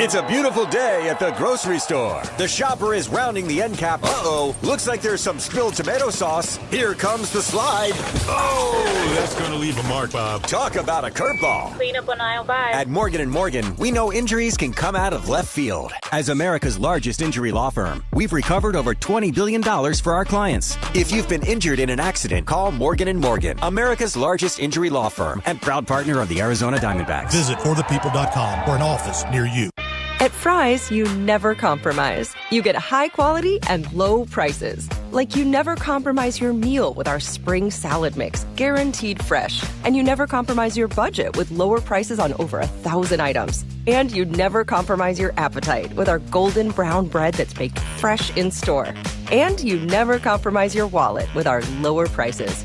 It's a beautiful day at the grocery store. The shopper is rounding the end cap. Uh-oh, looks like there's some spilled tomato sauce. Here comes the slide. Oh, that's going to leave a mark, Bob. Talk about a curveball. Clean up on aisle 5. At Morgan & Morgan, we know injuries can come out of left field. As America's largest injury law firm, we've recovered over $20 billion for our clients. If you've been injured in an accident, call Morgan & Morgan, America's largest injury law firm and proud partner of the Arizona Diamondbacks. Visit forthepeople.com for an office near you. At Fry's, you never compromise. You get high quality and low prices. Like you never compromise your meal with our spring salad mix, guaranteed fresh. And you never compromise your budget with lower prices on over 1,000 items. And you never compromise your appetite with our golden brown bread that's baked fresh in store. And you never compromise your wallet with our lower prices.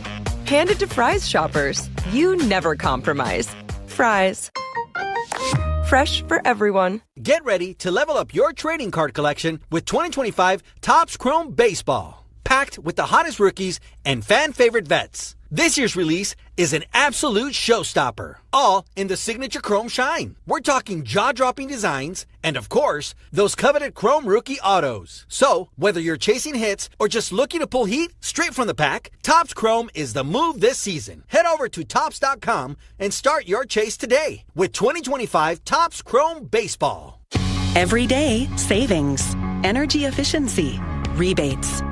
Hand it to Fry's shoppers. You never compromise. Fry's. Fresh for everyone. Get ready to level up your trading card collection with 2025 Topps Chrome Baseball, packed with the hottest rookies and fan-favorite vets. This year's release is an absolute showstopper, all in the signature chrome shine. We're talking jaw-dropping designs and, of course, those coveted chrome rookie autos. So, whether you're chasing hits or just looking to pull heat straight from the pack, Topps Chrome is the move this season. Head over to Topps.com and start your chase today with 2025 Topps Chrome Baseball. Every day, savings, energy efficiency, rebates.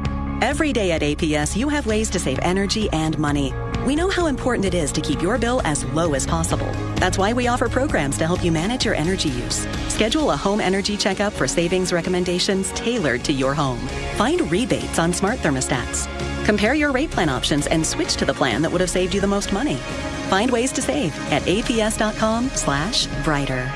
Every day at APS, you have ways to save energy and money. We know how important it is to keep your bill as low as possible. That's why we offer programs to help you manage your energy use. Schedule a home energy checkup for savings recommendations tailored to your home. Find rebates on smart thermostats. Compare your rate plan options and switch to the plan that would have saved you the most money. Find ways to save at aps.com/brighter.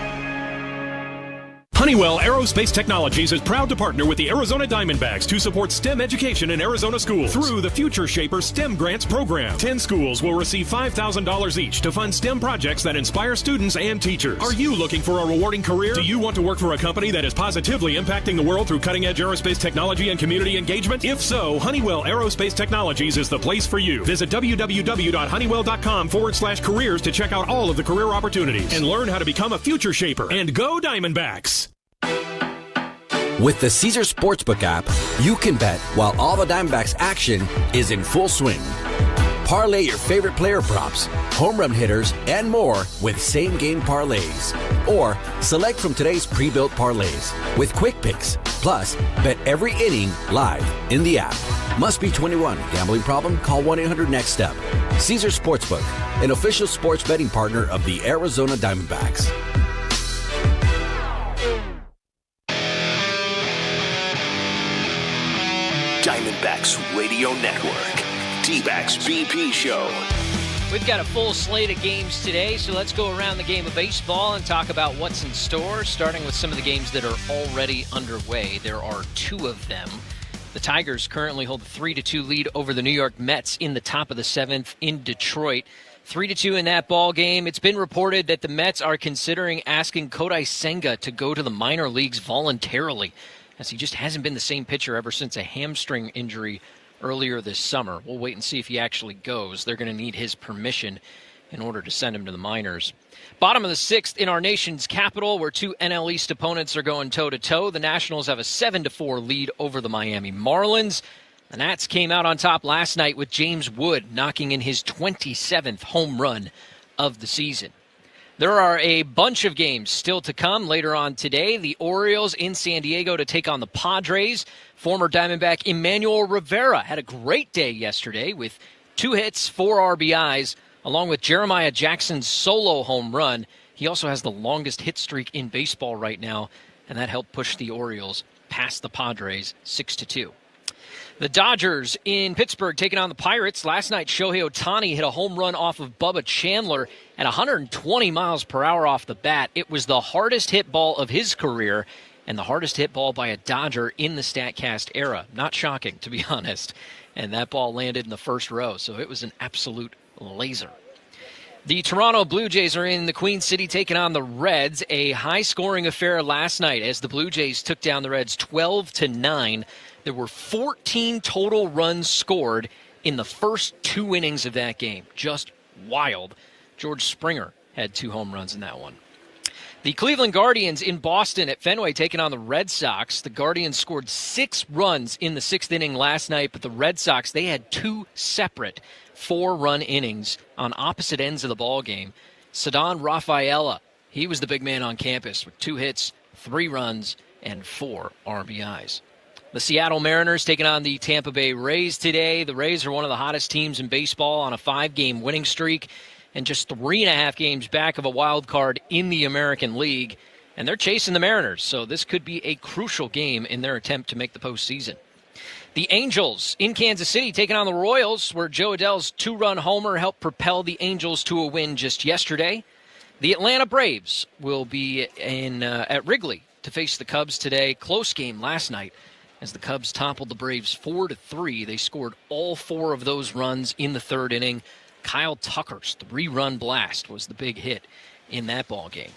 Honeywell Aerospace Technologies is proud to partner with the Arizona Diamondbacks to support STEM education in Arizona schools through the Future Shaper STEM Grants program. 10 schools will receive $5,000 each to fund STEM projects that inspire students and teachers. Are you looking for a rewarding career? Do you want to work for a company that is positively impacting the world through cutting-edge aerospace technology and community engagement? If so, Honeywell Aerospace Technologies is the place for you. Visit www.honeywell.com/careers to check out all of the career opportunities and learn how to become a Future Shaper. And go Diamondbacks! With the Caesars Sportsbook app, you can bet while all the Diamondbacks action is in full swing. Parlay your favorite player props, home run hitters, and more with same-game parlays. Or select from today's pre-built parlays with quick picks. Plus, bet every inning live in the app. Must be 21. Gambling problem? Call 1-800-NEXT-STEP. Caesars Sportsbook, an official sports betting partner of the Arizona Diamondbacks. Diamondbacks Radio Network, Dbacks BP Show. We've got a full slate of games today, so let's go around the game of baseball and talk about what's in store, starting with some of the games that are already underway. There are 2 of them. The Tigers currently hold a 3-2 lead over the New York Mets in the top of the 7th in Detroit. 3-2 in that ball game. It's been reported that the Mets are considering asking Kodai Senga to go to the minor leagues voluntarily, as he just hasn't been the same pitcher ever since a hamstring injury earlier this summer. We'll wait and see if he actually goes. They're going to need his permission in order to send him to the minors. Bottom of the 6th in our nation's capital, where 2 NL East opponents are going toe-to-toe. The Nationals have a 7-4 lead over the Miami Marlins. The Nats came out on top last night with James Wood knocking in his 27th home run of the season. There are a bunch of games still to come later on today. The Orioles in San Diego to take on the Padres. Former Diamondback Emmanuel Rivera had a great day yesterday with 2 hits, 4 RBIs, along with Jeremiah Jackson's solo home run. He also has the longest hit streak in baseball right now, and that helped push the Orioles past the Padres 6-2. The Dodgers in Pittsburgh taking on the Pirates. Last night, Shohei Ohtani hit a home run off of Bubba Chandler at 120 miles per hour off the bat. It was the hardest hit ball of his career and the hardest hit ball by a Dodger in the StatCast era. Not shocking, to be honest. And that ball landed in the first row, so it was an absolute laser. The Toronto Blue Jays are in the Queen City taking on the Reds. A high-scoring affair last night as the Blue Jays took down the Reds 12-9. There were 14 total runs scored in the first 2 innings of that game. Just wild. George Springer had 2 home runs in that one. The Cleveland Guardians in Boston at Fenway taking on the Red Sox. The Guardians scored 6 runs in the 6th inning last night, but the Red Sox, they had 2 separate 4-run innings on opposite ends of the ball game. Ceddanne Rafaela, he was the big man on campus with 2 hits, 3 runs, and 4 RBIs. The Seattle Mariners taking on the Tampa Bay Rays today. The Rays are one of the hottest teams in baseball on a 5-game winning streak and just 3.5 games back of a wild card in the American League. And they're chasing the Mariners, so this could be a crucial game in their attempt to make the postseason. The Angels in Kansas City taking on the Royals, where Joe Adell's 2-run homer helped propel the Angels to a win just yesterday. The Atlanta Braves will be at Wrigley to face the Cubs today. Close game last night as the Cubs toppled the Braves 4-3. They scored all 4 of those runs in the 3rd inning. Kyle Tucker's 3-run blast was the big hit in that ball game.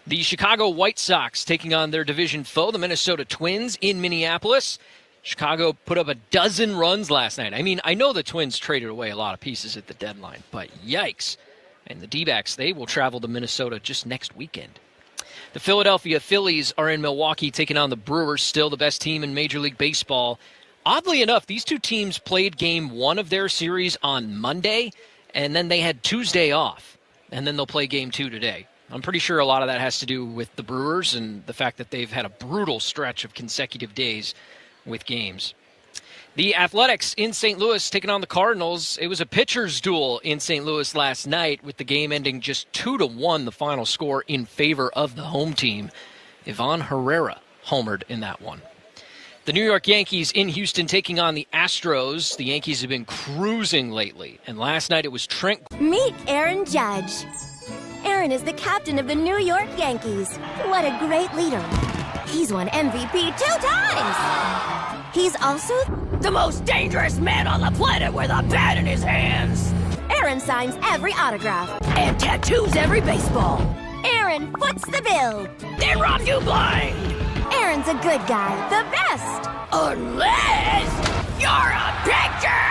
The Chicago White Sox taking on their division foe, the Minnesota Twins, in Minneapolis. Chicago put up 12 runs last night. I mean, I know the Twins traded away a lot of pieces at the deadline, but yikes. And the D-backs, they will travel to Minnesota just next weekend. The Philadelphia Phillies are in Milwaukee taking on the Brewers, still the best team in Major League Baseball. Oddly enough, these 2 teams played Game 1 of their series on Monday, and then they had Tuesday off, and then they'll play Game 2 today. I'm pretty sure a lot of that has to do with the Brewers and the fact that they've had a brutal stretch of consecutive days with games. The Athletics in St. Louis taking on the Cardinals. It was a pitcher's duel in St. Louis last night, with the game ending just 2-1, the final score in favor of the home team. Ivan Herrera homered in that one. The New York Yankees in Houston taking on the Astros. The Yankees have been cruising lately, and last night it was Trent. Meet Aaron Judge. Aaron is the captain of the New York Yankees. What a great leader. He's won MVP 2 times. He's also the most dangerous man on the planet with a bat in his hands. Aaron signs every autograph and tattoos every baseball. Aaron foots the bill, then robs you blind. Aaron's a good guy, the best. Unless you're a picture.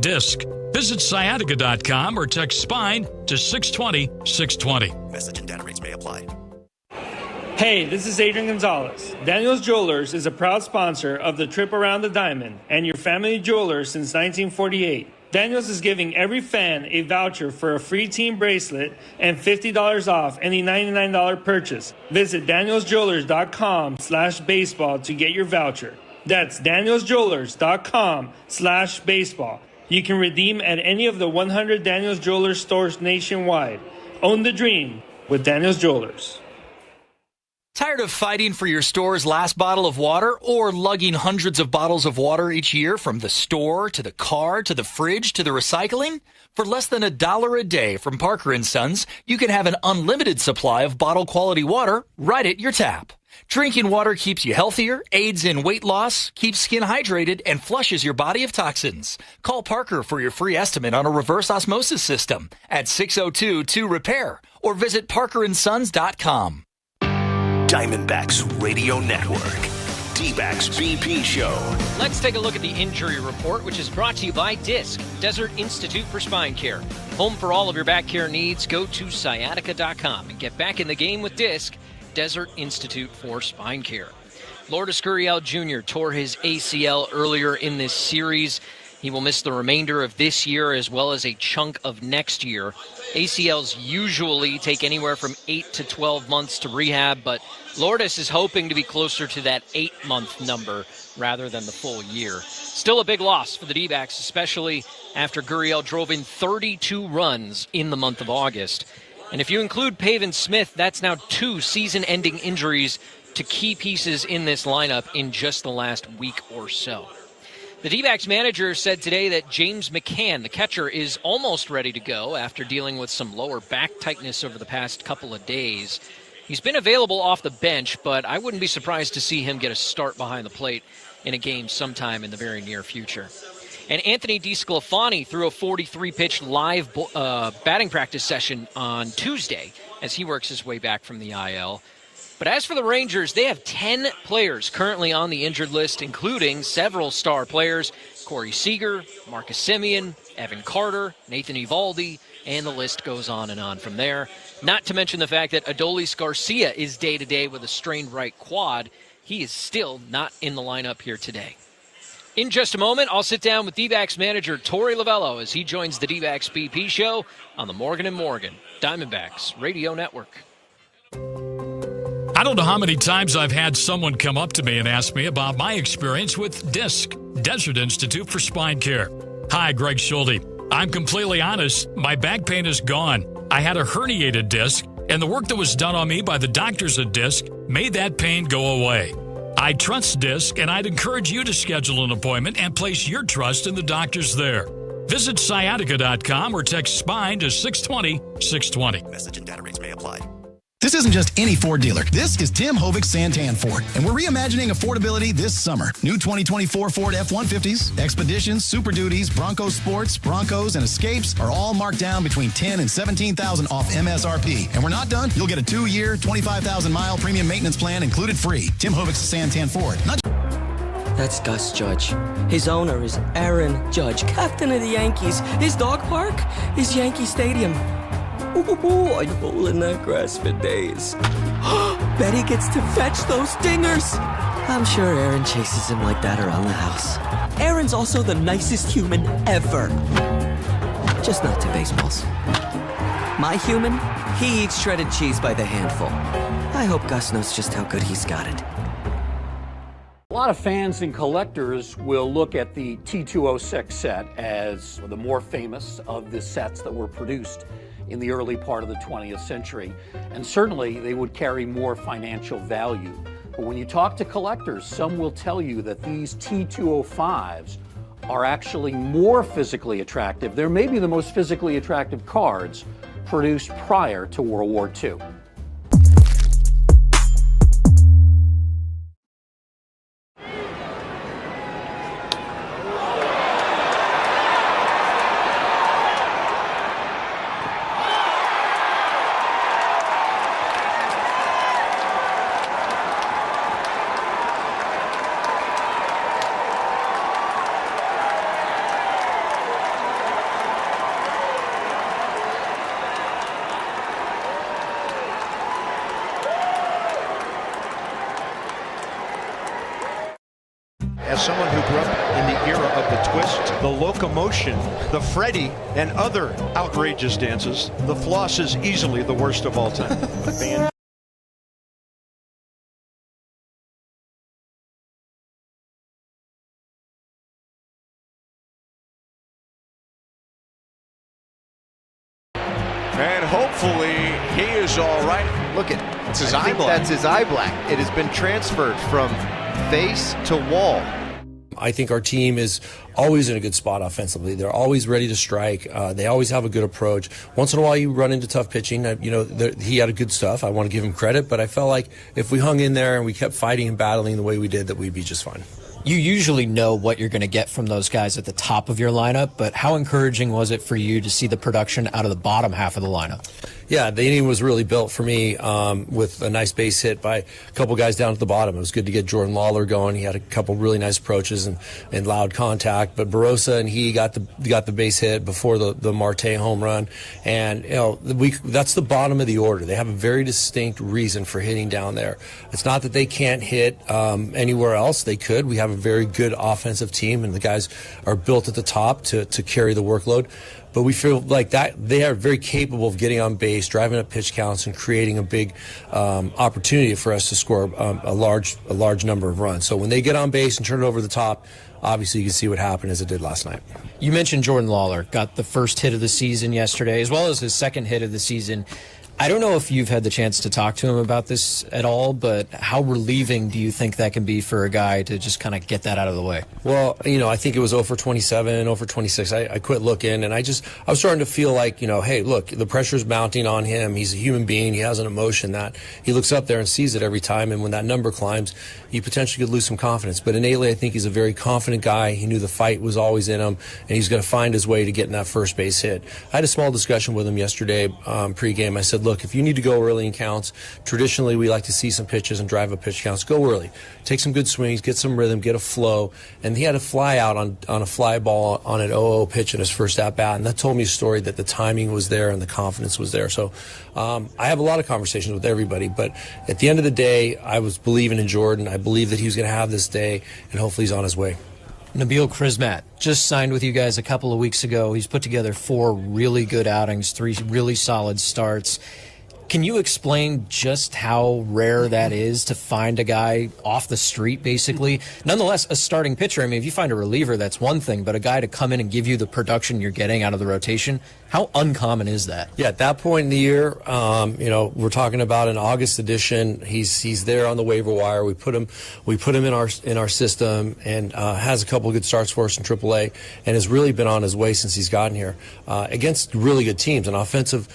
Disc. Visit sciatica.com or text SPINE to 620-620. Message and data rates may apply. Hey, this is Adrian Gonzalez. Daniels Jewelers is a proud sponsor of the Trip Around the Diamond and your family jeweler since 1948. Daniels is giving every fan a voucher for a free team bracelet and $50 off any $99 purchase. Visit danielsjewelers.com/baseball to get your voucher. That's danielsjewelers.com/baseball. You can redeem at any of the 100 Daniels Jewelers stores nationwide. Own the dream with Daniels Jewelers. Tired of fighting for your store's last bottle of water or lugging hundreds of bottles of water each year from the store to the car to the fridge to the recycling? For less than $1 a day from Parker & Sons, you can have an unlimited supply of bottle quality water right at your tap. Drinking water keeps you healthier, aids in weight loss, keeps skin hydrated, and flushes your body of toxins. Call Parker for your free estimate on a reverse osmosis system at 602-2-REPAIR or visit parkerandsons.com. Diamondbacks Radio Network. Dbacks BP Show. Let's take a look at the injury report, which is brought to you by DISC, Desert Institute for Spine Care. Home for all of your back care needs. Go to sciatica.com and get back in the game with DISC, Desert Institute for Spine Care. Lourdes Gurriel Jr. tore his ACL earlier in this series. He will miss the remainder of this year as well as a chunk of next year. ACLs usually take anywhere from 8 to 12 months to rehab, but Lourdes is hoping to be closer to that 8-month number rather than the full year. Still a big loss for the D-backs, especially after Gurriel drove in 32 runs in the month of August. And if you include Pavin Smith, that's now 2 season-ending injuries to key pieces in this lineup in just the last week or so. The D-backs manager said today that James McCann, the catcher, is almost ready to go after dealing with some lower back tightness over the past couple of days. He's been available off the bench, but I wouldn't be surprised to see him get a start behind the plate in a game sometime in the very near future. And Anthony DeSclafani threw a 43-pitch live batting practice session on Tuesday as he works his way back from the IL. But as for the Rangers, they have 10 players currently on the injured list, including several star players, Corey Seager, Marcus Semien, Evan Carter, Nathan Eovaldi, and the list goes on and on from there. Not to mention the fact that Adolis Garcia is day-to-day with a strained right quad. He is still not in the lineup here today. In just a moment, I'll sit down with D-backs manager Torey Lovello as he joins the D-backs BP show on the Morgan & Morgan Diamondbacks Radio Network. I don't know how many times I've had someone come up to me and ask me about my experience with DISC, Desert Institute for Spine Care. Hi, Greg Schulte. I'm completely honest. My back pain is gone. I had a herniated disc, and the work that was done on me by the doctors at DISC made that pain go away. I trust DISC, and I'd encourage you to schedule an appointment and place your trust in the doctors there. Visit sciatica.com or text SPINE to 620-620. Message and data rates may apply. This isn't just any Ford dealer. This is Tim Hovik Santan Ford, and we're reimagining affordability this summer. New 2024 Ford F-150s, Expeditions, Super Duties, Bronco Sports, Broncos, and Escapes are all marked down between $10,000 and $17,000 off MSRP. And we're not done. You'll get a 2-year, 25,000-mile premium maintenance plan included free. Tim Hovik's Santan Ford. That's Gus Judge. His owner is Aaron Judge, captain of the Yankees. His dog park is Yankee Stadium. Ooh, I'd bowl in that grass for days. Betty gets to fetch those dingers. I'm sure Aaron chases him like that around the house. Aaron's also the nicest human ever. Just not to baseballs. My human, he eats shredded cheese by the handful. I hope Gus knows just how good he's got it. A lot of fans and collectors will look at the T206 set as the more famous of the sets that were produced in the early part of the 20th century. And certainly they would carry more financial value. But when you talk to collectors, some will tell you that these T205s are actually more physically attractive. They're maybe the most physically attractive cards produced prior to World War II. As someone who grew up in the era of the twist, the locomotion, the Freddy, and other outrageous dances, the floss is easily the worst of all time. And hopefully he is all right. Look at it's his eye black. That's his eye black. It has been transferred from face to wall. I think our team is always in a good spot offensively. They're always ready to strike. They always have a good approach. Once in a while you run into tough pitching. He had a good stuff. I want to give him credit, but I felt like if we hung in there and we kept fighting and battling the way we did, that we'd be just fine. You usually know what you're going to get from those guys at the top of your lineup, but how encouraging was it for you to see the production out of the bottom half of the lineup? Yeah, the inning was really built for me with a nice base hit by a couple guys down at the bottom. It was good to get Jordan Lawler going. He had a couple really nice approaches and loud contact. But Barossa and he got the base hit before the Marte home run. And that's the bottom of the order. They have a very distinct reason for hitting down there. It's not that they can't hit anywhere else. They could. We have a very good offensive team, and the guys are built at the top to carry the workload. But we feel like that they are very capable of getting on base, driving up pitch counts, and creating a big opportunity for us to score a large number of runs. So when they get on base and turn it over the top, obviously you can see what happened as it did last night. You mentioned Jordan Lawler got the first hit of the season yesterday, as well as his second hit of the season. I don't know if you've had the chance to talk to him about this at all, but how relieving do you think that can be for a guy to just kind of get that out of the way? Well, I think it was 0 for 27, 0 for 26. I quit looking, and I was starting to feel like, hey, look, the pressure's mounting on him. He's a human being. He has an emotion that he looks up there and sees it every time, and when that number climbs, he potentially could lose some confidence. But innately, I think he's a very confident guy. He knew the fight was always in him, and he's going to find his way to getting that first base hit. I had a small discussion with him yesterday pregame. I said, look, if you need to go early in counts, traditionally we like to see some pitches and drive up pitch counts. Go early. Take some good swings, get some rhythm, get a flow. And he had a fly out on a fly ball on an 0-0 pitch in his first at-bat, and that told me a story that the timing was there and the confidence was there. So I have a lot of conversations with everybody, but at the end of the day, I was believing in Jordan. I believe that he was going to have this day, and hopefully he's on his way. Nabil Crismatt just signed with you guys a couple of weeks ago. He's put together 4 really good outings, 3 really solid starts. Can you explain just how rare that is to find a guy off the street, basically? Nonetheless, a starting pitcher, I mean, if you find a reliever, that's one thing, but a guy to come in and give you the production you're getting out of the rotation, how uncommon is that? Yeah, at that point in the year, we're talking about an August edition. He's there on the waiver wire. We put him in our system, and has a couple of good starts for us in AAA, and has really been on his way since he's gotten here against really good teams. An offensive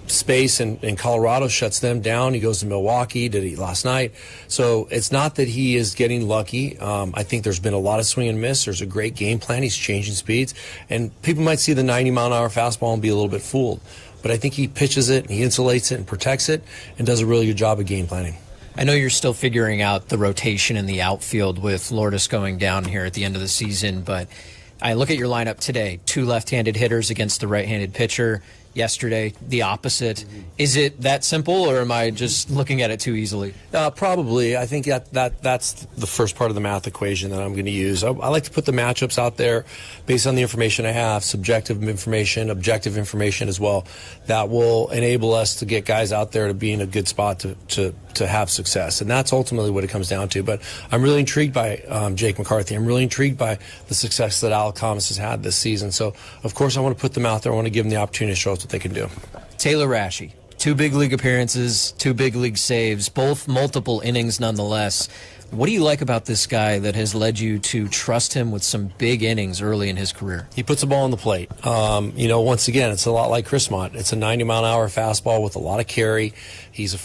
space in Colorado shuts them down. He goes to Milwaukee, did he last night. So it's not that he is getting lucky. I think there's been a lot of swing and miss. There's a great game plan. He's changing speeds. And people might see the 90-mile-an-hour fastball and be a little bit fooled. But I think he pitches it, and he insulates it and protects it and does a really good job of game planning. I know you're still figuring out the rotation in the outfield with Lourdes going down here at the end of the season, but I look at your lineup today, 2 left-handed hitters against the right-handed pitcher. Yesterday, the opposite. Is it that simple, or am I just looking at it too easily? Probably. I think that's the first part of the math equation that I'm going to use. I like to put the matchups out there based on the information I have, subjective information, objective information as well. That will enable us to get guys out there to be in a good spot to have success. And that's ultimately what it comes down to. But I'm really intrigued by Jake McCarthy. I'm really intrigued by the success that Alec Thomas has had this season. So, of course, I want to put them out there. I want to give them the opportunity to show us what they can do. Taylor Rashi, 2 big league appearances, 2 big league saves, both multiple innings nonetheless. What do you like about this guy that has led you to trust him with some big innings early in his career? He puts the ball on the plate. Once again, it's a lot like Crismatt. It's a 90-mile-an-hour fastball with a lot of carry. He's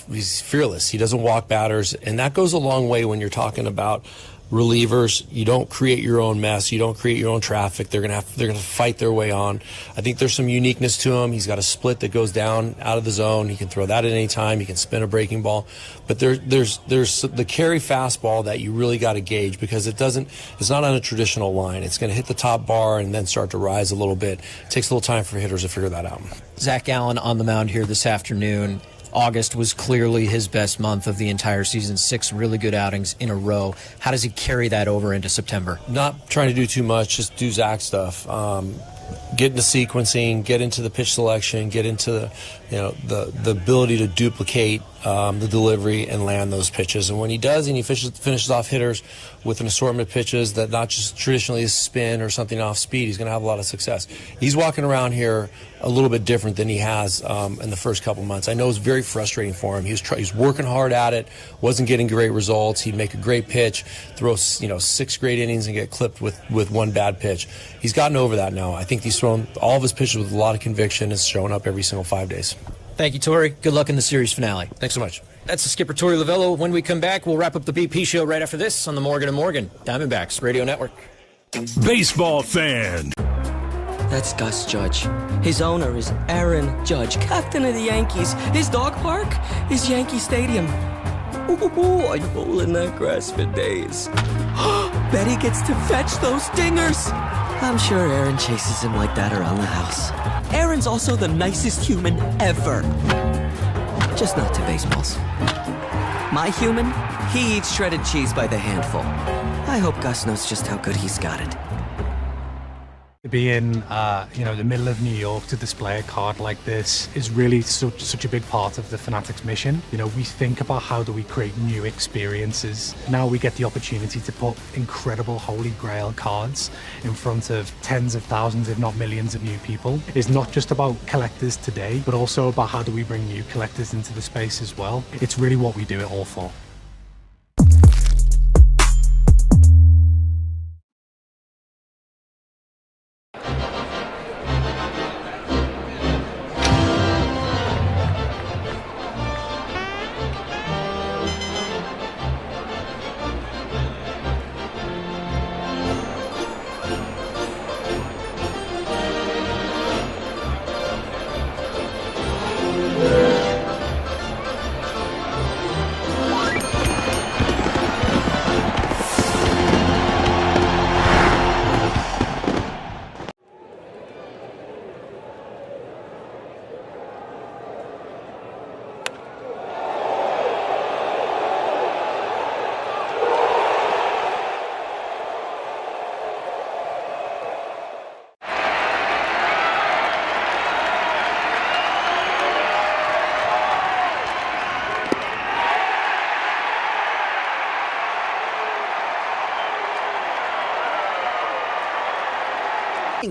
fearless. He doesn't walk batters, and that goes a long way when you're talking about relievers. You don't create your own mess. You don't create your own traffic. They're gonna fight their way on. I think there's some uniqueness to him. He's got a split that goes down out of the zone. He can throw that at any time. He can spin a breaking ball. But there's the carry fastball that you really got to gauge, because it's not on a traditional line. It's going to hit the top bar and then start to rise a little bit. It takes a little time for hitters to figure that out. Zach Gallen on the mound here this afternoon. August was clearly his best month of the entire season, 6 really good outings in a row. How does he carry that over into September? Not trying to do too much, just do Zach stuff. get into sequencing, get into the pitch selection, get into the ability to duplicate the delivery and land those pitches. And when he does, and he finishes off hitters with an assortment of pitches that not just traditionally is spin or something off speed, he's going to have a lot of success. He's walking around here a little bit different than he has in the first couple months. I know it's very frustrating for him. He's working hard at it, wasn't getting great results. He'd make a great pitch, throw 6 great innings and get clipped with one bad pitch. He's gotten over that now. I think he's thrown all of his pitches with a lot of conviction. It's showing up every single 5 days. Thank you, Tori. Good luck in the series finale. Thanks so much. That's the skipper, Tori Lavello. When we come back, we'll wrap up the BP show right after this on the Morgan & Morgan Diamondbacks Radio Network. Baseball fan. That's Gus Judge. His owner is Aaron Judge, captain of the Yankees. His dog park is Yankee Stadium. Ooh, I'd bowl in that grass for days. Betty gets to fetch those dingers. I'm sure Aaron chases him like that around the house. Aaron's also the nicest human ever. Just not to baseballs. My human, he eats shredded cheese by the handful. I hope Gus knows just how good he's got it. To be in, the middle of New York to display a card like this is really such a big part of the Fanatics mission. We think about how do we create new experiences. Now we get the opportunity to put incredible Holy Grail cards in front of tens of thousands, if not millions of new people. It's not just about collectors today, but also about how do we bring new collectors into the space as well. It's really what we do it all for.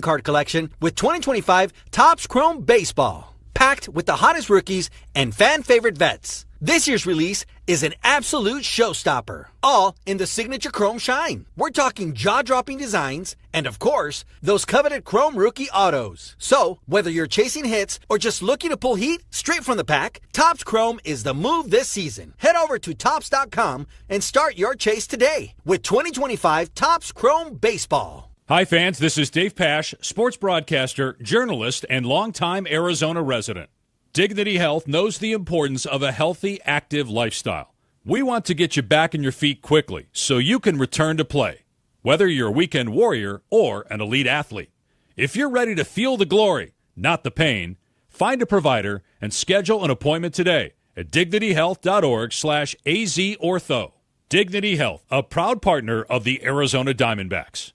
Card collection with 2025 Topps Chrome Baseball, packed with the hottest rookies and fan favorite vets. This year's release is an absolute showstopper, all in the signature chrome shine. We're talking jaw-dropping designs and, of course, those coveted chrome rookie autos. So, whether you're chasing hits or just looking to pull heat straight from the pack, Topps Chrome is the move this season. Head over to Topps.com and start your chase today with 2025 Topps Chrome Baseball. Hi, fans. This is Dave Pash, sports broadcaster, journalist, and longtime Arizona resident. Dignity Health knows the importance of a healthy, active lifestyle. We want to get you back on your feet quickly so you can return to play, whether you're a weekend warrior or an elite athlete. If you're ready to feel the glory, not the pain, find a provider and schedule an appointment today at dignityhealth.org/AZortho. Dignity Health, a proud partner of the Arizona Diamondbacks.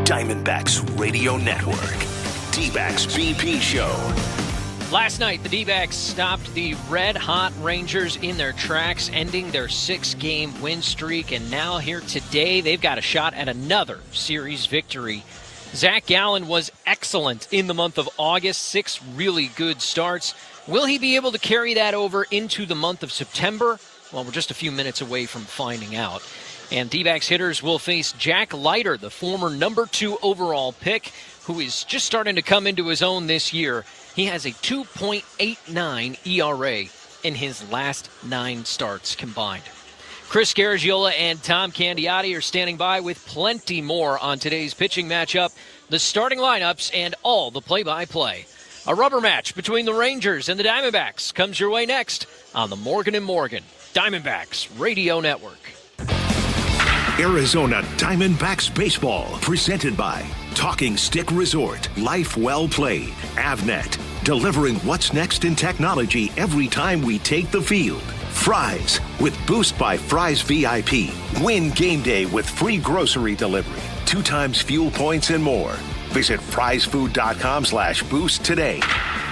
Diamondbacks Radio Network. Dbacks BP Show. Last night, the D-backs stopped the red-hot Rangers in their tracks, ending their 6-game win streak. And now here today, they've got a shot at another series victory. Zach Gallen was excellent in the month of August, 6 really good starts. Will he be able to carry that over into the month of September? Well, we're just a few minutes away from finding out. And D-backs hitters will face Jack Leiter, the former number 2 overall pick, who is just starting to come into his own this year. He has a 2.89 ERA in his last 9 starts combined. Chris Garagiola and Tom Candiotti are standing by with plenty more on today's pitching matchup, the starting lineups, and all the play-by-play. A rubber match between the Rangers and the Diamondbacks comes your way next on the Morgan & Morgan Diamondbacks Radio Network. Arizona Diamondbacks Baseball, presented by Talking Stick Resort, Life Well Played, Avnet, delivering what's next in technology every time we take the field. Fry's, with Boost by Fry's VIP. Win game day with free grocery delivery, 2 times fuel points and more. Visit FriesFood.com/boost today.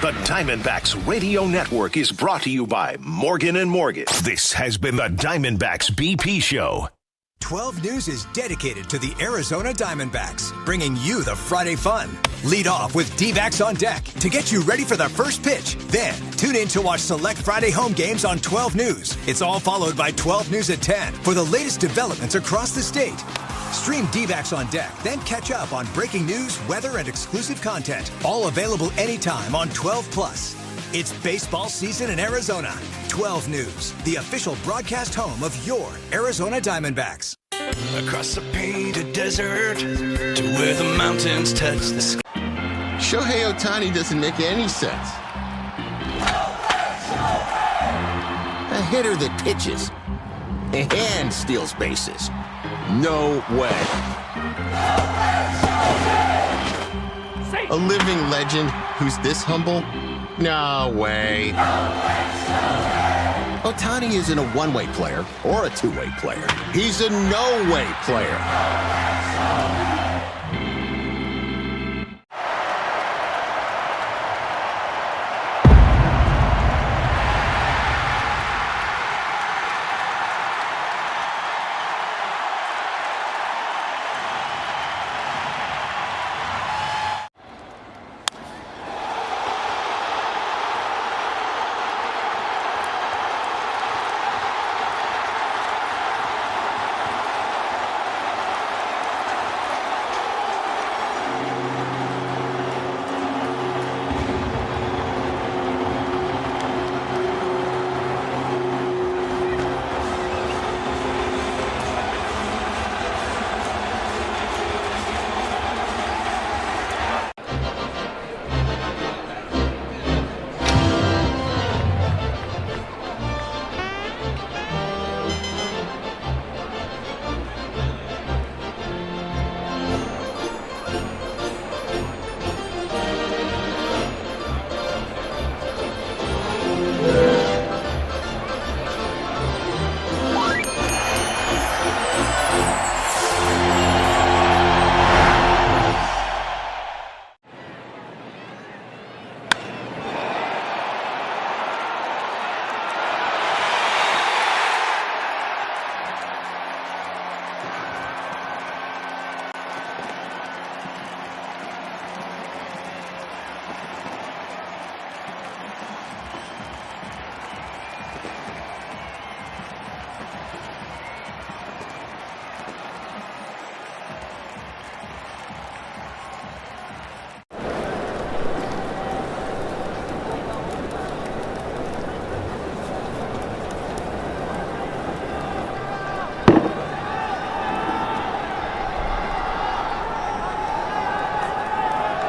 The Diamondbacks Radio Network is brought to you by Morgan & Morgan. This has been the Diamondbacks BP Show. 12 News is dedicated to the Arizona Diamondbacks, bringing you the Friday fun. Lead off with Dbacks on Deck to get you ready for the first pitch. Then, tune in to watch select Friday home games on 12 News. It's all followed by 12 News at 10 for the latest developments across the state. Stream Dbacks on Deck, then catch up on breaking news, weather, and exclusive content. All available anytime on 12+. It's baseball season in Arizona. 12 News, the official broadcast home of your Arizona Diamondbacks. Across the painted desert to where the mountains touch the sky. Shohei Ohtani doesn't make any sense. A hitter that pitches and steals bases. No way. A living legend who's this humble? No way. Ohtani isn't a one-way player or a two-way player. He's a no-way player.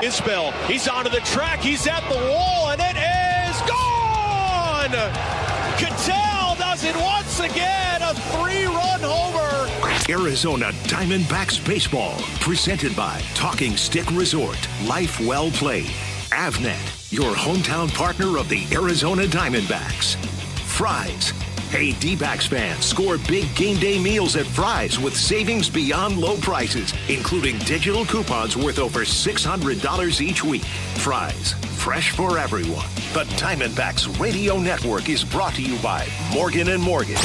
Isbell, he's onto the track, he's at the wall, and it is gone! Cattell does it once again, a 3-run homer. Arizona Diamondbacks Baseball, presented by Talking Stick Resort, Life Well Played. Avnet, your hometown partner of the Arizona Diamondbacks. Fry's. Hey, D-backs fans, score big game day meals at Fry's with savings beyond low prices, including digital coupons worth over $600 each week. Fry's, fresh for everyone. The Diamondbacks Radio Network is brought to you by Morgan & Morgan.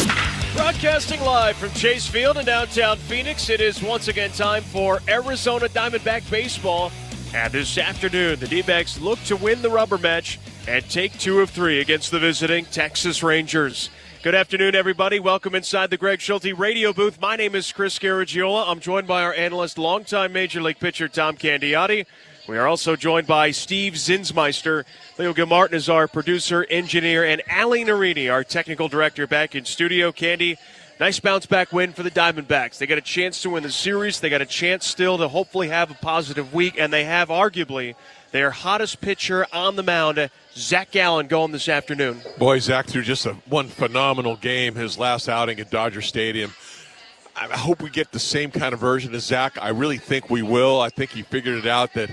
Broadcasting live from Chase Field in downtown Phoenix, it is once again time for Arizona Diamondback Baseball. And this afternoon, the D-backs look to win the rubber match and take 2 of 3 against the visiting Texas Rangers. Good afternoon, everybody. Welcome inside the Greg Schulte radio booth. My name is Chris Garagiola. I'm joined by our analyst, longtime Major League pitcher Tom Candiotti. We are also joined by Steve Zinsmeister. Leo Gilmartin is our producer, engineer, and Ali Narini, our technical director, back in studio. Candy, nice bounce-back win for the Diamondbacks. They got a chance to win the series. They got a chance still to hopefully have a positive week, and they have arguably their hottest pitcher on the mound, Zach Gallen, going this afternoon. Boy, Zach threw just one phenomenal game, his last outing at Dodger Stadium. I hope we get the same kind of version of Zach. I really think we will. I think he figured it out that,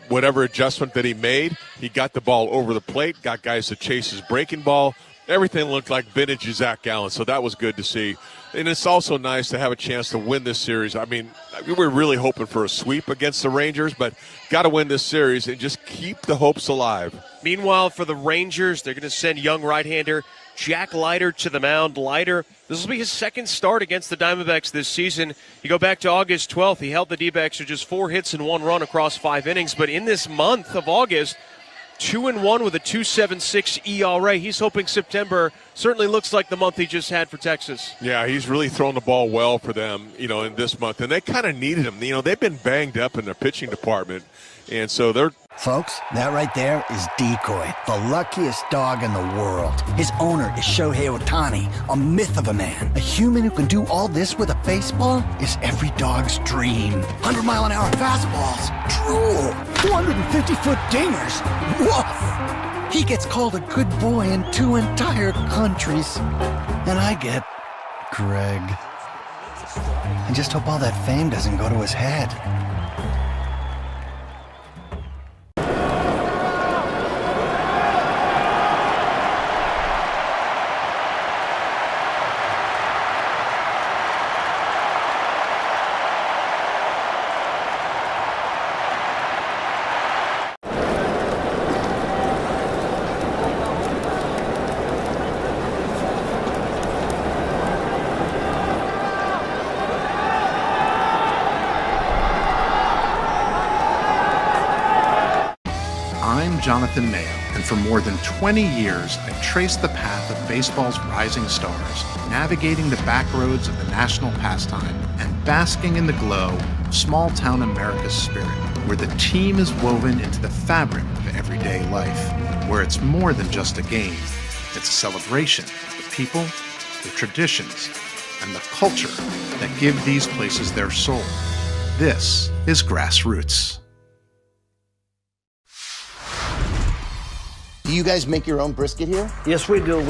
whatever adjustment that he made, he got the ball over the plate, got guys to chase his breaking ball, everything looked like vintage Zach Gallen, so that was good to see. And it's also nice to have a chance to win this series. I mean, we were really hoping for a sweep against the Rangers, but got to win this series and just keep the hopes alive. Meanwhile, for the Rangers, they're going to send young right-hander Jack Leiter to the mound. Leiter, this will be his second start against the Diamondbacks this season. You go back to August 12th, he held the D-backs to just 4 hits and 1 run across 5 innings. But in this month of August, 2-1 with a 2.76 ERA. He's hoping September certainly looks like the month he just had for Texas. Yeah, he's really thrown the ball well for them, in this month. And they kind of needed him. They've been banged up in their pitching department. And so they're... Folks, that right there is Decoy, the luckiest dog in the world. His owner is Shohei Ohtani, a myth of a man. A human who can do all this with a baseball is every dog's dream. 100-mile-an-hour fastballs, drool, 250-foot dingers, woof. He gets called a good boy in 2 entire countries. And I get Greg. I just hope all that fame doesn't go to his head. Jonathan Mayo, and for more than 20 years, I've traced the path of baseball's rising stars, navigating the back roads of the national pastime and basking in the glow of small-town America's spirit, where the team is woven into the fabric of everyday life, where it's more than just a game. It's a celebration of the people, the traditions, and the culture that give these places their soul. This is Grassroots. Do you guys make your own brisket here? Yes, we do.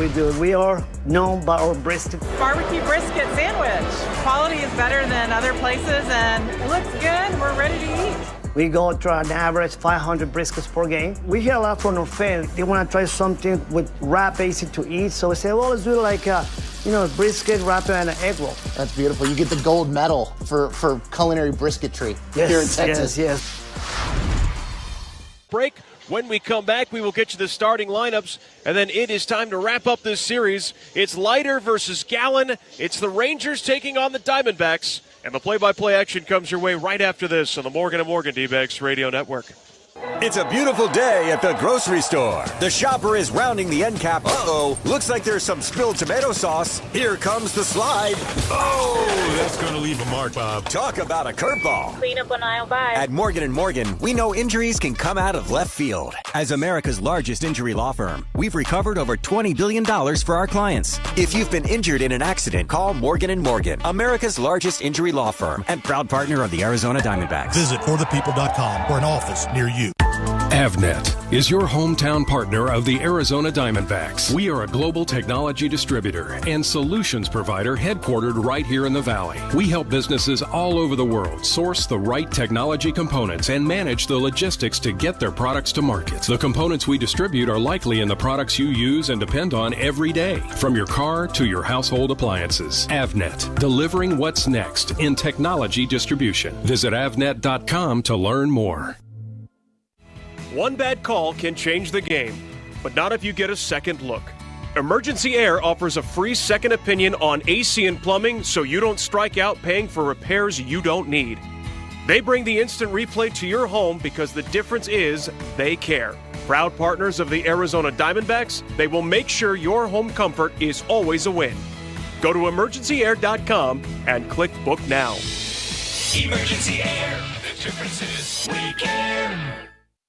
We are known by our brisket. Barbecue brisket sandwich. Quality is better than other places, and it looks good. We're ready to eat. We go to an average 500 briskets per game. We hear a lot from our fans. They want to try something with wrap, easy to eat. So we say, well, let's do it like brisket, wrap, and an egg roll. That's beautiful. You get the gold medal for culinary brisketry here in Texas. Yes. Break. When we come back, we will get you the starting lineups, and then it is time to wrap up this series. It's Leiter versus Gallen. It's the Rangers taking on the Diamondbacks, and the play-by-play action comes your way right after this on the Morgan & Morgan D-backs Radio Network. It's a beautiful day at the grocery store. The shopper is rounding the end cap. Uh-oh, looks like there's some spilled tomato sauce. Here comes the slide. Oh, that's going to leave a mark, Bob. Talk about a curveball. Clean up on aisle 5. At Morgan & Morgan, we know injuries can come out of left field. As America's largest injury law firm, we've recovered over $20 billion for our clients. If you've been injured in an accident, call Morgan & Morgan, America's largest injury law firm and proud partner of the Arizona Diamondbacks. Visit forthepeople.com for an office near you. Avnet is your hometown partner of the Arizona Diamondbacks. We are a global technology distributor and solutions provider headquartered right here in the Valley. We help businesses all over the world source the right technology components and manage the logistics to get their products to market. The components we distribute are likely in the products you use and depend on every day, from your car to your household appliances. Avnet, delivering what's next in technology distribution. Visit avnet.com to learn more. One bad call can change the game, but not if you get a second look. Emergency Air offers a free second opinion on AC and plumbing so you don't strike out paying for repairs you don't need. They bring the instant replay to your home because the difference is they care. Proud partners of the Arizona Diamondbacks, they will make sure your home comfort is always a win. Go to emergencyair.com and click book now. Emergency Air. The difference is we care.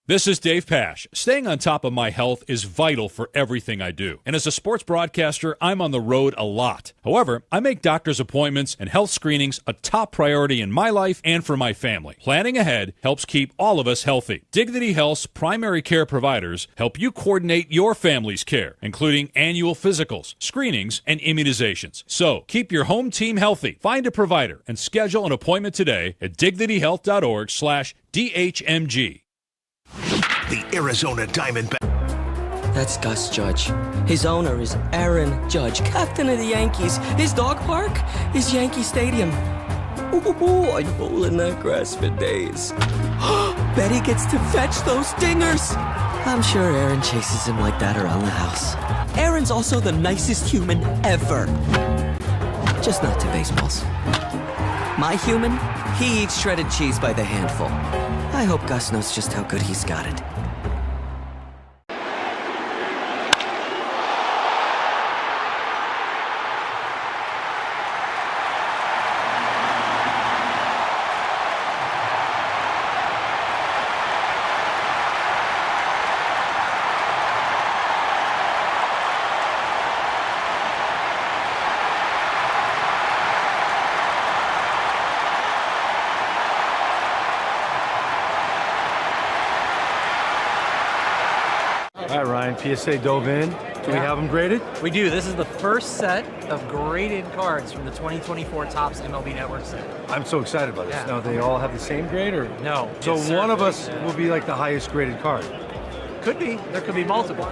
This is Dave Pash. Staying on top of my health is vital for everything I do. And as a sports broadcaster, I'm on the road a lot. However, I make doctor's appointments and health screenings a top priority in my life and for my family. Planning ahead helps keep all of us healthy. Dignity Health's primary care providers help you coordinate your family's care, including annual physicals, screenings, and immunizations. So, keep your home team healthy. Find a provider and schedule an appointment today at dignityhealth.org/DHMG. The Arizona Diamondbacks. That's Gus Judge. His owner is Aaron Judge, captain of the Yankees. His dog park is Yankee Stadium. Ooh, I'd bowl in that grass for days. Betty gets to fetch those dingers. I'm sure Aaron chases him like that around the house. Aaron's also the nicest human ever. Just not to baseballs. My human, he eats shredded cheese by the handful. I hope Gus knows just how good he's got it. All right, Ryan, PSA dove in. Do we have them graded? We do. This is the first set of graded cards from the 2024 Topps MLB Network set. I'm so excited about this. Yeah. Now, they all have the same grade, or? No. So Yes, one sir. of us will be like the highest graded card. Could be. There could be multiple.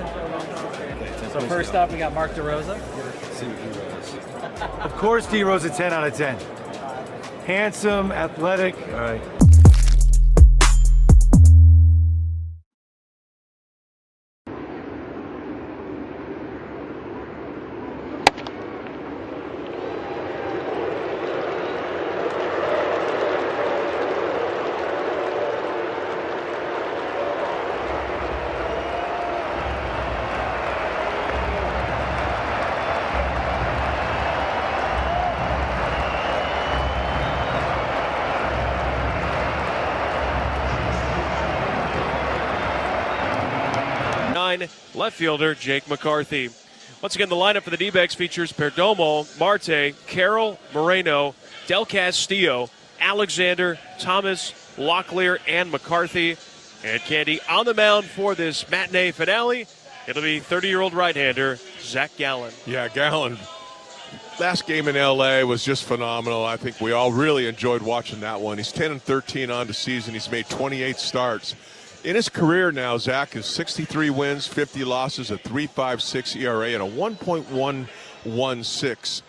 So first up, we got Mark DeRosa. See what D-Rose. Of course, D-Rose a 10 out of 10. Handsome, athletic. All right. Left fielder Jake McCarthy. Once again, the lineup for the D-backs features Perdomo, Marte, Carroll, Moreno, Del Castillo, Alexander, Thomas, Locklear, and McCarthy. And Candy on the mound for this matinee finale. It'll be 30-year-old right-hander Zach Gallen. Yeah, Gallen. Last game in L.A. was just phenomenal. I think we all really enjoyed watching that one. He's 10-13 on the season. He's made 28 starts. In his career now, Zach is 63 wins, 50 losses, a 3.56 ERA, and a 1.116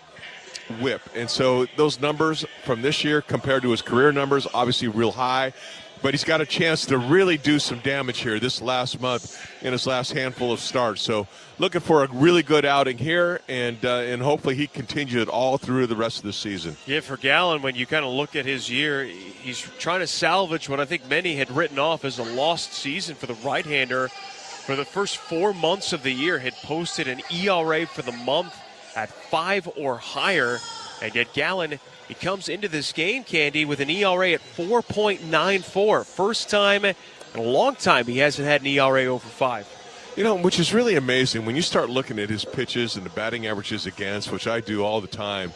whip. And so those numbers from this year compared to his career numbers, obviously real high. But he's got a chance to really do some damage here this last month in his last handful of starts. So looking for a really good outing here, and hopefully he continues it all through the rest of the season. Yeah, for Gallen, when you kind of look at his year, he's trying to salvage what I think many had written off as a lost season for the right-hander. For the first 4 months of the year, had posted an ERA for the month at 5 or higher. And yet Gallen, he comes into this game, Candy, with an ERA at 4.94. First time in a long time he hasn't had an ERA over 5. You know, which is really amazing when you start looking at his pitches and the batting averages against, which I do all the time.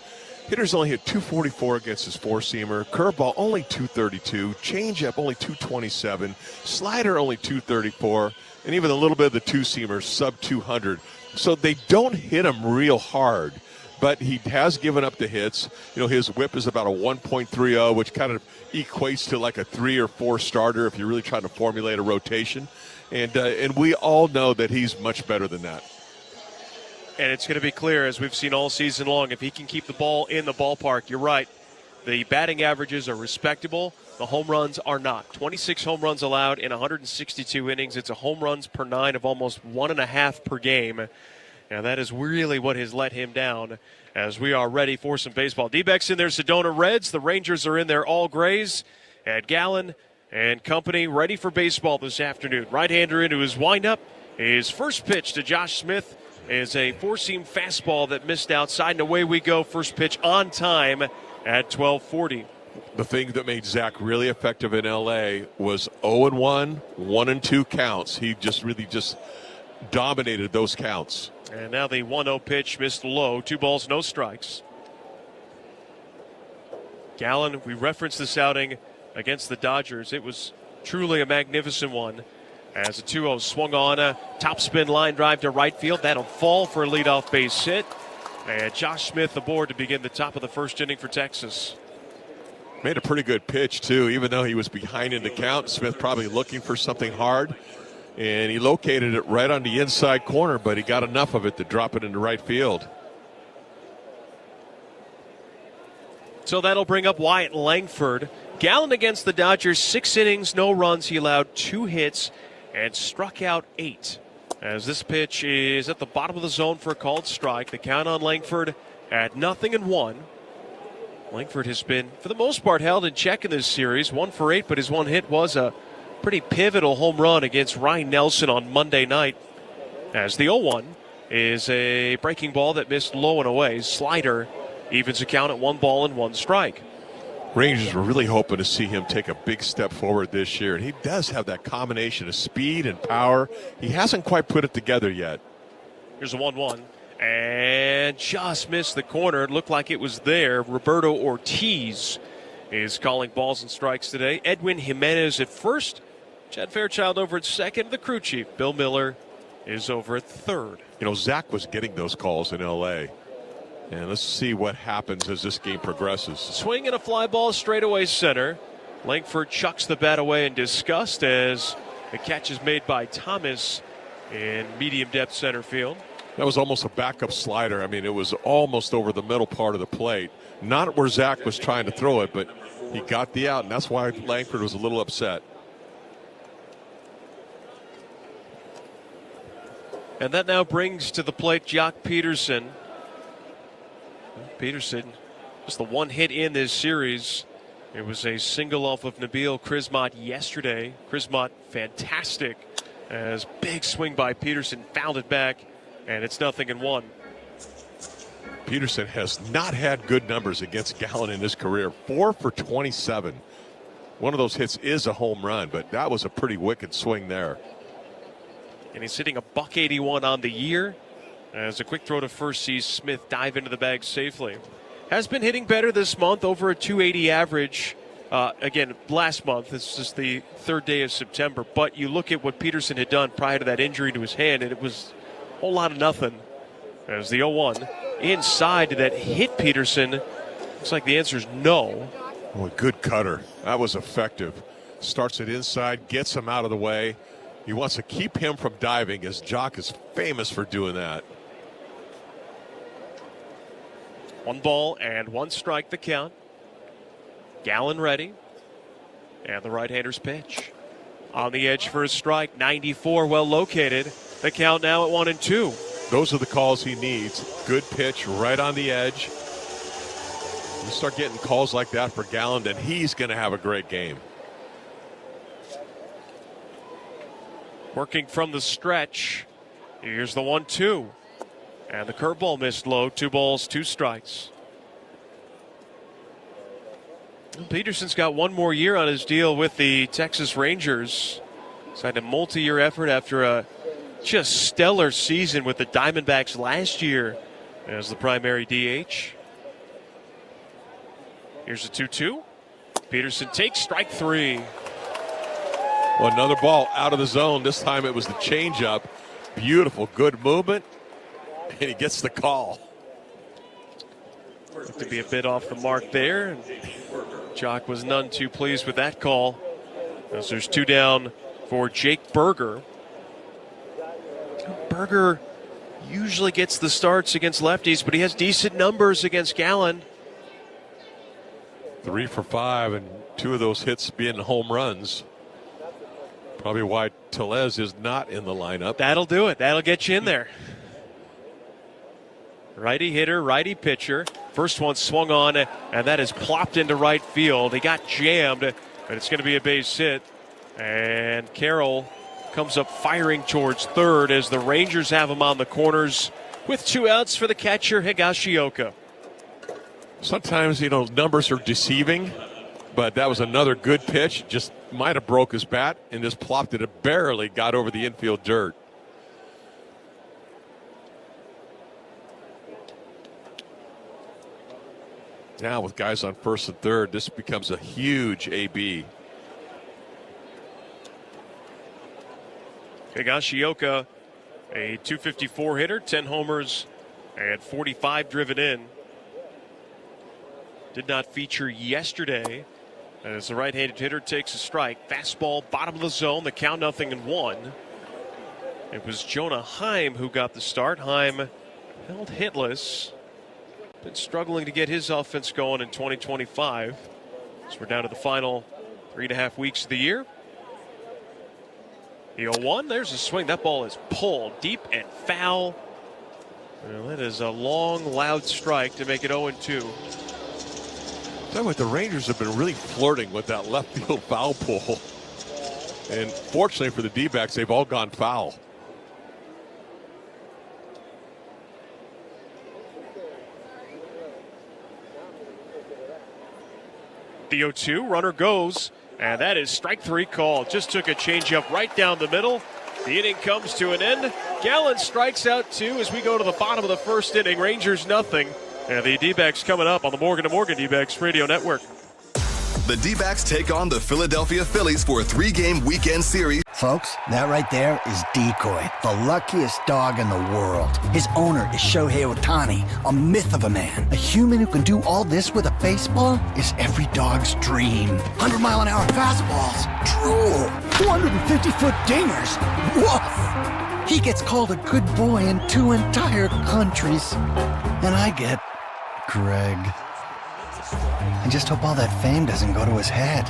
Hitters only hit 244 against his four-seamer. Curveball only 232. Changeup only 227. Slider only 234. And even a little bit of the two-seamer, sub-200. So they don't hit him real hard. But he has given up the hits. You know, his whip is about a 1.30, which kind of equates to like a 3 or 4 starter if you're really trying to formulate a rotation. And we all know that he's much better than that. And it's going to be clear, as we've seen all season long, if he can keep the ball in the ballpark, you're right. The batting averages are respectable. The home runs are not. 26 home runs allowed in 162 innings. It's a home runs per 9 of almost 1.5 per game. Now, that is really what has let him down as we are ready for some baseball. D-backs in their Sedona Reds. The Rangers are in their all grays. And Gallen and company ready for baseball this afternoon. Right-hander into his windup. His first pitch to Josh Smith is a four-seam fastball that missed outside. And away we go. First pitch on time at 12:40. The thing that made Zach really effective in L.A. was 0-1, 1-2 counts. He just really dominated those counts. And now the 1-0 pitch missed low. 2 balls, no strikes. Gallen, we referenced this outing against the Dodgers. It was truly a magnificent one. As a 2-0 swung on a topspin line drive to right field. That'll fall for a leadoff base hit. And Josh Smith aboard to begin the top of the first inning for Texas. Made a pretty good pitch, too, even though he was behind in the count. Smith probably looking for something hard. and he located it right on the inside corner, but he got enough of it to drop it into right field. So that'll bring up Wyatt Langford. Gallen against the Dodgers, 6 innings, no runs. He allowed 2 hits and struck out 8. As this pitch is at the bottom of the zone for a called strike. The count on Langford at 0-1. Langford has been, for the most part, held in check in this series. 1 for 8, but his 1 hit was a pretty pivotal home run against Ryan Nelson on Monday night. As the 0-1 is a breaking ball that missed low and away. Slider evens the count at 1 ball and 1 strike. Rangers were really hoping to see him take a big step forward this year, and he does have that combination of speed and power. He hasn't quite put it together yet. Here's a 1-1, and just missed the corner. It looked like it was there. Roberto Ortiz is calling balls and strikes today. Edwin Jimenez at first. Chad Fairchild over at second. The crew chief, Bill Miller, is over at third. You know, Zach was getting those calls in L.A., and let's see what happens as this game progresses. Swing and a fly ball straightaway center. Langford chucks the bat away in disgust as the catch is made by Thomas in medium depth center field. That was almost a backup slider. I mean, it was almost over the middle part of the plate. Not where Zach was trying to throw it, but he got the out, and that's why Langford was a little upset. And that now brings to the plate Jock Peterson. Peterson, just the 1 hit in this series. It was a single off of Nabil Krismat yesterday. Krismat fantastic as big swing by Peterson, fouled it back, and it's 0-1. Peterson has not had good numbers against Gallen in his career. 4 for 27. One of those hits is a home run, but that was a pretty wicked swing there. And he's hitting a .181 on the year. As a quick throw to first sees Smith dive into the bag safely. Has been hitting better this month, over a .280 average. Again, last month, this is the 3rd day of September. But you look at what Peterson had done prior to that injury to his hand, and it was a whole lot of nothing. As the 0-1 inside that hit Peterson. Looks like the answer is no. Oh, a good cutter. That was effective. Starts it inside, gets him out of the way. He wants to keep him from diving, as Jock is famous for doing that. 1 ball and 1 strike the count. Gallen ready. And the right-hander's pitch. On the edge for a strike. 94 well located. The count now at 1-2. Those are the calls he needs. Good pitch right on the edge. You start getting calls like that for Gallen, then he's going to have a great game. Working from the stretch. Here's the 1-2. And the curveball missed low. 2 balls, 2 strikes. Peterson's got 1 more year on his deal with the Texas Rangers. He's had a multi-year effort after a just stellar season with the Diamondbacks last year as the primary DH. Here's a 2-2. Peterson takes strike 3. Well, another ball out of the zone. This time it was the changeup. Beautiful, good movement. And he gets the call. Looked to be a bit off the mark there. And Jock was none too pleased with that call. As there's 2 down for Jake Berger. Berger usually gets the starts against lefties, but he has decent numbers against Gallen. 3 for 5, and 2 of those hits being home runs. Probably why Tellez is not in the lineup. That'll do it. That'll get you in there. Righty hitter, righty pitcher. First one swung on, and that is plopped into right field. He got jammed, but it's going to be a base hit. And Carroll comes up firing towards third as the Rangers have him on the corners with 2 outs for the catcher, Higashioka. Sometimes, numbers are deceiving, but that was another good pitch. Just might have broke his bat and just plopped it. It barely got over the infield dirt. Now with guys on first and third, this becomes a huge AB. Higashioka, a .254 hitter, 10 homers, and 45 driven in. Did not feature yesterday as the right-handed hitter takes a strike. Fastball, bottom of the zone, the count 0-1. It was Jonah Heim who got the start. Heim held hitless. Been struggling to get his offense going in 2025. So we're down to the final 3.5 weeks of the year. The 0-1, there's a swing. That ball is pulled deep and foul. Well, that is a long, loud strike to make it 0-2. Tell you what, the Rangers have been really flirting with that left field foul pole. And fortunately for the D-backs, they've all gone foul. The 0-2, runner goes, and that is strike 3 called. Just took a changeup right down the middle. The inning comes to an end. Gallen strikes out 2 as we go to the bottom of the first inning. Rangers nothing. And the D-backs coming up on the Morgan & Morgan D-backs Radio Network. The D-backs take on the Philadelphia Phillies for a 3-game weekend series. Folks, that right there is Decoy, the luckiest dog in the world. His owner is Shohei Ohtani, a myth of a man. A human who can do all this with a baseball is every dog's dream. 100-mile-an-hour fastballs, drool, 450-foot dingers, woof. He gets called a good boy in 2 entire countries. And I get Greg. I just hope all that fame doesn't go to his head.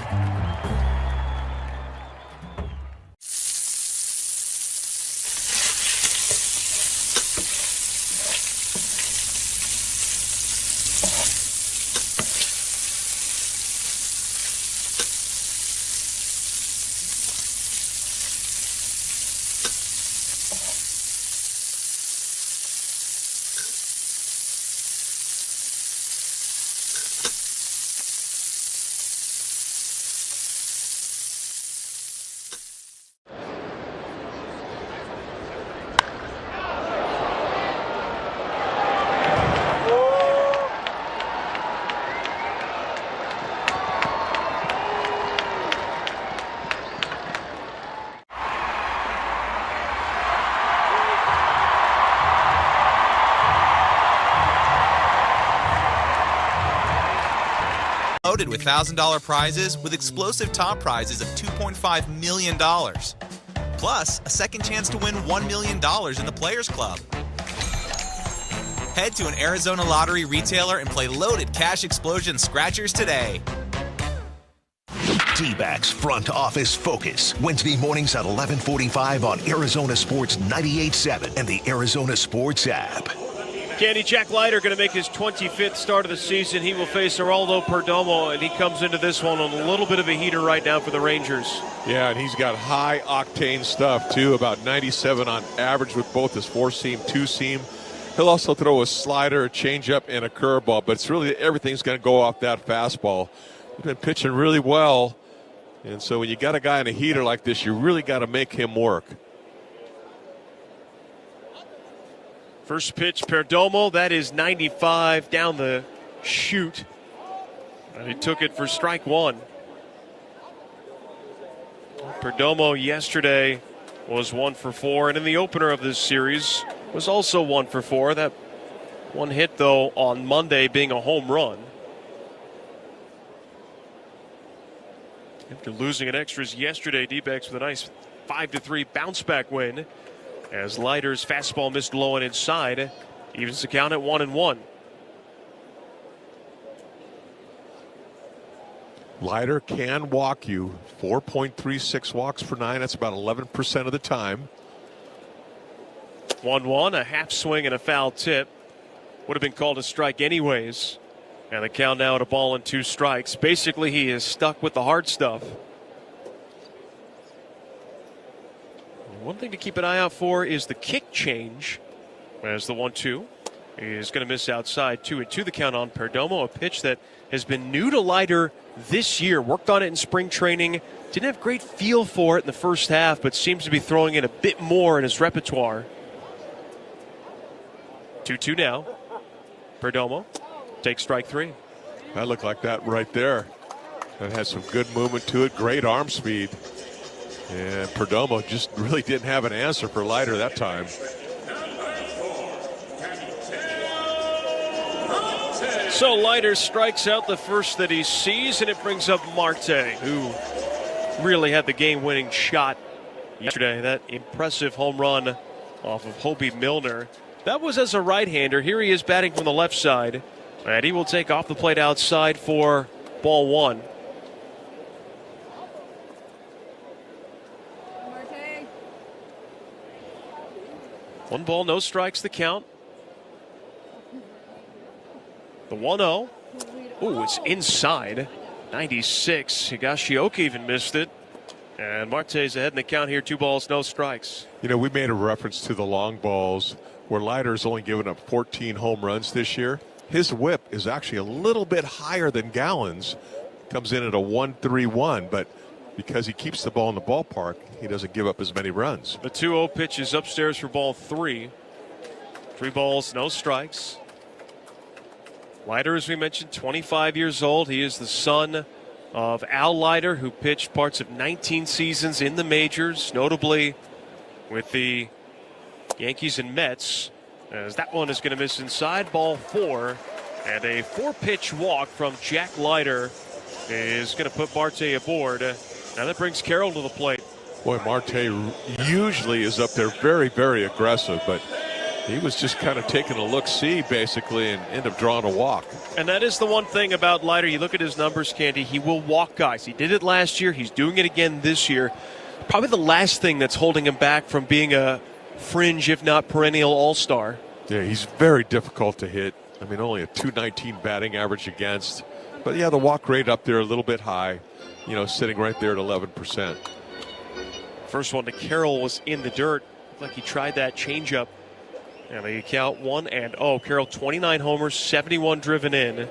Loaded with $1,000 prizes with explosive top prizes of $2.5 million. Plus, a second chance to win $1 million in the Players Club. Head to an Arizona Lottery retailer and play Loaded Cash Explosion Scratchers today. D-backs Front Office Focus, Wednesday mornings at 11:45 on Arizona Sports 98.7 and the Arizona Sports app. Candy Jack Leiter going to make his 25th start of the season. He will face Geraldo Perdomo, and he comes into this one on a little bit of a heater right now for the Rangers. Yeah, and he's got high-octane stuff, too, about 97 on average with both his 4-seam, 2-seam. He'll also throw a slider, a changeup, and a curveball, but it's really everything's going to go off that fastball. He's been pitching really well, and so when you got a guy in a heater like this, you really got to make him work. First pitch, Perdomo, that is 95 down the chute. And he took it for strike 1. Perdomo yesterday was 1 for 4, and in the opener of this series was also 1 for 4. That one hit, though, on Monday being a home run. After losing in extras yesterday, D-backs with a nice 5-3 bounce-back win. As Leiter's fastball missed low and inside, evens the count at 1-1. Leiter can walk you 4.36 walks per 9. That's about 11% of the time. 1-1, a half swing and a foul tip. Would have been called a strike anyways. And the count now at 1-2 strikes. Basically, he is stuck with the hard stuff. One thing to keep an eye out for is the kick change, as the 1-2 is going to miss outside. 2-2 the count on Perdomo, a pitch that has been new to Leiter this year. Worked on it in spring training. Didn't have great feel for it in the first half, but seems to be throwing it a bit more in his repertoire. 2-2 now. Perdomo takes strike 3. That looked like that right there. That has some good movement to it. Great arm speed. And Perdomo just really didn't have an answer for Leiter that time. So Leiter strikes out the first that he sees, and it brings up Marte, who really had the game-winning shot yesterday. That impressive home run off of Hobie Milner. That was as a right-hander. Here he is batting from the left side. And he will take off the plate outside for ball one. One ball, no strikes, the count. The 1-0. Ooh, it's inside. 96. Higashioka even missed it. And Marte's ahead in the count here. 2 balls, no strikes. You know, we made a reference to the long balls where Leiter's only given up 14 home runs this year. His whip is actually a little bit higher than Gallen's. Comes in at a 1.31, but because he keeps the ball in the ballpark, he doesn't give up as many runs. The 2-0 pitch is upstairs for ball 3. 3 balls, no strikes. Leiter, as we mentioned, 25 years old. He is the son of Al Leiter, who pitched parts of 19 seasons in the majors, notably with the Yankees and Mets. As that one is going to miss inside, ball 4. And a 4-pitch walk from Jack Leiter is going to put Marte aboard. Now that brings Carroll to the plate. Boy, Marte usually is up there very, very aggressive, but he was just kind of taking a look-see, basically, and ended up drawing a walk. And that is the one thing about Leiter. You look at his numbers, Candy, he will walk guys. He did it last year. He's doing it again this year. Probably the last thing that's holding him back from being a fringe, if not perennial, all-star. Yeah, he's very difficult to hit. I mean, only a .219 batting average against. But, yeah, the walk rate up there a little bit high, you know, sitting right there at 11%. First one to Carroll was in the dirt. Looked like he tried that changeup. And they count 1-0. Carroll, 29 homers, 71 driven in.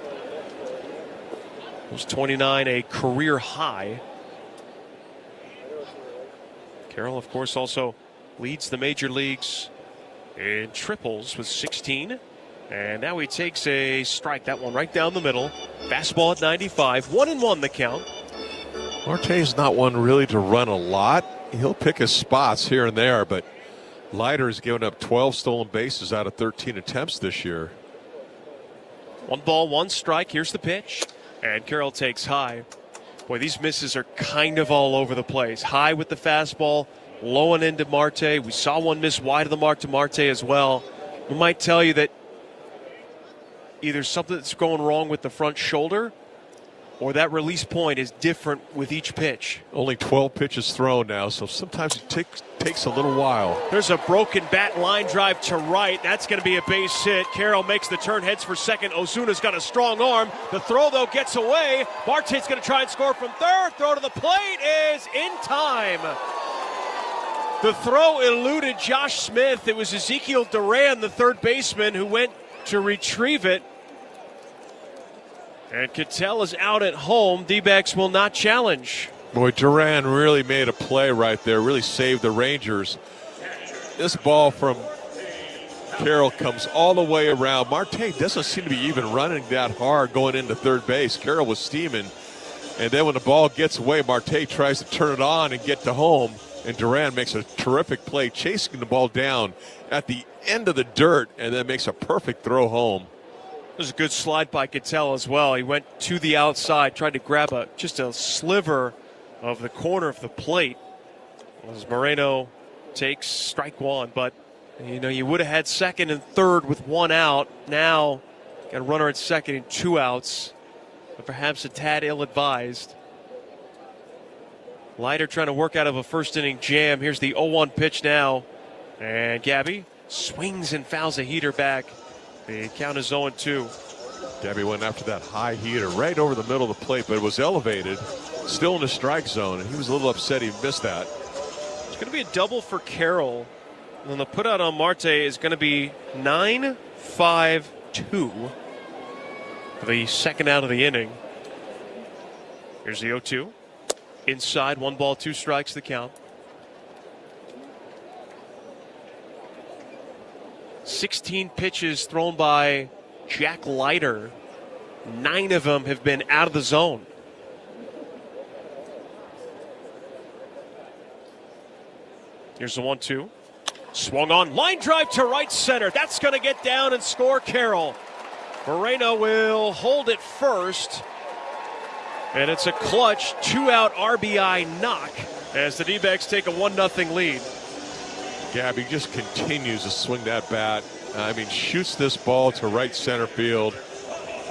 Was 29 a career high. Carroll, of course, also leads the major leagues in triples with 16. And now he takes a strike. That one right down the middle. Fastball at 95. 1-1 the count. Marte's not one really to run a lot. He'll pick his spots here and there, but Leiter's given up 12 stolen bases out of 13 attempts this year. 1 ball, 1 strike. Here's the pitch. And Carroll takes high. Boy, these misses are kind of all over the place. High with the fastball, low and into Marte. We saw one miss wide of the mark to Marte as well. We might tell you that either something that's going wrong with the front shoulder or that release point is different with each pitch. Only 12 pitches thrown now, so sometimes it takes a little while. There's a broken bat line drive to right. That's going to be a base hit. Carroll makes the turn, heads for second. Ozuna's got a strong arm. The throw, though, gets away. Marte's going to try and score from third. Throw to the plate is in time. The throw eluded Josh Smith. It was Ezekiel Duran, the third baseman, who went to retrieve it. And Cattell is out at home. D-backs will not challenge. Boy, Duran really made a play right there, really saved the Rangers. This ball from Carroll comes all the way around. Marte doesn't seem to be even running that hard going into third base. Carroll was steaming. And then when the ball gets away, Marte tries to turn it on and get to home. And Duran makes a terrific play, chasing the ball down at the end of the dirt, and then makes a perfect throw home. It was a good slide by Cattell as well. He went to the outside, tried to grab just a sliver of the corner of the plate as Moreno takes strike one. But, you know, you would have had second and third with 1 out. Now, got a runner at second and 2 outs. But perhaps a tad ill-advised. Leiter trying to work out of a first inning jam. Here's the 0-1 pitch now. And Gabby swings and fouls a heater back. The count is 0-2. Gabby went after that high heater right over the middle of the plate, but it was elevated, still in the strike zone, and he was a little upset he missed that. It's going to be a double for Carroll. And then the put out on Marte is going to be 9-5-2 for the second out of the inning. Here's the 0-2. Inside, 1 ball, 2 strikes, the count. 16 pitches thrown by Jack Leiter. 9 of them have been out of the zone. Here's the 1-2. Swung on, line drive to right center. That's going to get down and score Carroll. Moreno will hold it first. And it's a clutch 2-out RBI knock as the D-backs take a 1-0 lead. Gabby just continues to swing that bat. I mean, shoots this ball to right center field.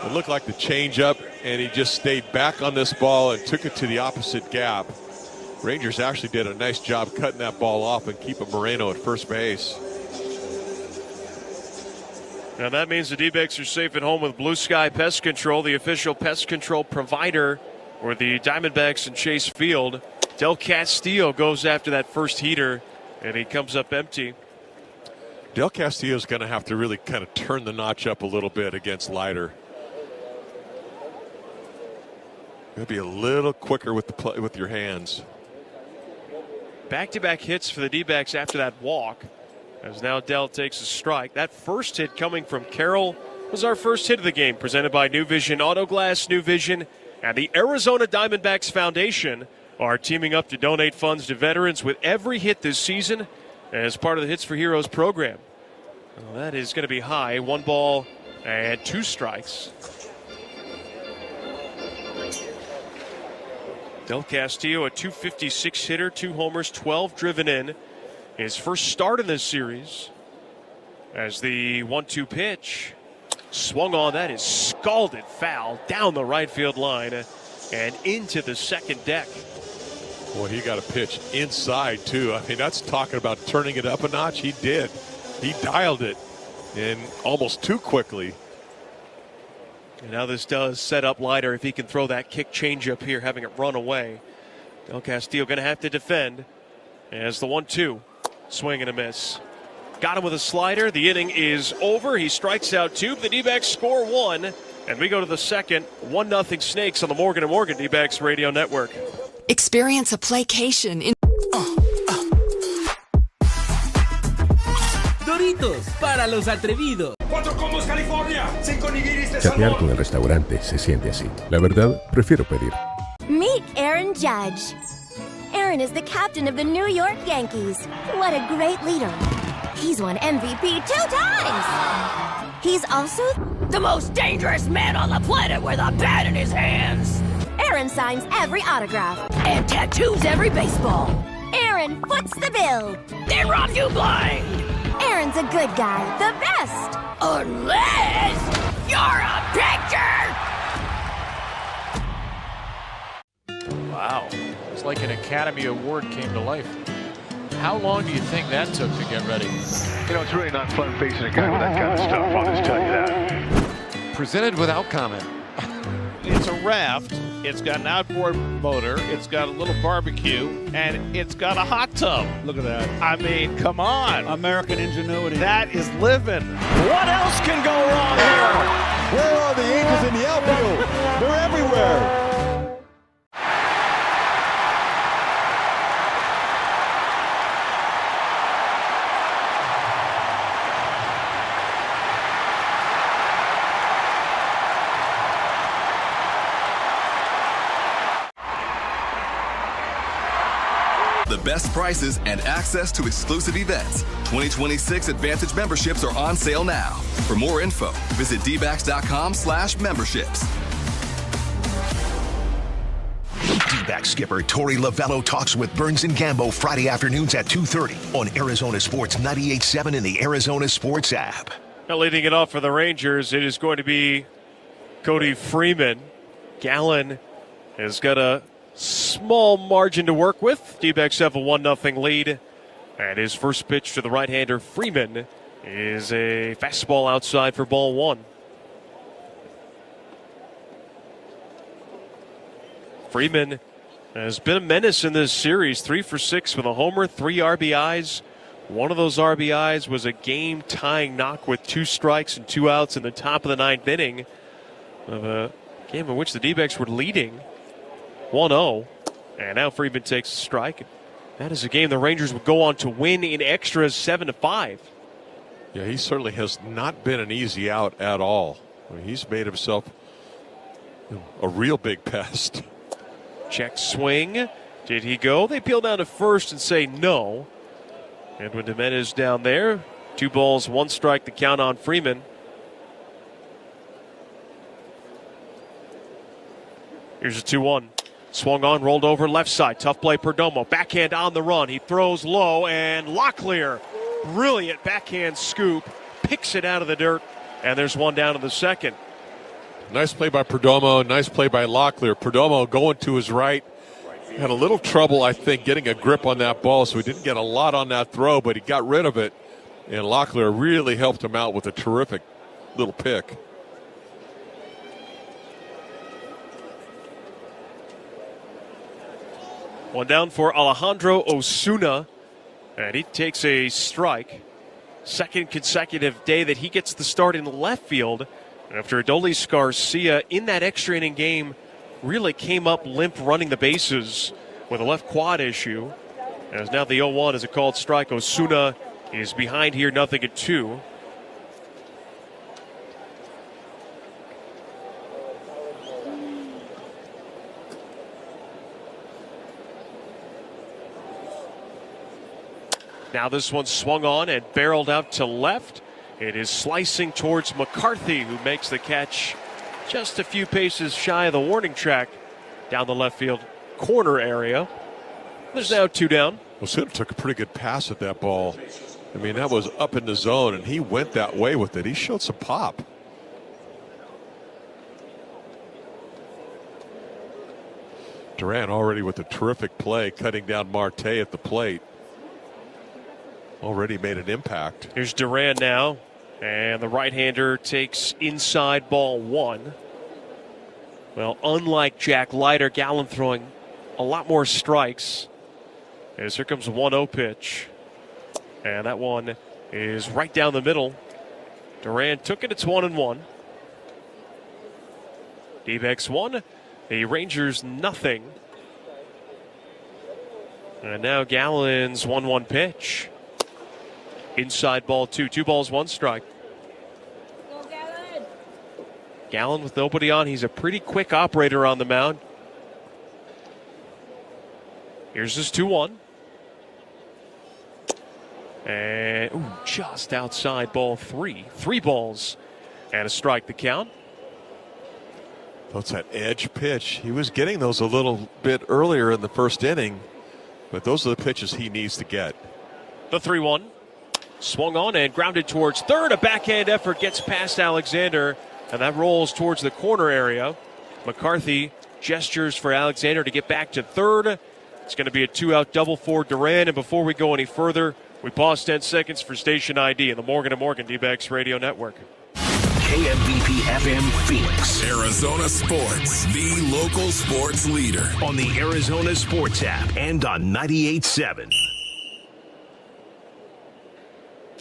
It looked like the changeup, and he just stayed back on this ball and took it to the opposite gap. Rangers actually did a nice job cutting that ball off and keeping Moreno at first base. Now that means the D-backs are safe at home with Blue Sky Pest Control, the official pest control provider for the Diamondbacks in Chase Field. Del Castillo goes after that first heater, and he comes up empty. Del Castillo is going to have to really kind of turn the notch up a little bit against Leiter. Going to be a little quicker with the with your hands. Back-to-back hits for the D-backs after that walk, as now Del takes a strike. That first hit coming from Carroll was our first hit of the game, presented by New Vision Auto Glass. New Vision and the Arizona Diamondbacks Foundation are teaming up to donate funds to veterans with every hit this season as part of the Hits for Heroes program. Well, that is going to be high. 1 ball and 2 strikes. Del Castillo, a .256 hitter, 2 homers, 12 driven in. His first start in this series. As the 1-2 pitch swung on, that is scalded foul down the right field line and into the second deck. Boy, he got a pitch inside, too. I mean, that's talking about turning it up a notch. He did. He dialed it, and almost too quickly. And now this does set up Leiter if he can throw that kick changeup here, having it run away. Del Castillo going to have to defend as the 1-2. Swing and a miss. Got him with a slider. The inning is over. He strikes out 2. The D-backs score 1. And we go to the second. 1-0 Snakes on the Morgan & Morgan D-backs Radio Network. Experience a playcation in Doritos para los atrevidos. 4 combos California, 5 nigiris de Chatear salmón. con el restaurante se siente así. La verdad, prefiero pedir. Meet Aaron Judge. Aaron is the captain of the New York Yankees. What a great leader. He's won MVP 2 times. He's also The most dangerous man on the planet with a bat in his hands. Aaron signs every autograph And tattoos every baseball. Aaron foots the bill. They rob you blind. Aaron's a good guy, the best. Unless you're a picture. Wow. It's like an Academy Award came to life. How long do you think that took to get ready? You know, it's really not fun facing a guy with that kind of stuff, I'll just tell you that. Presented without comment. It's a raft. It's got an outboard motor. It's got a little barbecue, and it's got a hot tub. Look at that. I mean, come on. American ingenuity. That is living. What else can go wrong here? Where are the Angels in the outfield? They're everywhere. The best prices and access to exclusive events. 2026 Advantage memberships are on sale now. For more info, visit dbacks.com/memberships. D-backs skipper Torey Lovello talks with Burns and Gambo Friday afternoons at 2:30 on Arizona Sports 98.7 in the Arizona Sports app. Now leading it off for the Rangers, it is going to be Cody Freeman. Gallen has got a small margin to work with. D-backs have a 1-0 lead. And his first pitch to the right-hander Freeman is a fastball outside for ball 1. Freeman has been a menace in this series. 3 for 6 with a homer, 3 RBIs. One of those RBIs was a game-tying knock with 2 strikes and 2 outs in the top of the 9th inning of a game in which the D-backs were leading 1-0. And now Freeman takes a strike. That is a game the Rangers would go on to win in extras 7-5. Yeah, he certainly has not been an easy out at all. I mean, he's made himself a real big pest. Check swing. Did he go? They peel down to first and say no. And when Jimenez down there, 2 balls, 1 strike, the count on Freeman. Here's a 2-1. Swung on, rolled over left side. Tough play, Perdomo. Backhand on the run. He throws low, and Locklear, brilliant backhand scoop, picks it out of the dirt, and there's one down in the second. Nice play by Perdomo, nice play by Locklear. Perdomo going to his right. Had a little trouble, I think, getting a grip on that ball, so he didn't get a lot on that throw, but he got rid of it. And Locklear really helped him out with a terrific little pick. One down for Alejandro Osuna, and he takes a strike. Second consecutive day that he gets the start in left field after Adolis Garcia in that extra inning game really came up limp running the bases with a left quad issue. As now the 0-1 is a called strike. Osuna is behind here, 0-2. Now this one swung on and barreled out to left. It is slicing towards McCarthy, who makes the catch just a few paces shy of the warning track down the left field corner area. There's now 2 down. Osuna took a pretty good pass at that ball. I mean, that was up in the zone, and he went that way with it. He showed some pop. Duran already with a terrific play, cutting down Marte at the plate. Already made an impact. Here's Duran now, and the right-hander takes inside ball 1. Well, unlike Jack Leiter, Gallen throwing a lot more strikes. As here comes a 1-0 pitch. And that one is right down the middle. Duran took it. It's 1-1. D-backs 1. The Rangers nothing. And now Gallen's 1-1 pitch. Inside ball 2. 2 balls, 1 strike. Gallen with nobody on. He's a pretty quick operator on the mound. Here's his 2-1. And just outside ball 3. 3 balls and a strike the count. That's that edge pitch. He was getting those a little bit earlier in the first inning, but those are the pitches he needs to get. The 3-1. Swung on and grounded towards third. A backhand effort gets past Alexander, and that rolls towards the corner area. McCarthy gestures for Alexander to get back to third. It's going to be a 2-out double for Duran. And before we go any further, we pause 10 seconds for station ID in the Morgan & Morgan D-backs Radio Network. KMBP FM Phoenix. Arizona Sports, the local sports leader. On the Arizona Sports app and on 98.7.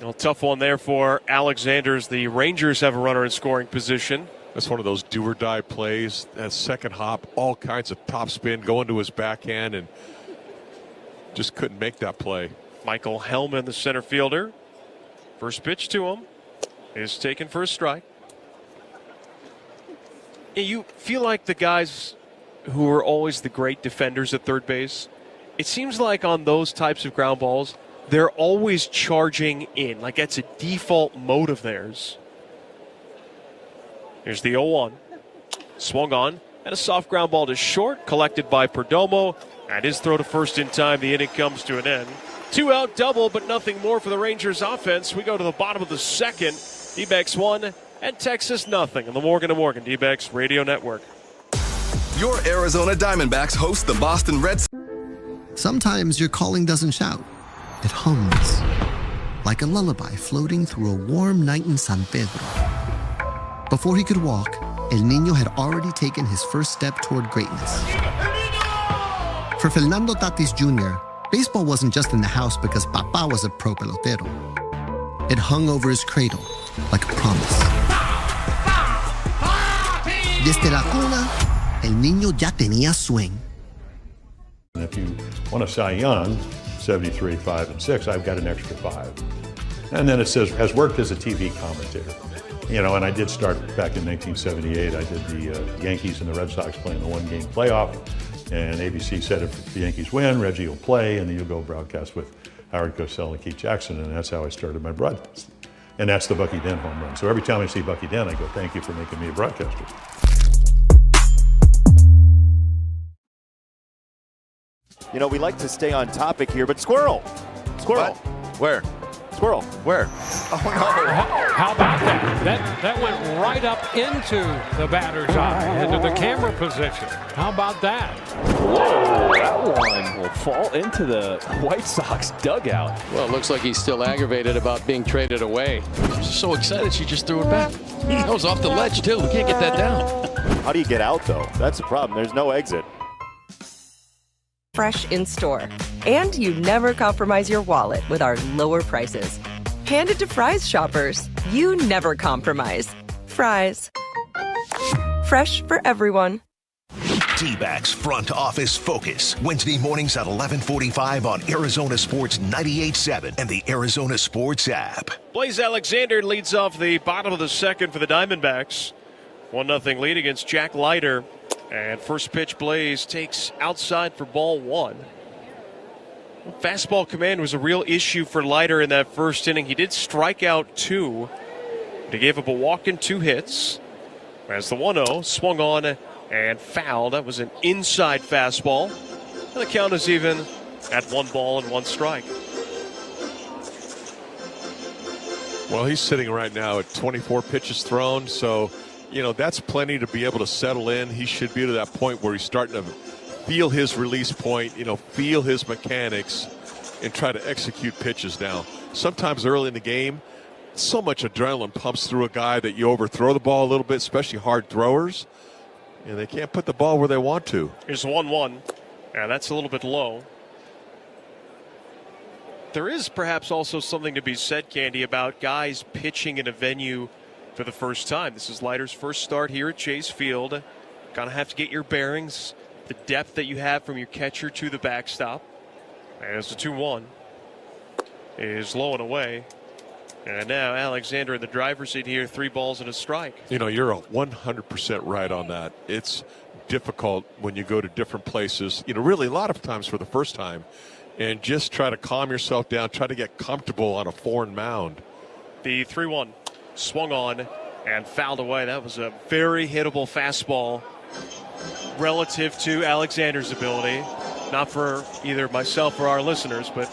A tough one there for Alexander's. The Rangers have a runner in scoring position. That's one of those do-or-die plays. That second hop, all kinds of top spin going to his backhand, and just couldn't make that play. Michael Hellman, the center fielder. First pitch to him is taken for a strike. You feel like the guys who are always the great defenders at third base, it seems like on those types of ground balls, they're always charging in. Like that's a default mode of theirs. Here's the 0-1. Swung on, and a soft ground ball to short, collected by Perdomo. And his throw to first in time, the inning comes to an end. 2-out double, but nothing more for the Rangers offense. We go to the bottom of the second. D-backs 1 and Texas nothing on the Morgan & Morgan D-backs Radio Network. Your Arizona Diamondbacks host the Boston Red Sox. Sometimes your calling doesn't shout. It hums. Like a lullaby floating through a warm night in San Pedro. Before he could walk, El Niño had already taken his first step toward greatness. For Fernando Tatis Jr., baseball wasn't just in the house because Papa was a pro pelotero. It hung over his cradle like a promise. Desde la cuna, El Niño ya tenía swing. If you want a Cy Young, 73, 5, and 6, I've got an extra 5. And then it says, has worked as a TV commentator. You know, and I did start back in 1978. I did the Yankees and the Red Sox playing the one-game playoff. And ABC said if the Yankees win, Reggie will play, and then you'll go broadcast with Howard Cosell and Keith Jackson. And that's how I started my broadcast. And that's the Bucky Dent home run. So every time I see Bucky Dent, I go, thank you for making me a broadcaster. You know, we like to stay on topic here, but squirrel. Squirrel. What? Where? Squirrel. Where? Oh, no. How about that? That went right up into the batter's eye, into the camera position. How about that? Whoa, that one will fall into the White Sox dugout. Well, it looks like he's still aggravated about being traded away. She's so excited she just threw it back. That was off the ledge, too. We can't get that down. How do you get out, though? That's the problem. There's no exit. Fresh in store. And you never compromise your wallet with our lower prices. Hand it to Fry's shoppers. You never compromise. Fry's. Fresh for everyone. Dbacks Front Office Focus. Wednesday mornings at 11:45 on Arizona Sports 98.7 and the Arizona Sports app. Blaze Alexander leads off the bottom of the second for the Diamondbacks. 1-0 lead against Jack Leiter. And first pitch, Blaze takes outside for ball one. Fastball command was a real issue for Leiter in that first inning. He did strike out 2. But he gave up a walk and 2 hits. As the 1-0 swung on and fouled. That was an inside fastball. And the count is even at 1 ball and 1 strike. Well, he's sitting right now at 24 pitches thrown, so you know, that's plenty to be able to settle in. He should be to that point where he's starting to feel his release point, you know, feel his mechanics and try to execute pitches now. Sometimes early in the game, so much adrenaline pumps through a guy that you overthrow the ball a little bit, especially hard throwers, and they can't put the ball where they want to. Here's 1-1. Yeah, that's a little bit low. There is perhaps also something to be said, Candy, about guys pitching in a venue for the first time. This is Leiter's first start here at Chase Field. Gonna have to get your bearings, the depth that you have from your catcher to the backstop. As the 2-1 is low and away. And now Alexander in the driver's seat here, 3 balls and a strike. You know, you're 100% right on that. It's difficult when you go to different places, you know, really a lot of times for the first time, and just try to calm yourself down, try to get comfortable on a foreign mound. The 3-1 swung on and fouled away. That was a very hittable fastball relative to Alexander's ability. Not for either myself or our listeners, but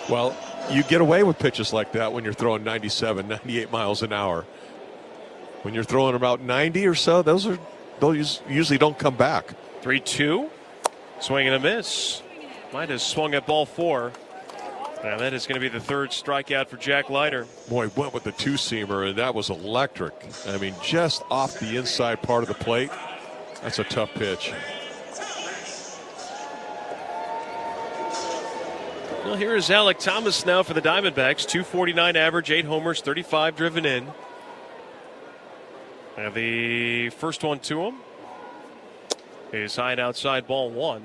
well, you get away with pitches like that when you're throwing 97, 98 miles an hour. When you're throwing about 90 or so, those usually don't come back. 3-2, swing and a miss. Might have swung at ball 4. Now that is going to be the 3rd strikeout for Jack Leiter. Boy, went with the 2-seamer, and that was electric. I mean, just off the inside part of the plate. That's a tough pitch. Well, here is Alec Thomas now for the Diamondbacks. 249 average, 8 homers, 35 driven in. And the first one to him is high and outside, ball 1.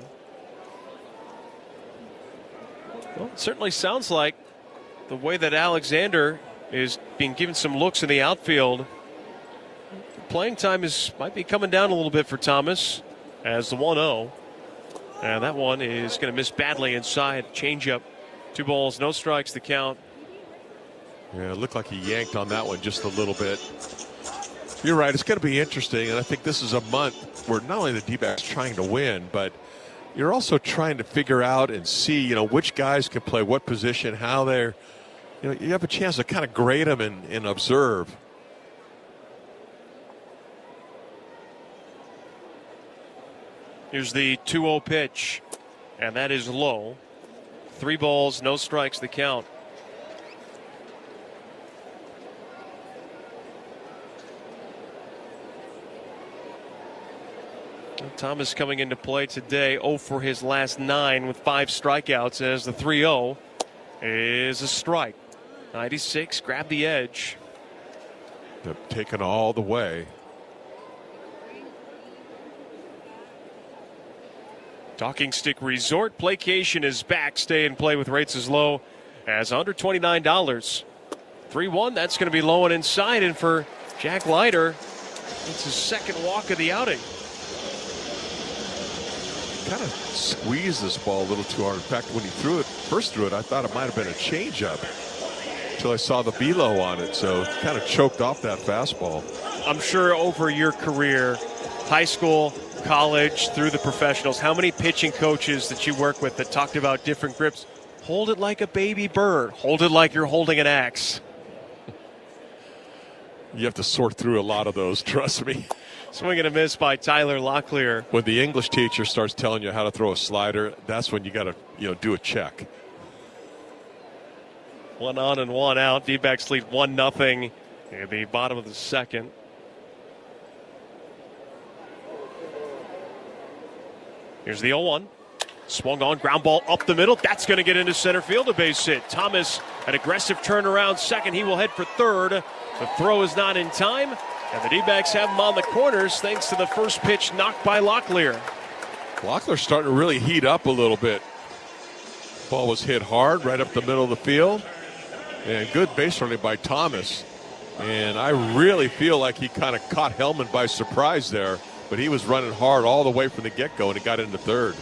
Well, it certainly sounds like the way that Alexander is being given some looks in the outfield. Playing time might be coming down a little bit for Thomas as the 1-0. And that one is going to miss badly inside. Changeup. 2 balls, no strikes, the count. Yeah, it looked like he yanked on that one just a little bit. You're right. It's going to be interesting. And I think this is a month where not only the D-backs trying to win, but you're also trying to figure out and see, you know, which guys can play what position, how they're, you know, you have a chance to kind of grade them and observe. Here's the 2-0 pitch, and that is low. 3 balls, no strikes, the count. Thomas coming into play today, 0 for his last 9 with 5 strikeouts, as the 3-0 is a strike. 96, grab the edge. They're taken all the way. Talking Stick Resort Playcation is back. Stay and play with rates as low as $129. 3-1, that's going to be low and inside. And for Jack Leiter, it's his 2nd walk of the outing. Kind of squeezed this ball a little too hard. In fact, when he first threw it, I thought it might have been a changeup until I saw the velo on it. So kind of choked off that fastball. I'm sure over your career, high school, college through the professionals, how many pitching coaches that you work with that talked about different grips? Hold it like a baby bird. Hold it like you're holding an axe. You have to sort through a lot of those, trust me. Swing and a miss by Tyler Locklear. When the English teacher starts telling you how to throw a slider, that's when you got to, do a check. 1 on and 1 out. D-backs lead 1-0 in the bottom of the second. Here's the 0-1. Swung on, ground ball up the middle. That's going to get into center field, a base hit. Thomas, an aggressive turnaround second. He will head for third. The throw is not in time, and the D-backs have him on the corners thanks to the first pitch knocked by Locklear. Locklear's starting to really heat up a little bit. Ball was hit hard right up the middle of the field, and good base running by Thomas. And I really feel like he kind of caught Hellman by surprise there, but he was running hard all the way from the get-go, and he got into third.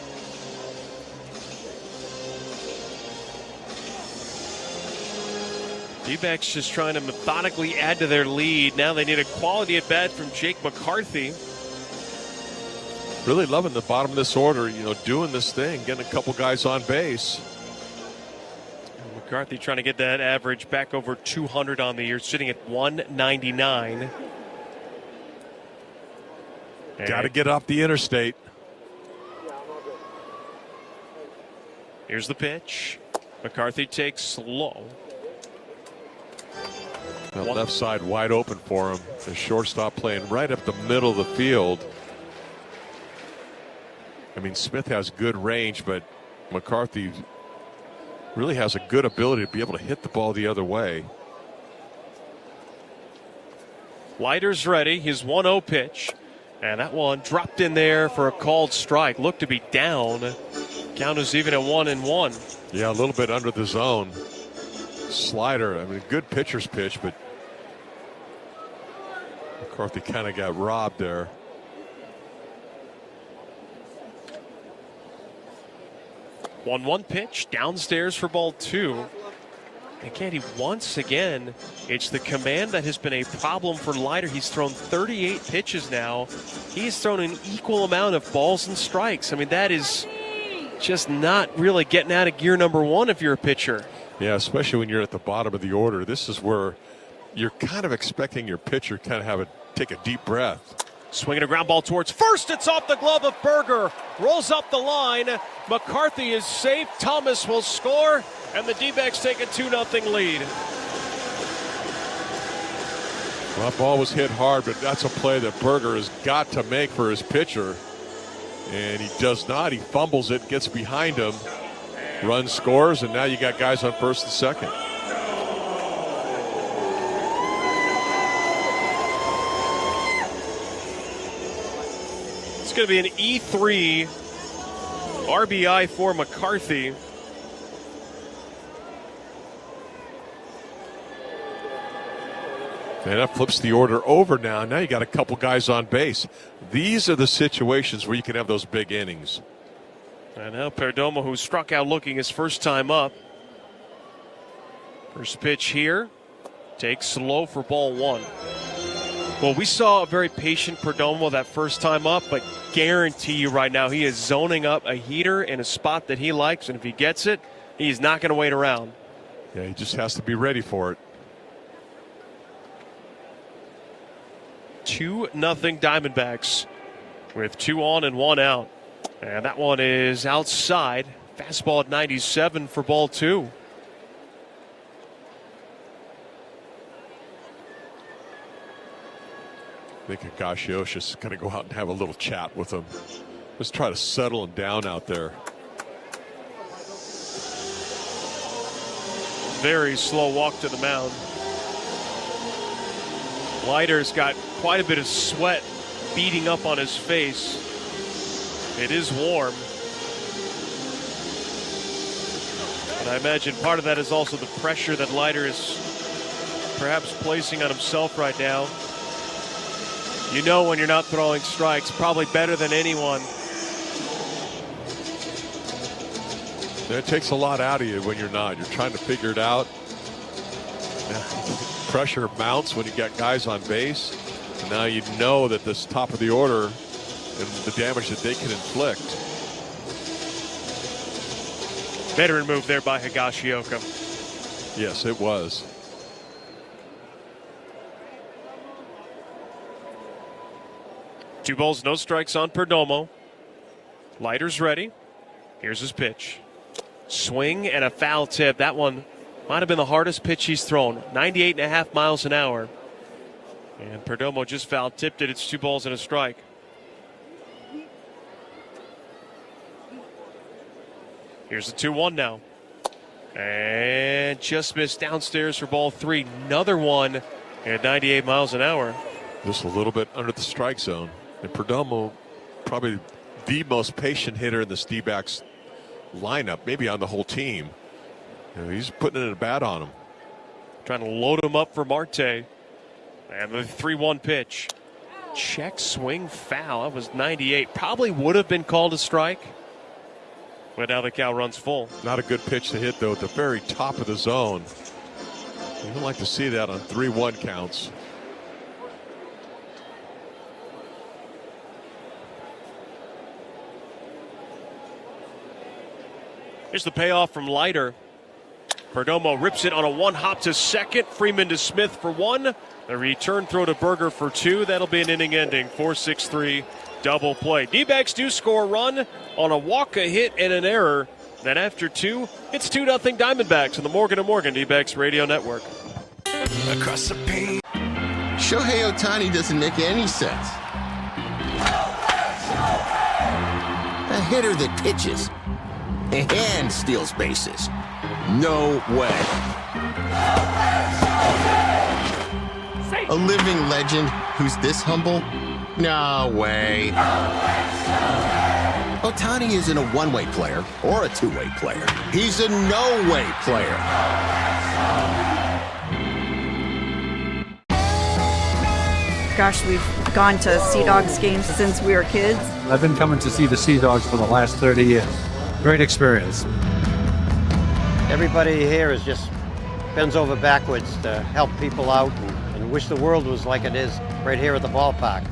D-backs just trying to methodically add to their lead. Now they need a quality at bat from Jake McCarthy. Really loving the bottom of this order, doing this thing, getting a couple guys on base. McCarthy trying to get that average back over 200 on the year, sitting at 199. Got to get off the interstate. Here's the pitch. McCarthy takes slow. The left side wide open for him. The shortstop playing right up the middle of the field. I mean, Smith has good range, but McCarthy really has a good ability to be able to hit the ball the other way. Leiter's ready. His 1-0 pitch. And that one dropped in there for a called strike. Looked to be down. Count is even at 1-1. Yeah, a little bit under the zone. Slider, I mean, good pitcher's pitch, but McCarthy kind of got robbed there. One pitch downstairs for ball 2. And Candy, once again, it's the command that has been a problem for Leiter. He's thrown 38 pitches now. He's thrown an equal amount of balls and strikes. I mean, that is just not really getting out of gear number 1 if you're a pitcher. Yeah, especially when you're at the bottom of the order. This is where you're kind of expecting your pitcher to kind of take a deep breath. Swinging a ground ball towards first. It's off the glove of Berger. Rolls up the line. McCarthy is safe. Thomas will score. And the D-backs take a 2-0 lead. Well, that ball was hit hard, but that's a play that Berger has got to make for his pitcher. And he does not. He fumbles it, gets behind him. Run scores, and now you got guys on first and second. It's going to be an E3 RBI for McCarthy. And that flips the order over now. Now you got a couple guys on base. These are the situations where you can have those big innings. And now Perdomo, who struck out looking his first time up. First pitch here. Takes slow for ball 1. Well, we saw a very patient Perdomo that first time up, but guarantee you right now he is zoning up a heater in a spot that he likes, and if he gets it, he's not going to wait around. Yeah, he just has to be ready for it. 2-0 Diamondbacks with 2 on and 1 out. And that one is outside. Fastball at 97 for ball 2. I think Higashioshi is going to go out and have a little chat with him. Let's try to settle him down out there. Very slow walk to the mound. Leiter's got quite a bit of sweat beating up on his face. It is warm. And I imagine part of that is also the pressure that Leiter is perhaps placing on himself right now. You know when you're not throwing strikes, probably better than anyone. It takes a lot out of you when you're not. You're trying to figure it out. Pressure mounts when you got guys on base. And now you know that this top of the order and the damage that they can inflict. Veteran move there by Higashioka. Yes, it was. Two balls, no strikes on Perdomo. Leiter's ready. Here's his pitch. Swing and a foul tip. That one might have been the hardest pitch he's thrown. 98.5 miles an hour. And Perdomo just foul tipped it. It's 2 balls and a strike. Here's the 2-1 now. And just missed downstairs for ball 3. Another one at 98 miles an hour. Just a little bit under the strike zone. And Perdomo, probably the most patient hitter in this D-backs lineup, maybe on the whole team. You know, he's putting in a bat on him. Trying to load him up for Marte. And the 3-1 pitch. Check, swing, foul. That was 98. Probably would have been called a strike. But now the count runs full. Not a good pitch to hit, though, at the very top of the zone. You don't like to see that on 3-1 counts. Here's the payoff from Leiter. Perdomo rips it on a 1-hop to second. Freeman to Smith for 1. The return throw to Berger for 2. That'll be an inning ending. 4-6-3 double play. D-backs do score a run on a walk, a hit, and an error. Then after 2, it's 2-0 Diamondbacks on the Morgan & Morgan D-backs Radio Network. Across the paint. Shohei Ohtani doesn't make any sense. A hitter that pitches and steals bases. No way. A living legend who's this humble? No way. Ohtani isn't a one-way player or a two-way player. He's a no-way player. Gosh, we've gone to Sea Dogs games since we were kids. I've been coming to see the Sea Dogs for the last 30 years. Great experience. Everybody here is just bends over backwards to help people out and wish the world was like it is right here at the ballpark.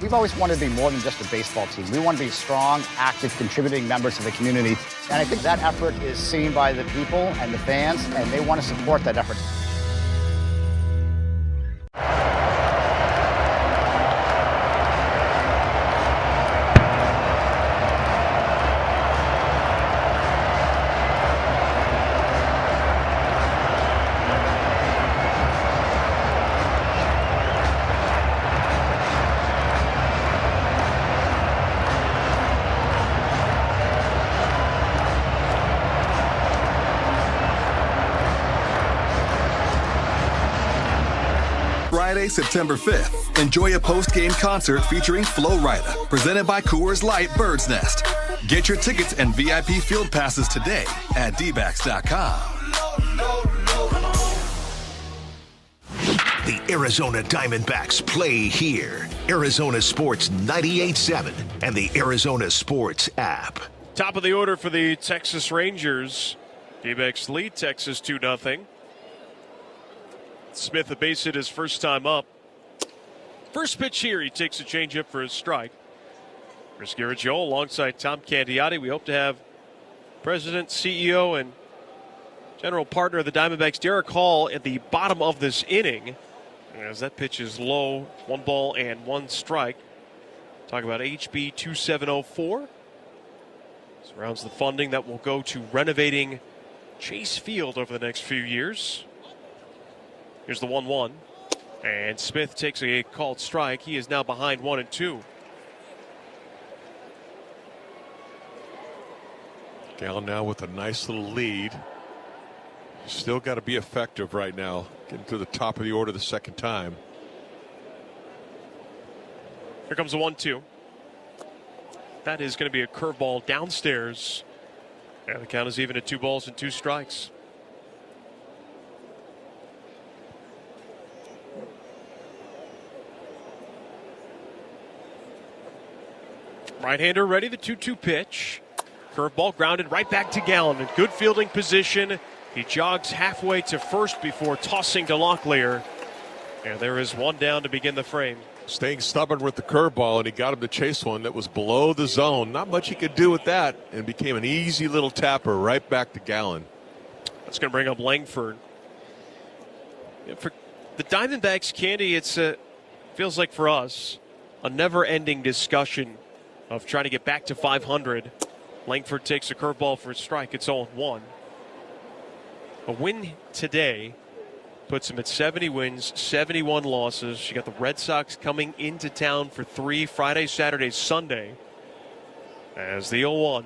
We've always wanted to be more than just a baseball team. We want to be strong, active, contributing members of the community. And I think that effort is seen by the people and the fans, and they want to support that effort. Friday, September 5th. Enjoy a post-game concert featuring Flo Rida, presented by Coors Light Bird's Nest. Get your tickets and VIP field passes today at Dbacks.com. The Arizona Diamondbacks play here. Arizona Sports 98.7 and the Arizona Sports app. Top of the order for the Texas Rangers. D-backs lead Texas 2-0. Smith a base hit his first time up. First pitch here, he takes a changeup for a strike. Chris Garagiola alongside Tom Candiotti. We hope to have President, CEO, and general partner of the Diamondbacks, Derek Hall, at the bottom of this inning. As that pitch is low, 1 ball and 1 strike. Talk about HB 2704. Surrounds the funding that will go to renovating Chase Field over the next few years. Here's the 1-1. And Smith takes a called strike. He is now behind 1-2. Gallen now with a nice little lead. Still got to be effective right now. Getting to the top of the order the second time. Here comes the 1-2. That is going to be a curveball downstairs. And the count is even at 2 balls and 2 strikes. Right-hander ready, the 2-2 pitch. Curveball grounded right back to Gallen in good fielding position. He jogs halfway to first before tossing to Locklear. And there is 1 down to begin the frame. Staying stubborn with the curveball, and he got him to chase one that was below the zone. Not much he could do with that, and became an easy little tapper right back to Gallen. That's going to bring up Langford. For the Diamondbacks, Candy, it's feels like for us a never-ending discussion of trying to get back to 500. Langford takes a curveball for a strike. It's 0-1. A win today puts him at 70 wins, 71 losses. You got the Red Sox coming into town for 3 Friday, Saturday, Sunday. As the 0-1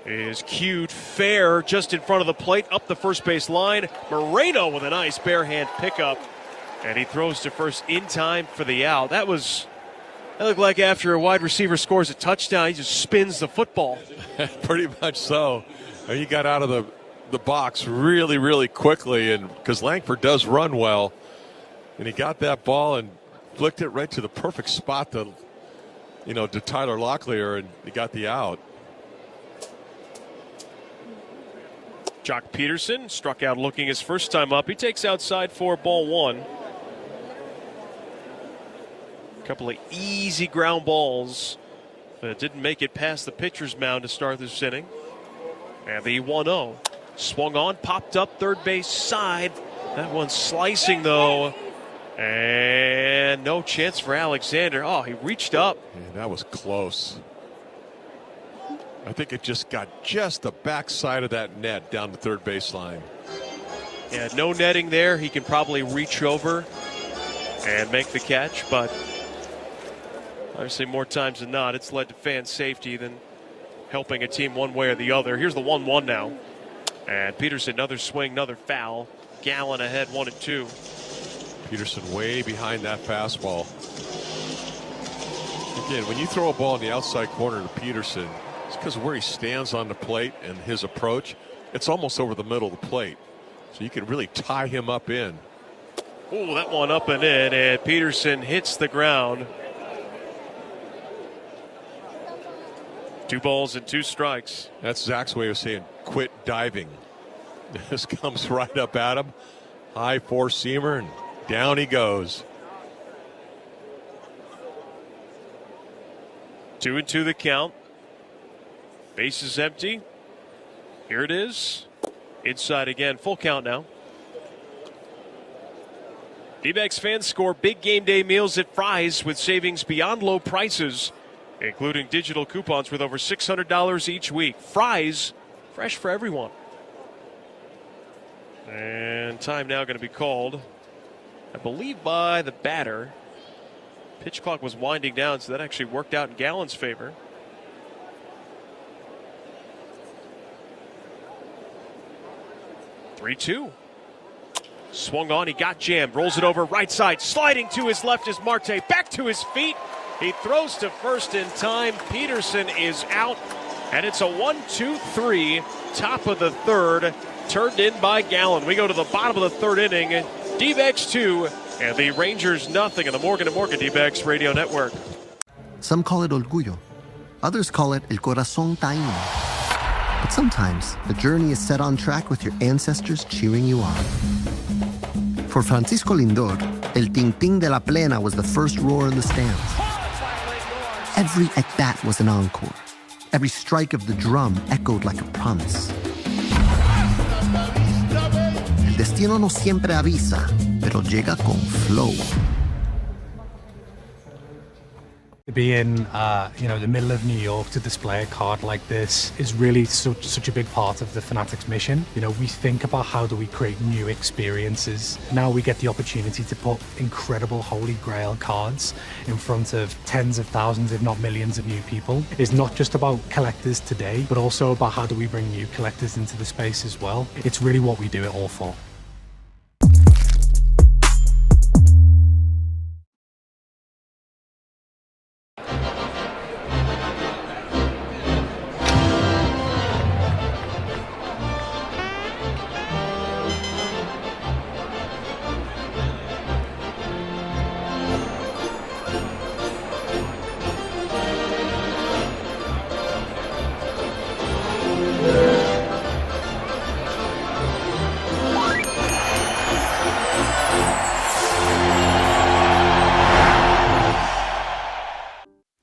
is cued fair just in front of the plate, up the first base line. Moreno with a nice bare hand pickup, and he throws to first in time for the out. That looked like after a wide receiver scores a touchdown, he just spins the football. Pretty much so. He got out of the box really, really quickly, and because Langford does run well, and he got that ball and flicked it right to the perfect spot to Tyler Locklear, and he got the out. Jock Peterson struck out looking his first time up. He takes outside for ball 1. A couple of easy ground balls, but it didn't make it past the pitcher's mound to start this inning. And the 1-0 swung on, popped up third base side. That one slicing though, and no chance for Alexander. Oh, he reached up. Yeah, that was close. I think it just got just the backside of that net down the third baseline. Yeah, no netting there. He can probably reach over and make the catch, but obviously more times than not, it's led to fan safety than helping a team one way or the other. Here's the 1-1 now. And Peterson, another swing, another foul. Gallen ahead, 1-2. Peterson way behind that fastball. Again, when you throw a ball in the outside corner to Peterson, it's because of where he stands on the plate and his approach. It's almost over the middle of the plate. So you can really tie him up in. Oh, that one up and in, and Peterson hits the ground. 2 balls and 2 strikes. That's Zach's way of saying quit diving. This comes right up at him. High 4-seamer, and down he goes. 2-2 the count. Base is empty. Here it is. Inside again. Full count now. D-backs fans score big game day meals at Fry's with savings beyond low prices, including digital coupons worth over $600 each week. Fry's, fresh for everyone. And time now going to be called, I believe, by the batter. Pitch clock was winding down, so that actually worked out in Gallen's favor. Three-two. Swung on, he got jammed, rolls it over right side, sliding to his left is Marte, back to his feet. He throws to first in time. Peterson is out, and it's a 1-2-3, top of the third, turned in by Gallen. We go to the bottom of the third inning. D-backs 2 and the Rangers nothing on the Morgan & Morgan D-backs Radio Network. Some call it orgullo. Others call it el corazón taíno. But sometimes the journey is set on track with your ancestors cheering you on. For Francisco Lindor, el ting-ting de la plena was the first roar in the stands. Every at-bat was an encore. Every strike of the drum echoed like a promise. El destino no siempre avisa, pero llega con flow. To be in, the middle of New York to display a card like this is really such a big part of the Fanatics mission. We think about how do we create new experiences. Now we get the opportunity to put incredible Holy Grail cards in front of tens of thousands, if not millions of new people. It's not just about collectors today, but also about how do we bring new collectors into the space as well. It's really what we do it all for.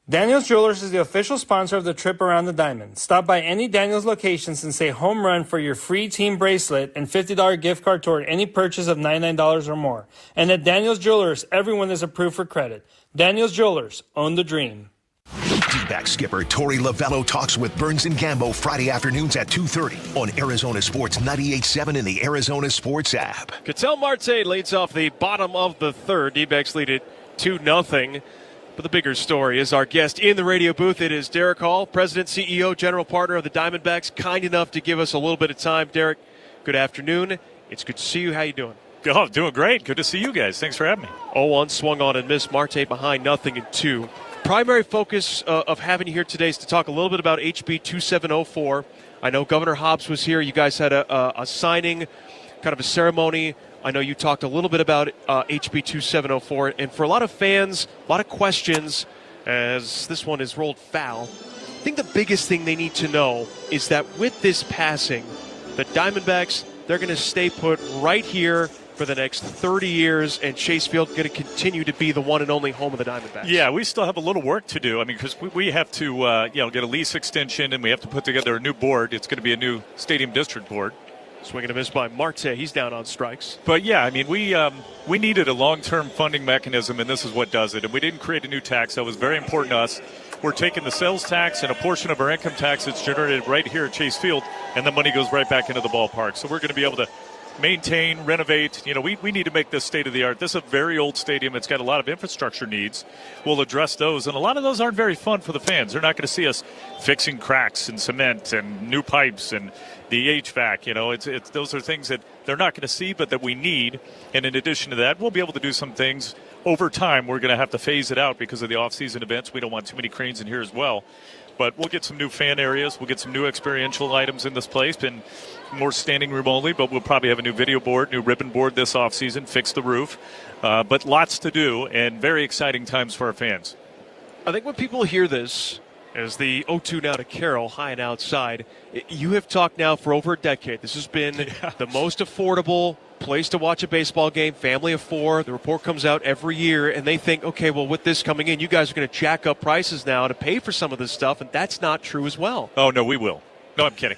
Daniels Jewelers is the official sponsor of the trip around the diamond. Stop by any Daniels locations and say home run for your free team bracelet and $50 gift card toward any purchase of $99 or more. And at Daniels Jewelers, everyone is approved for credit. Daniels Jewelers, own the dream. D-backs skipper Torey Lovello talks with Burns and Gambo Friday afternoons at 2:30 on Arizona Sports 98.7 in the Arizona Sports app. Ketel Marte leads off the bottom of the third. D-backs lead it 2-0. But the bigger story is our guest in the radio booth. It is Derek Hall, President, CEO, General Partner of the Diamondbacks. Kind enough to give us a little bit of time. Derek, good afternoon. It's good to see you. How you doing? Oh, doing great. Good to see you guys. Thanks for having me. 0-1 swung on and missed. Marte behind 0-2. Primary focus of having you here today is to talk a little bit about HB 2704. I know Governor Hobbs was here. You guys had a signing, kind of a ceremony. I know you talked a little bit about HB 2704. And for a lot of fans, a lot of questions as this one is rolled foul. I think the biggest thing they need to know is that with this passing, the Diamondbacks, they're going to stay put right here for the next 30 years, and Chase Field going to continue to be the one and only home of the Diamondbacks. Yeah, we still have a little work to do. I mean, because we have to get a lease extension, and we have to put together a new board. It's going to be a new stadium district board. Swinging a miss by Marte. He's down on strikes. But, yeah, I mean, we needed a long-term funding mechanism, and this is what does it. And we didn't create a new tax. That was very important to us. We're taking the sales tax and a portion of our income tax that's generated right here at Chase Field, and the money goes right back into the ballpark. So we're going to be able to maintain, renovate. You know, we need to make this state-of-the-art. This is a very old stadium. It's got a lot of infrastructure needs. We'll address those, and a lot of those aren't very fun for the fans. They're not going to see us fixing cracks and cement and new pipes and the HVAC. You know, those are things that they're not going to see, but that we need. And in addition to that, we'll be able to do some things over time. We're going to have to phase it out because of the off-season events. We don't want too many cranes in here as well. But we'll get some new fan areas. We'll get some new experiential items in this place and more standing room only. But we'll probably have a new video board, new ribbon board this offseason, fix the roof. But lots to do and very exciting times for our fans. I think when people hear this, as the 0-2 now to Carroll, high and outside, you have talked now for over a decade. This has been the most affordable place to watch a baseball game, family of four. The report comes out every year, and they think, okay, well, with this coming in, you guys are going to jack up prices now to pay for some of this stuff, and that's not true as well. Oh, no, we will. No, I'm kidding.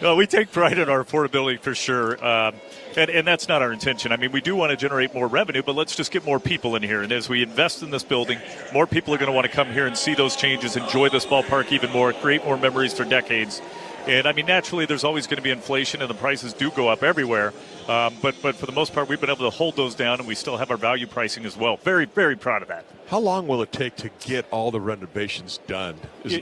No, we take pride in our affordability for sure, and that's not our intention. I mean, we do want to generate more revenue, but let's just get more people in here. And as we invest in this building, more people are going to want to come here and see those changes, enjoy this ballpark even more, create more memories for decades. And, I mean, naturally, there's always going to be inflation, and the prices do go up everywhere. But for the most part, we've been able to hold those down, and we still have our value pricing as well. Very, very proud of that. How long will it take to get all the renovations done?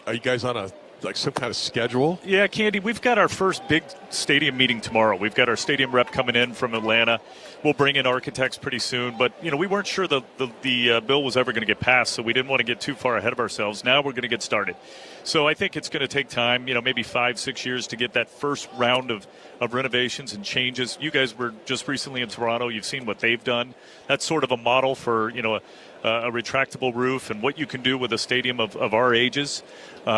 Are you guys on some kind of schedule? Yeah, Candy, we've got our first big stadium meeting tomorrow. We've got our stadium rep coming in from Atlanta. We'll bring in architects pretty soon. But, you know, we weren't sure the bill was ever going to get passed, so we didn't want to get too far ahead of ourselves. Now we're going to get started. So I think it's going to take time, you know, maybe 5-6 years to get that first round of renovations and changes. You guys were just recently in Toronto. You've seen what they've done. That's sort of a model for, you know, a retractable roof and what you can do with a stadium of our ages.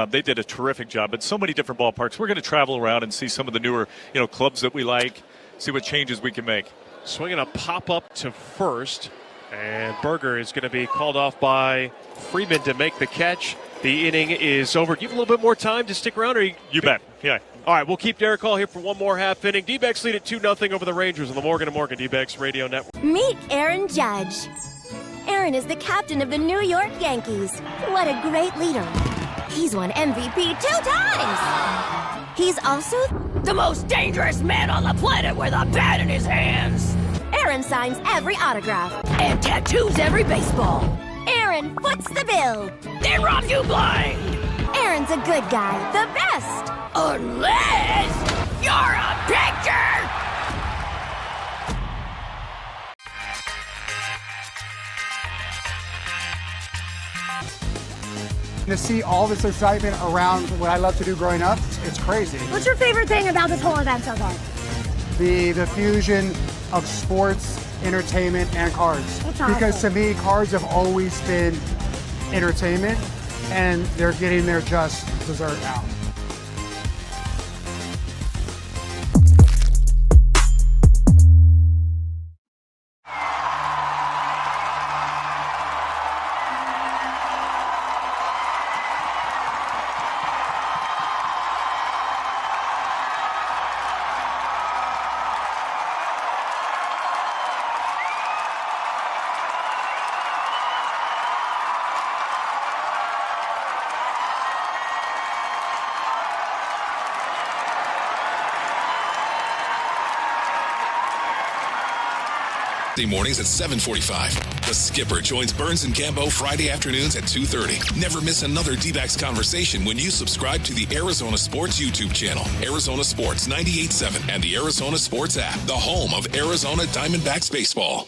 They did a terrific job at so many different ballparks. We're going to travel around and see some of the newer, you know, clubs that we like, see what changes we can make. Swinging a pop-up to first, and Berger is going to be called off by Freeman to make the catch. The inning is over. Do you have a little bit more time to stick around? Or you bet. Yeah. All right, we'll keep Derek Hall here for one more half inning. D-backs lead at 2-0 over the Rangers on the Morgan & Morgan D-backs Radio Network. Meet Aaron Judge. Aaron is the captain of the New York Yankees. What a great leader. He's won MVP 2 times. He's also the most dangerous man on the planet with a bat in his hands. Aaron signs every autograph and tattoos every baseball. Aaron foots the bill. Then robs you blind. Aaron's a good guy, the best. Unless you're a pitcher. To see all this excitement around what I love to do growing up, it's crazy. What's your favorite thing about this whole event so far? The fusion of sports, entertainment, and cards. That's awesome. Because to me, cards have always been entertainment, and they're getting their just dessert now. Mornings at 7:45. The Skipper joins Burns and Gambo Friday afternoons at 2:30. Never miss another D-backs conversation when you subscribe to the Arizona Sports YouTube channel, Arizona Sports 98.7, and the Arizona Sports app, the home of Arizona Diamondbacks baseball.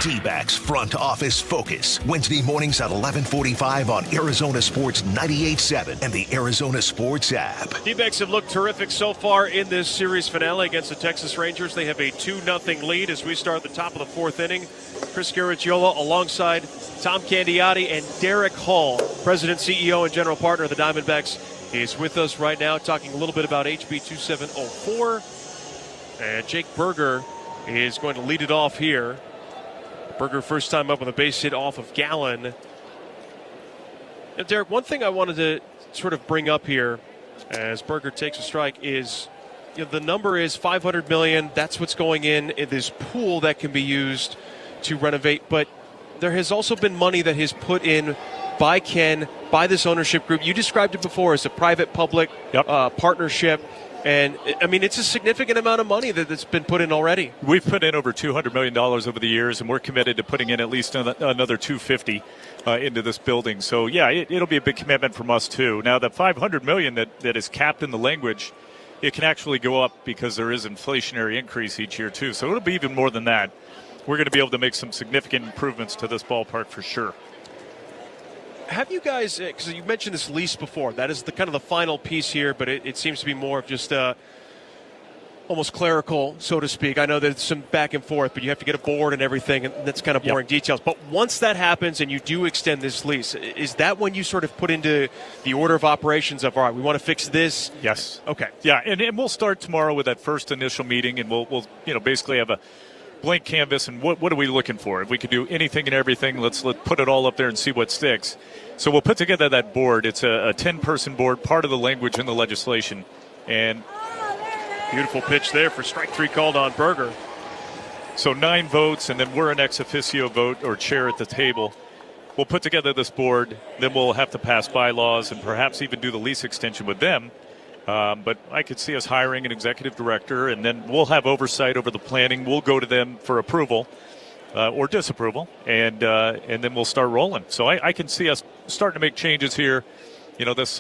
D-backs Front Office Focus, Wednesday mornings at 11:45 on Arizona Sports 98.7 and the Arizona Sports app. D-backs have looked terrific so far in this series finale against the Texas Rangers. They have a 2-0 lead as we start the top of the fourth inning. Chris Garagiola alongside Tom Candiotti and Derek Hall, President, CEO, and General Partner of the Diamondbacks, is with us right now talking a little bit about HB 2704. And Jake Burger is going to lead it off here. Burger first time up with a base hit off of Gallen. And Derek, one thing I wanted to sort of bring up here as Burger takes a strike is, the number is $500 million. That's what's going in this pool that can be used to renovate. But there has also been money that is put in by Ken, by this ownership group. You described it before as a private-public partnership. And, I mean, it's a significant amount of money that's been put in already. We've put in over $200 million over the years, and we're committed to putting in at least another $250 into this building. So, yeah, it'll be a big commitment from us, too. Now, the $500 million that is capped in the language, it can actually go up because there is inflationary increase each year, too. So it'll be even more than that. We're going to be able to make some significant improvements to this ballpark for sure. Have you guys, because you mentioned this lease before, that is the kind of the final piece here, but it seems to be more of just almost clerical, so to speak. I know there's some back and forth, but you have to get a board and everything, and that's kind of boring details. But once that happens and you do extend this lease, is that when you sort of put into the order of operations of, all right, we want to fix this? Yes. Okay. Yeah, and we'll start tomorrow with that first initial meeting, and we'll basically have a blank canvas, and what are we looking for? If we could do anything and everything, let's put it all up there and see what sticks. So we'll put together that board. It's a 10-person board, part of the language in the legislation. And beautiful pitch there for strike three called on Burger. So 9 votes, and then we're an ex officio vote or chair at the table. We'll put together this board. Then we'll have to pass bylaws and perhaps even do the lease extension with them. But I could see us hiring an executive director, and then we'll have oversight over the planning. We'll go to them for approval or disapproval, and then we'll start rolling. So I can see us starting to make changes here, this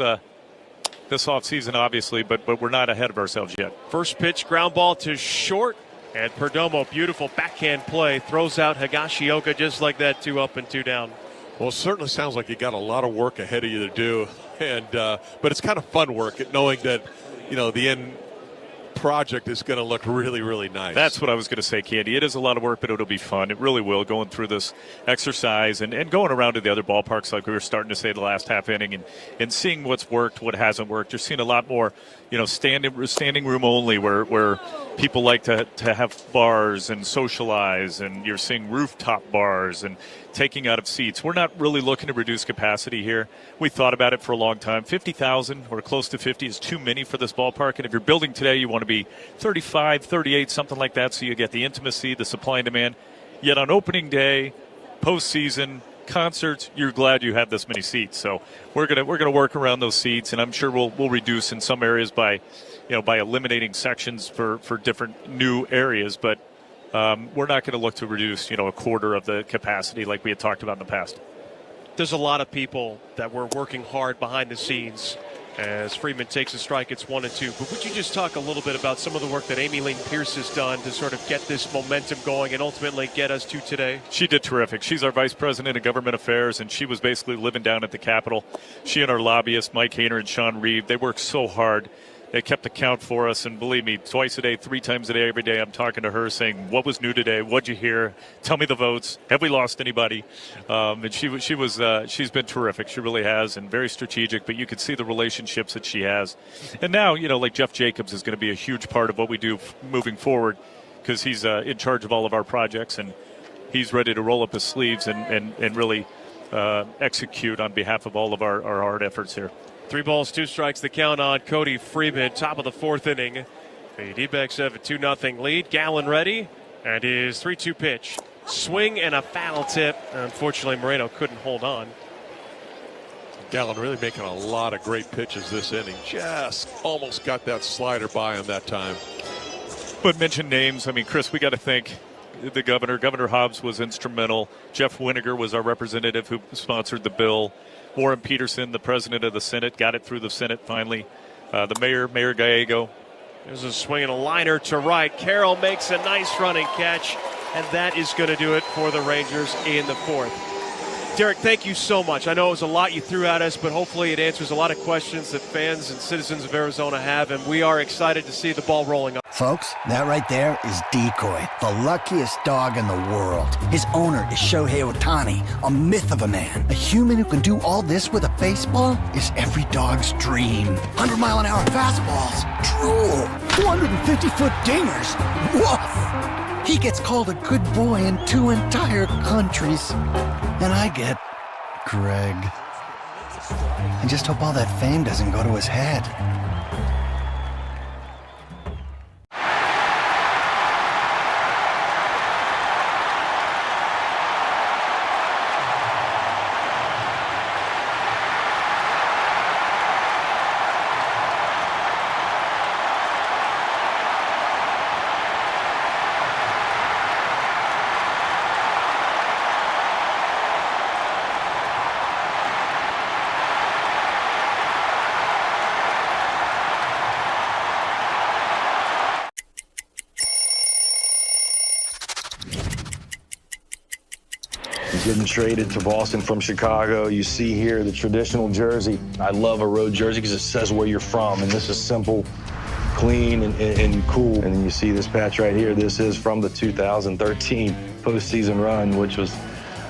offseason, obviously, but we're not ahead of ourselves yet. First pitch, ground ball to short, and Perdomo, beautiful backhand play, throws out Higashioka just like that, 2 up and 2 down. Well, it certainly sounds like you got a lot of work ahead of you to do, but it's kind of fun work, knowing that the end project is going to look really, really nice. That's what I was going to say, Candy. It is a lot of work, but it'll be fun. It really will, going through this exercise and going around to the other ballparks like we were starting to say the last half inning and seeing what's worked, what hasn't worked. You're seeing a lot more, standing room only where people like to have bars and socialize, and you're seeing rooftop bars and taking out of seats. We're not really looking to reduce capacity here. We thought about it for a long time. 50,000 or close to 50 is too many for this ballpark. And if you're building today, you want to be 35, 38, something like that, so you get the intimacy, the supply and demand. Yet on opening day, postseason, concerts, you're glad you have this many seats. So we're gonna work around those seats, and I'm sure we'll reduce in some areas by eliminating sections for different new areas. But we're not going to look to reduce, a quarter of the capacity like we had talked about in the past. There's a lot of people that were working hard behind the scenes as Freeman takes a strike. It's 1-2. But would you just talk a little bit about some of the work that Amy Lane Pierce has done to sort of get this momentum going and ultimately get us to today? She did terrific. She's our vice president of government affairs, and she was basically living down at the Capitol. She and our lobbyists, Mike Hayner and Sean Reeve, they worked so hard. They kept account for us, and believe me, twice a day, 3 times a day, every day, I'm talking to her saying, what was new today? What'd you hear? Tell me the votes. Have we lost anybody? And she's been terrific. She really has, and very strategic, but you could see the relationships that she has. And now, like Jeff Jacobs is going to be a huge part of what we do moving forward, because he's in charge of all of our projects, and he's ready to roll up his sleeves and really execute on behalf of all of our hard efforts here. 3 balls, 2 strikes, the count on Cody Freeman, top of the 4th inning. The D-backs have a 2-0 lead. Gallen ready, and his 3-2 pitch. Swing and a foul tip. Unfortunately, Moreno couldn't hold on. Gallen really making a lot of great pitches this inning. Just almost got that slider by him that time. But mention names. I mean, Chris, we got to think the governor. Governor Hobbs was instrumental. Jeff Winiger was our representative who sponsored the bill. Warren Peterson, the president of the Senate, got it through the Senate finally. The Mayor Gallego. There's a swing and a liner to right. Carroll makes a nice running catch, and that is going to do it for the Rangers in the fourth. Derek, thank you so much. I know it was a lot you threw at us, but hopefully it answers a lot of questions that fans and citizens of Arizona have, and we are excited to see the ball rolling up. Folks, that right there is Decoy, the luckiest dog in the world. His owner is Shohei Ohtani, a myth of a man. A human who can do all this with a baseball is every dog's dream. 100-mile-an-hour fastballs, drool, 250-foot dingers, woof. He gets called a good boy in 2 entire countries. And I get Greg. I just hope all that fame doesn't go to his head. Getting traded to Boston from Chicago. You see here the traditional jersey. I love a road jersey because it says where you're from, and this is simple, clean, and cool. And then you see this patch right here. This is from the 2013 postseason run, which was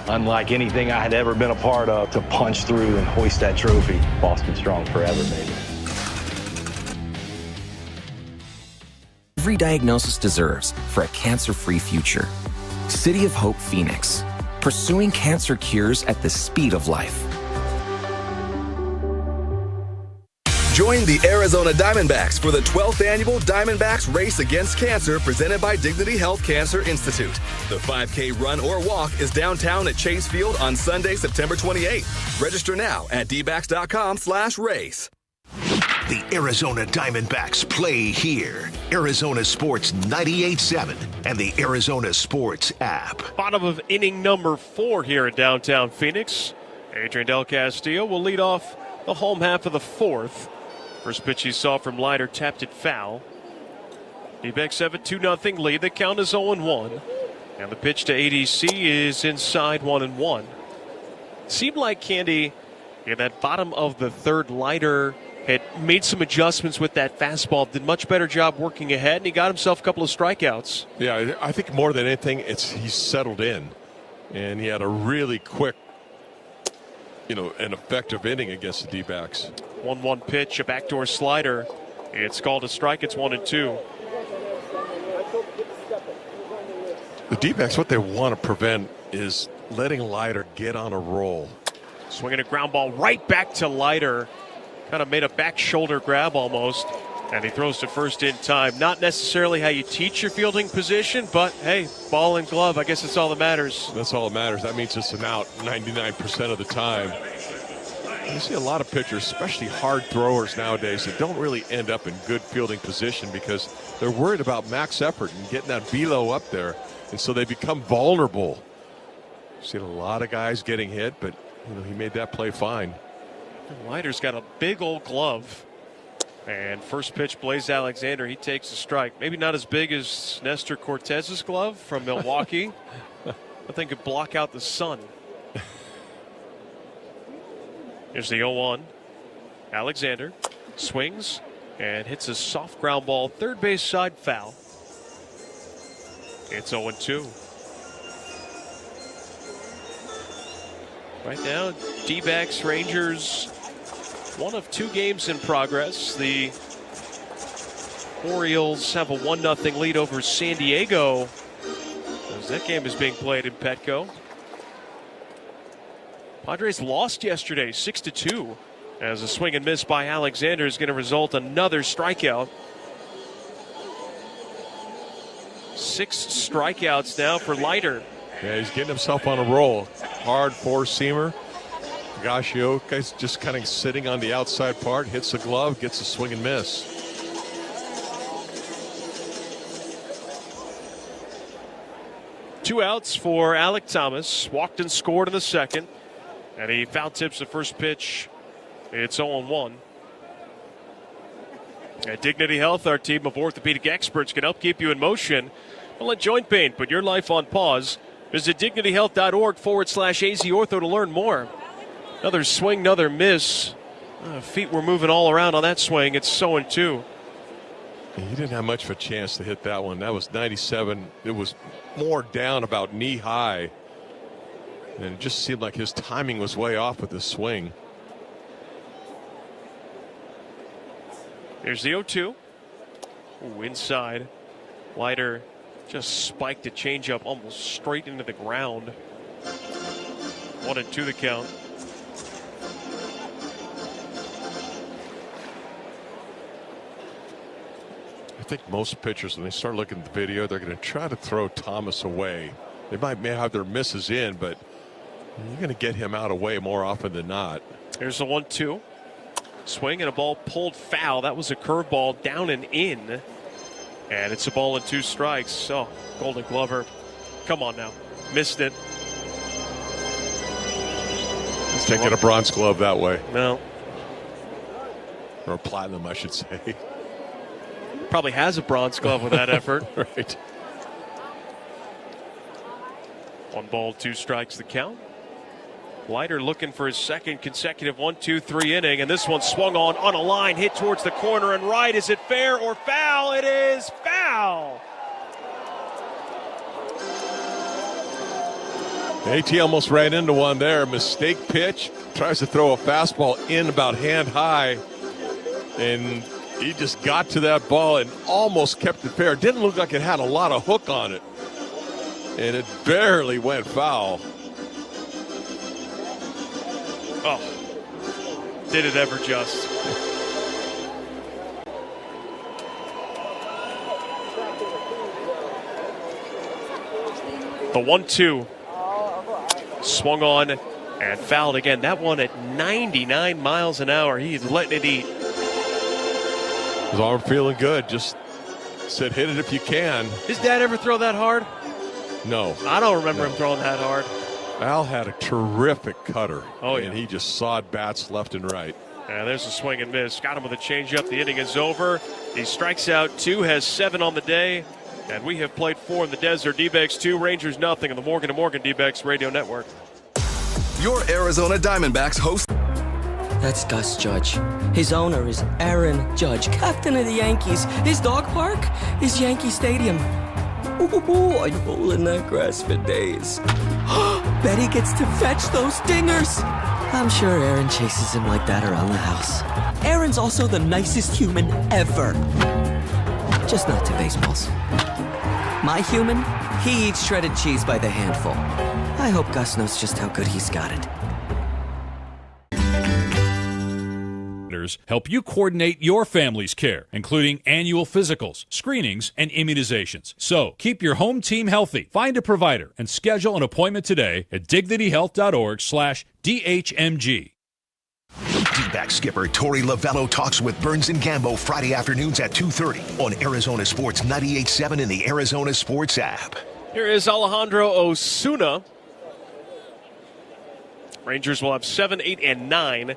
unlike anything I had ever been a part of, to punch through and hoist that trophy. Boston strong forever, baby. Every diagnosis deserves for a cancer-free future. City of Hope, Phoenix. Pursuing cancer cures at the speed of life. Join the Arizona Diamondbacks for the 12th annual Diamondbacks Race Against Cancer presented by Dignity Health Cancer Institute. The 5K run or walk is downtown at Chase Field on Sunday, September 28th. Register now at dbacks.com/race. The Arizona Diamondbacks play here. Arizona Sports 98.7 and the Arizona Sports app. Bottom of inning number 4 here in downtown Phoenix. Adrian Del Castillo will lead off the home half of the 4th. First pitch he saw from Leiter tapped it foul. D-backs have a 2-0 lead. The count is 0-1. And the pitch to ADC is inside 1-1. Seemed like Candy in that bottom of the 3rd, Leiter had made some adjustments with that fastball, did much better job working ahead, and he got himself a couple of strikeouts. Yeah, I think more than anything, he's settled in, and he had a really quick, an effective inning against the D-backs. 1-1 pitch, a backdoor slider. It's called a strike. It's 1-2. The D-backs, what they want to prevent is letting Leiter get on a roll. Swinging a ground ball right back to Leiter. Kind of made a back shoulder grab almost, and he throws to first in time. Not necessarily how you teach your fielding position, but hey, ball and glove, I guess that's all that matters. That's all that matters. That means it's an out 99% of the time. You see a lot of pitchers, especially hard throwers nowadays, that don't really end up in good fielding position because they're worried about max effort and getting that velo up there, and so they become vulnerable. Seen a lot of guys getting hit, but he made that play fine. Leiter's got a big old glove. And first pitch, Blaze Alexander, he takes a strike. Maybe not as big as Nestor Cortez's glove from Milwaukee. I think it could block out the sun. Here's the 0-1. Alexander swings and hits a soft ground ball, third base side foul. It's 0-2. Right now, D-backs, Rangers, one of 2 games in progress. The Orioles have a 1-0 lead over San Diego as that game is being played in Petco. Padres lost yesterday 6-2 as a swing and miss by Alexander is going to result in another strikeout. 6 strikeouts now for Leiter. Yeah, he's getting himself on a roll. Hard four-seamer. Higashioka's just kind of sitting on the outside part, hits the glove, gets a swing and miss. 2 outs for Alec Thomas. Walked and scored in the second. And he foul tips the first pitch. It's 0-1. At Dignity Health, our team of orthopedic experts can help keep you in motion. Don't let joint pain put your life on pause. Visit dignityhealth.org/AZ Ortho to learn more. Another swing, another miss. Feet were moving all around on that swing. It's 0-2. He didn't have much of a chance to hit that one. That was 97. It was more down about knee high. And it just seemed like his timing was way off with the swing. Here's the 0-2. Ooh, inside. Leiter just spiked a changeup almost straight into the ground. 1-2 the count. I think most pitchers, when they start looking at the video, they're going to try to throw Thomas away. They may have their misses in, but you're going to get him out of way more often than not. Here's the 1-2. Swing and a ball pulled foul. That was a curveball down and in. And it's a ball and 2 strikes. Oh, Golden Glover. Come on now. Missed it. Can't get a bronze glove that way. No. Or a platinum, I should say. Probably has a bronze glove with that effort. Right. 1 ball, 2 strikes the count. Leiter looking for his second consecutive 1-2-3 inning, and this one swung on a line, hit towards the corner and right. Is it fair or foul? It is foul. AT almost ran into one there. Mistake pitch. Tries to throw a fastball in about hand high, and he just got to that ball and almost kept it fair. Didn't look like it had a lot of hook on it, and it barely went foul. Oh, did it ever just. The 1-2 swung on and fouled again. That one at 99 miles an hour. He's letting it eat. His arm feeling good. Just said hit it if you can. His dad ever throw that hard? No. I don't remember him throwing that hard. Al had a terrific cutter. Oh, yeah. And he just sawed bats left and right. And there's a swing and miss. Got him with a changeup. The inning is over. He strikes out 2, has 7 on the day. And we have played 4 in the desert. D-backs 2, Rangers nothing on the Morgan & Morgan D-backs Radio Network. Your Arizona Diamondbacks host. That's Gus Judge. His owner is Aaron Judge, captain of the Yankees. His dog park is Yankee Stadium. Ooh, I'd roll in that grass for days. Betty gets to fetch those dingers. I'm sure Aaron chases him like that around the house. Aaron's also the nicest human ever. Just not to baseballs. My human, he eats shredded cheese by the handful. I hope Gus knows just how good he's got it. Help you coordinate your family's care, including annual physicals, screenings, and immunizations. So keep your home team healthy. Find a provider and schedule an appointment today at dignityhealth.org/DHMG. D-back skipper Torey Lovello talks with Burns and Gambo Friday afternoons at 2:30 on Arizona Sports 98.7 in the Arizona Sports app. Here is Alejandro Osuna. Rangers will have 7, 8, and 9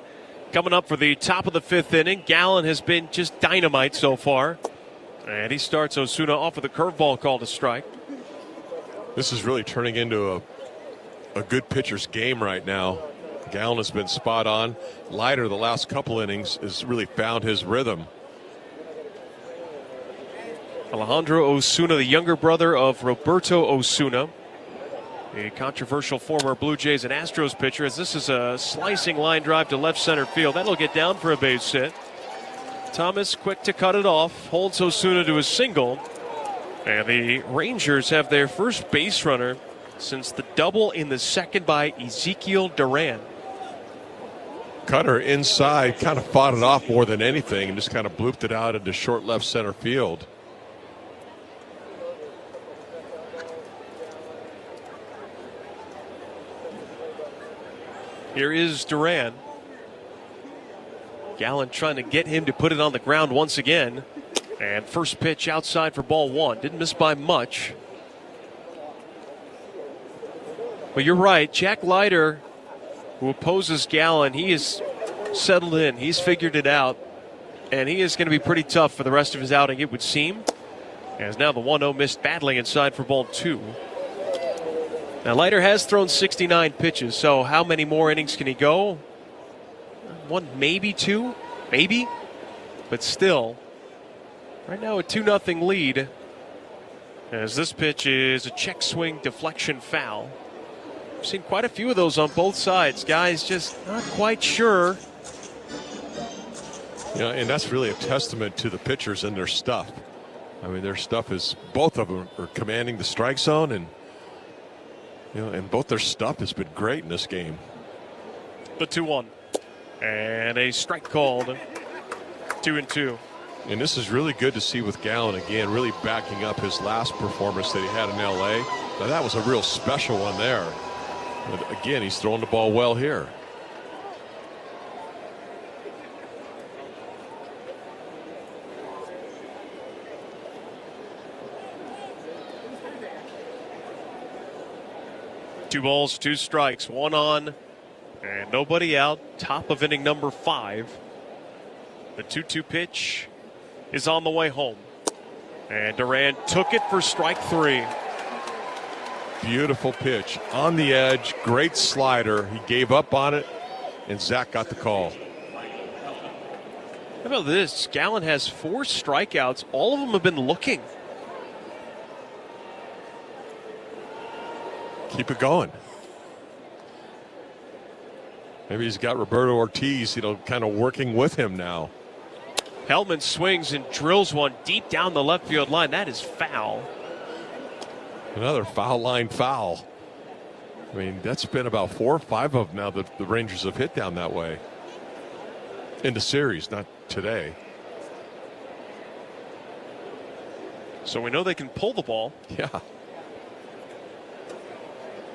coming up for the top of the 5th inning. Gallen has been just dynamite so far. And he starts Osuna off with a curveball called a strike. This is really turning into a good pitcher's game right now. Gallen has been spot on. Leiter the last couple innings has really found his rhythm. Alejandro Osuna, the younger brother of Roberto Osuna, a controversial former Blue Jays and Astros pitcher, as this is a slicing line drive to left center field. That'll get down for a base hit. Thomas quick to cut it off, holds Osuna to a single. And the Rangers have their first base runner since the double in the second by Ezekiel Duran. Cutter inside, kind of fought it off more than anything and just kind of blooped it out into short left center field. Here is Duran. Gallen trying to get him to put it on the ground once again. And first pitch outside for ball 1. Didn't miss by much. But you're right. Jack Leiter, who opposes Gallen, he is settled in. He's figured it out. And he is going to be pretty tough for the rest of his outing, it would seem. As now the 1-0 missed badly inside for ball 2. Now Leiter has thrown 69 pitches, so how many more innings can he go? 1, maybe 2, maybe. But still, right now a 2-0 lead. As this pitch is a check swing deflection foul. We've seen quite a few of those on both sides. Guys just not quite sure. Yeah, and that's really a testament to the pitchers and their stuff. I mean, their stuff is, both of them are commanding the strike zone, and and both their stuff has been great in this game. The 2-1. And a strike called. 2-2. And this is really good to see with Gallen again, really backing up his last performance that he had in L.A. Now, that was a real special one there. But again, he's throwing the ball well here. Two balls, 2 strikes, 1 on, and nobody out. Top of inning number 5. The 2-2 pitch is on the way home. And Duran took it for strike 3. Beautiful pitch on the edge. Great slider. He gave up on it, and Zach got the call. How about this? Gallen has 4 strikeouts. All of them have been looking. Keep it going. Maybe he's got Roberto Ortiz, kind of working with him now. Hellman swings and drills one deep down the left field line. That is foul. Another foul line foul. I mean, that's been about 4 or 5 of them now that the Rangers have hit down that way. In the series, not today. So we know they can pull the ball. Yeah.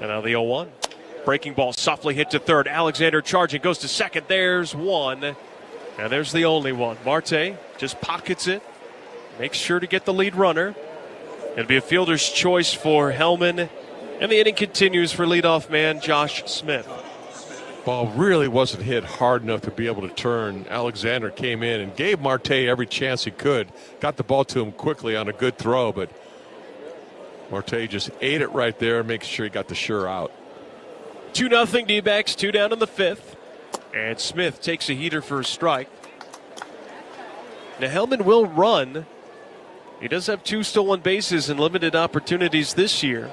And now the 0-1. Breaking ball softly hit to third. Alexander charging, goes to second. There's one. And there's the only one. Marte just pockets it. Makes sure to get the lead runner. It'll be a fielder's choice for Hellman. And the inning continues for leadoff man Josh Smith. Ball really wasn't hit hard enough to be able to turn. Alexander came in and gave Marte every chance he could. Got the ball to him quickly on a good throw, but Marte just ate it right there, making sure he got the sure out. 2-0 D-backs, 2 down in the 5th. And Smith takes a heater for a strike. Now Hellman will run. He does have 2 stolen bases and limited opportunities this year.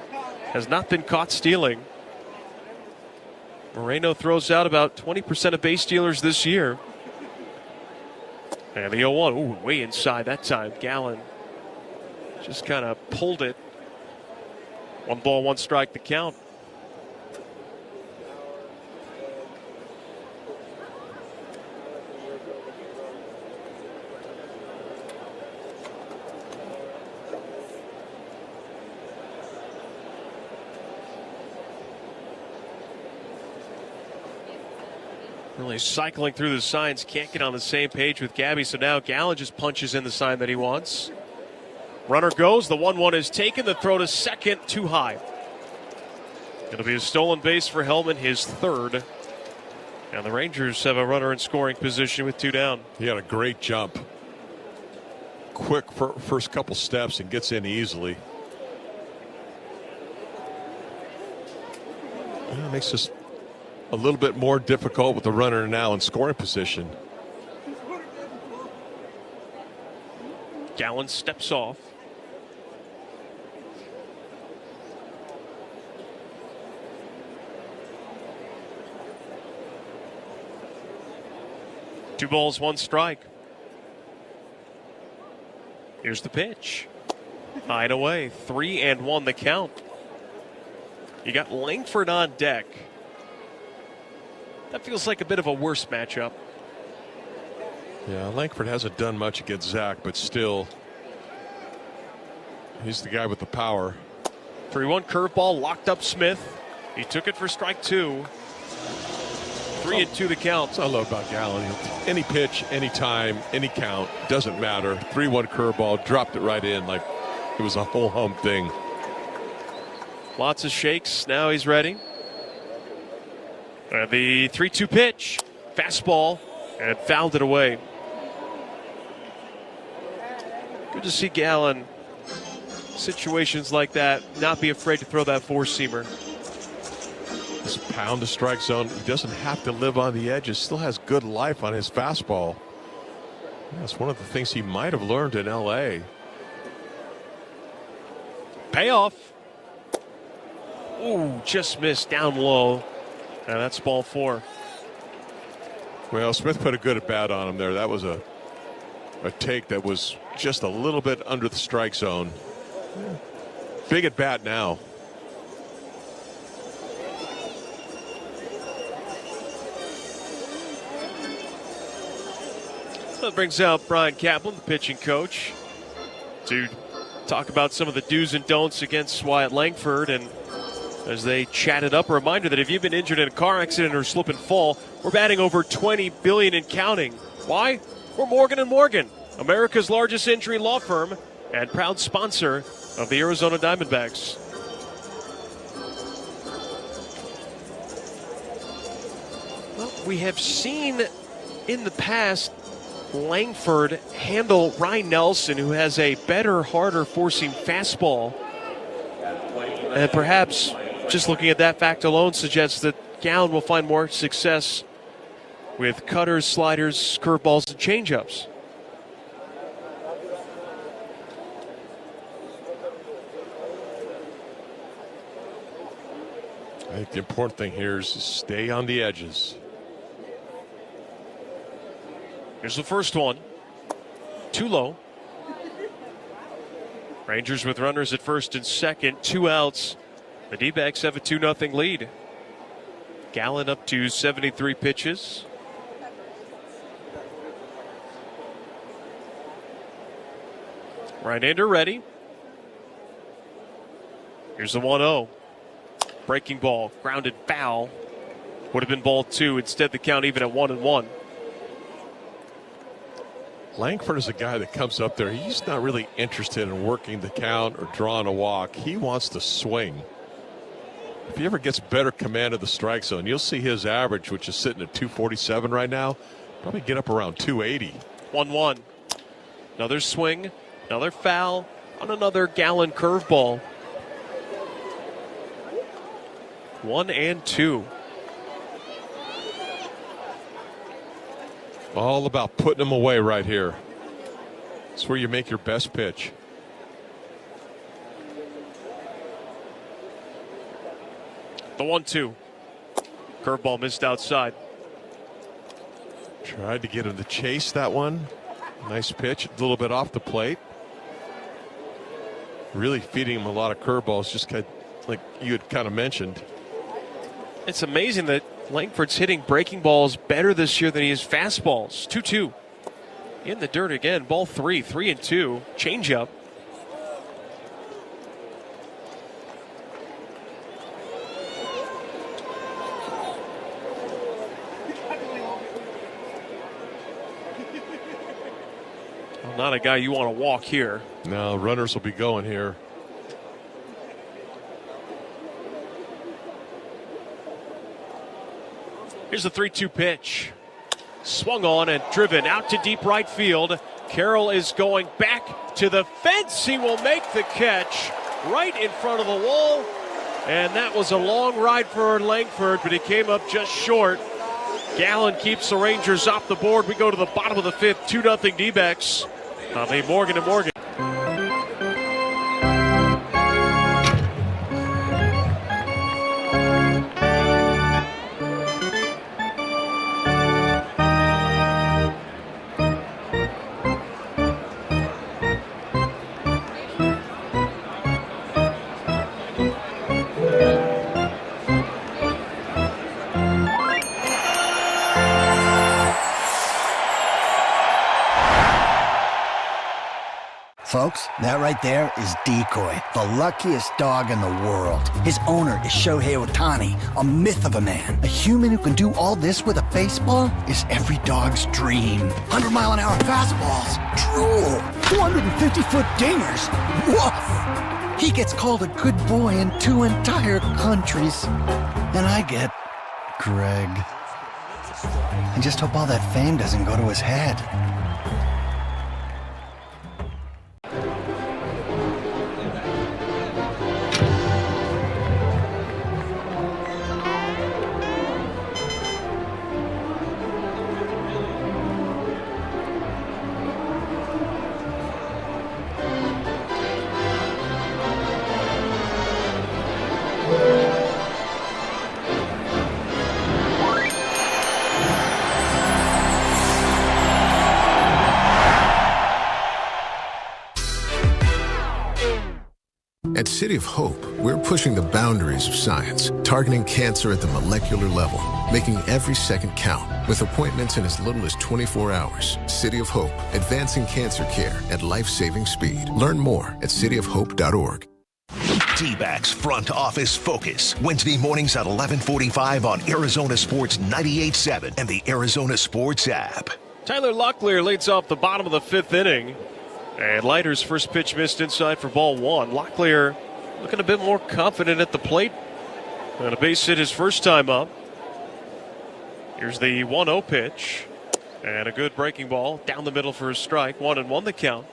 Has not been caught stealing. Moreno throws out about 20% of base stealers this year. And the 0-1, ooh, way inside that time. Gallen just kind of pulled it. 1 ball, 1 strike to count. Really cycling through the signs, can't get on the same page with Gabby, so now Gallen just punches in the sign that he wants. Runner goes, the 1-1 is taken, the throw to second, too high. It'll be a stolen base for Hellman, his 3rd. And the Rangers have a runner in scoring position with 2 down. He had a great jump. Quick first couple steps and gets in easily. It makes this a little bit more difficult with the runner now in scoring position. Gallen steps off. Two balls, 1 strike. Here's the pitch. High and away. 3-1 the count. You got Langford on deck. That feels like a bit of a worse matchup. Yeah, Langford hasn't done much against Zach, but still, he's the guy with the power. 3-1 curveball, locked up Smith. He took it for strike 2. 3-2 the count. That's what I love about Gallen. Any pitch, any time, any count, doesn't matter. 3-1 curveball, dropped it right in like it was a whole home thing. Lots of shakes. Now he's ready. And the 3-2 pitch. Fastball, and fouled it away. Good to see Gallen, situations like that, not be afraid to throw that four-seamer. Just pound the strike zone. He doesn't have to live on the edges. Still has good life on his fastball. That's one of the things he might have learned in L.A. Payoff. Ooh, just missed down low. And that's ball 4. Well, Smith put a good at bat on him there. That was a take that was just a little bit under the strike zone. Big at bat now. That brings out Brian Kaplan, the pitching coach, to talk about some of the do's and don'ts against Wyatt Langford. And as they chatted up, a reminder that if you've been injured in a car accident or slip and fall, we're batting over $20 billion and counting. Why? We're Morgan & Morgan, America's largest injury law firm and proud sponsor of the Arizona Diamondbacks. Well, we have seen in the past Langford handle Ryan Nelson, who has a better, harder four-seam fastball. And perhaps just looking at that fact alone suggests that Gallen will find more success with cutters, sliders, curveballs, and changeups. I think the important thing here is to stay on the edges. Here's the first one. Too low. Rangers with runners at first and second, 2 outs. The D-backs have a 2-0 lead. Gallen up to 73 pitches. Right-hander ready. Here's the 1-0. Breaking ball, grounded foul. Would have been ball 2. Instead, the count even at 1-1. Langford is a guy that comes up there. He's not really interested in working the count or drawing a walk. He wants to swing. If he ever gets better command of the strike zone, you'll see his average, which is sitting at 247 right now, probably get up around 280. 1-1. Another swing, another foul on another Gallen curveball. 1-2. All about putting them away right here. It's where you make your best pitch. The 1-2. Curveball missed outside. Tried to get him to chase that one. Nice pitch, a little bit off the plate. Really feeding him a lot of curveballs, just like you had kind of mentioned. It's amazing that Langford's hitting breaking balls better this year than he is fastballs. 2-2. In the dirt again. Ball 3, 3-2. Changeup. Well, not a guy you want to walk here. No, runners will be going here. Here's the 3-2 pitch. Swung on and driven out to deep right field. Carroll is going back to the fence. He will make the catch right in front of the wall. And that was a long ride for Langford, but he came up just short. Gallen keeps the Rangers off the board. We go to the bottom of the 5th, 2-0 D-backs on the Morgan & Morgan. Folks, that right there is Decoy, the luckiest dog in the world. His owner is Shohei Ohtani, a myth of a man. A human who can do all this with a baseball is every dog's dream. 100-mile-an-hour fastballs, drool, 250-foot dingers, woof. He gets called a good boy in 2 entire countries. And I get Greg. I just hope all that fame doesn't go to his head. At City of Hope, we're pushing the boundaries of science, targeting cancer at the molecular level, making every second count, with appointments in as little as 24 hours. City of Hope, advancing cancer care at life-saving speed. Learn more at cityofhope.org. D-Backs Front Office Focus, Wednesday mornings at 11:45 on Arizona Sports 98.7 and the Arizona Sports app. Tyler Locklear leads off the bottom of the fifth inning. And Leiter's first pitch missed inside for ball one. Locklear looking a bit more confident at the plate. And a base hit his first time up. Here's the 1-0 pitch. And a good breaking ball down the middle for a strike. 1-1 the count.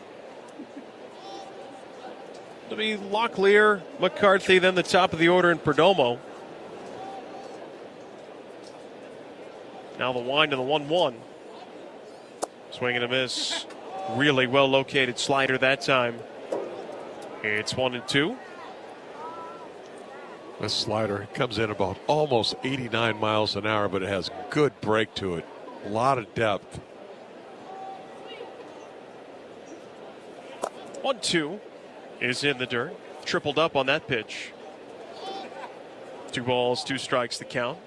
It'll be Locklear, McCarthy, then the top of the order in Perdomo. Now the wind to the 1-1. Swing and a miss. Really well located slider that time. It's 1-2. This slider comes in about almost 89 miles an hour, but it has good break to it. A lot of depth. 1-2 is in the dirt. Tripled up on that pitch. 2 balls, 2 strikes the count.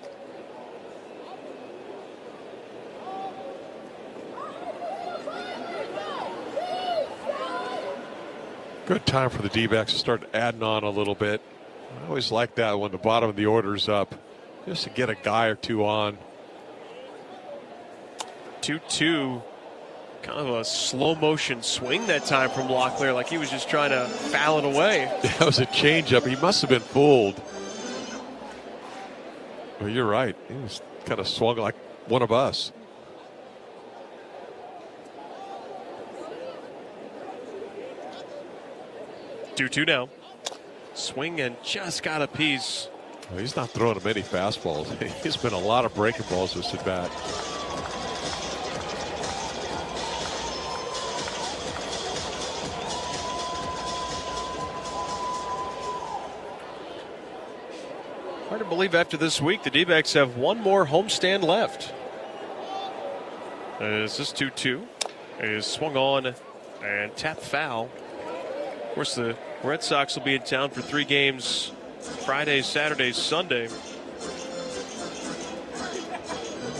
Good time for the D-backs to start adding on a little bit. I always like that when the bottom of the order's up, just to get a guy or two on. 2-2. Kind of a slow motion swing that time from Locklear, like he was just trying to foul it away. That was a changeup. He must have been fooled. Well, you're right. He was kind of swung like one of us. Two now. Swing and just got a piece. Well, he's not throwing him any fastballs. He's been a lot of breaking balls with his bat. Hard to believe after this week the D-backs have one more homestand left. This is 2-2. It is swung on and tapped foul. Of course, the Red Sox will be in town for 3 games Friday, Saturday, Sunday.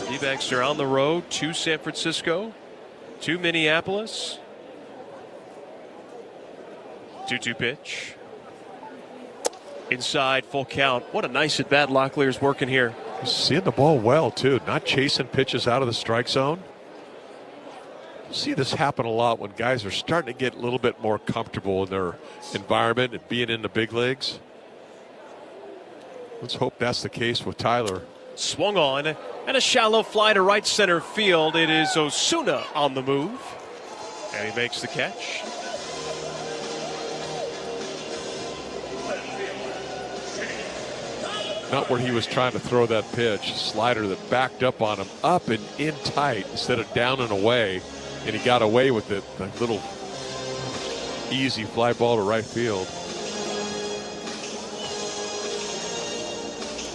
D-backs are on the road to San Francisco, to Minneapolis. 2-2 pitch. Inside, full count. What a nice at bat Locklear's working here. He's seeing the ball well, too. Not chasing pitches out of the strike zone. You see this happen a lot when guys are starting to get a little bit more comfortable in their environment and being in the big leagues. Let's hope that's the case with Tyler. Swung on and a shallow fly to right center field. It is Osuna on the move. And he makes the catch. Not where he was trying to throw that pitch. Slider that backed up on him, up and in tight instead of down and away. And he got away with it. A little easy fly ball to right field.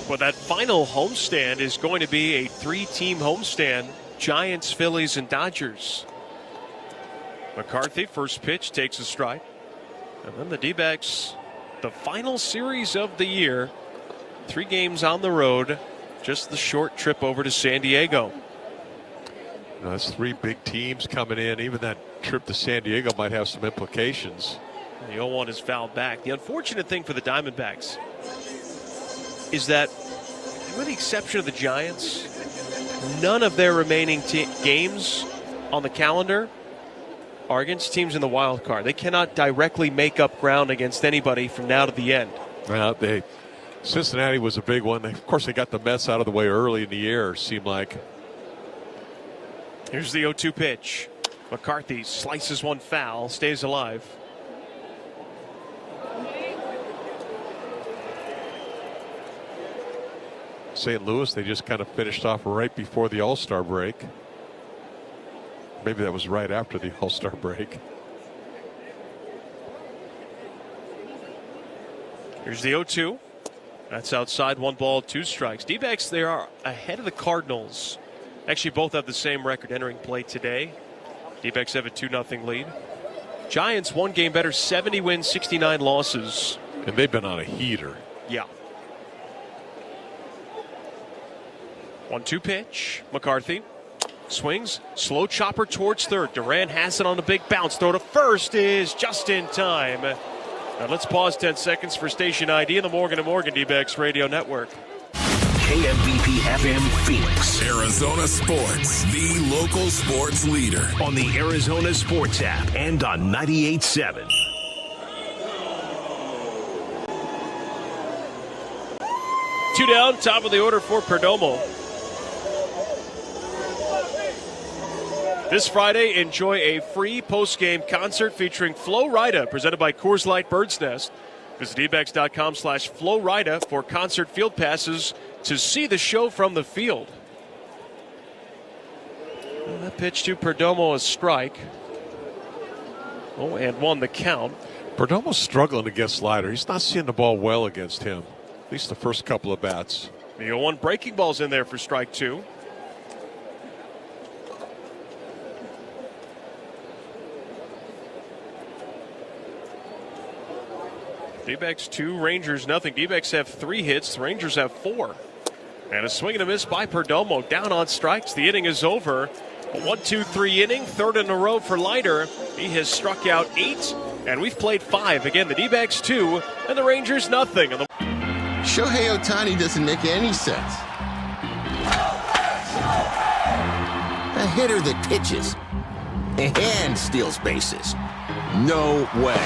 Well, that final homestand is going to be a 3-team homestand. Giants, Phillies, and Dodgers. McCarthy, first pitch, takes a strike. And then the D-backs, the final series of the year. 3 games on the road. Just the short trip over to San Diego. That's 3 big teams coming in. Even that trip to San Diego might have some implications. The 0-1 is fouled back. The unfortunate thing for the Diamondbacks is that, with the exception of the Giants, none of their remaining games on the calendar are against teams in the wild card. They cannot directly make up ground against anybody from now to the end. Well, they Cincinnati was a big one. Of course, they got the Mets out of the way early in the year, seemed like. Here's the 0-2 pitch. McCarthy slices one foul, stays alive. St. Louis, they just kind of finished off right before the All-Star break. Maybe that was right after the All-Star break. Here's the 0-2. That's outside, 1 ball, 2 strikes. D-backs, they are ahead of the Cardinals. Actually, both have the same record entering play today. D-backs have a 2-0 lead. Giants, 1 game better, 70 wins, 69 losses. And they've been on a heater. Yeah. 1-2 pitch. McCarthy swings. Slow chopper towards third. Duran has it on a big bounce. Throw to first is just in time. Now let's pause 10 seconds for station ID in the Morgan & Morgan D-backs Radio Network. KMBP FM Phoenix. Arizona Sports, the local sports leader. On the Arizona Sports app and on 98.7. Two down, top of the order for Perdomo. This Friday, enjoy a free post-game concert featuring Flo Rida, presented by Coors Light Bird's Nest. Visit dbacks.com/Flo Rida for concert field passes to see the show from the field. Well, that pitch to Perdomo, a strike. Oh, and 1 the count. Perdomo's struggling against Slider. He's not seeing the ball well against him, at least the first couple of bats. The 0-1 breaking ball's in there for strike 2. D-backs 2, Rangers nothing. D-backs have 3 hits. The Rangers have 4. And a swing and a miss by Perdomo. Down on strikes. The inning is over. A 1-2-3 inning. 3rd in a row for Leiter. He has struck out 8. And we've played 5. Again, the D-backs 2 and the Rangers nothing. Shohei Ohtani doesn't make any sense. A hitter that pitches and steals bases. No way.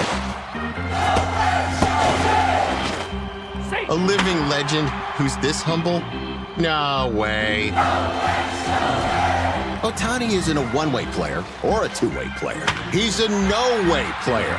A living legend who's this humble? No way. Ohtani isn't a one-way player or a two-way player. He's a no-way player.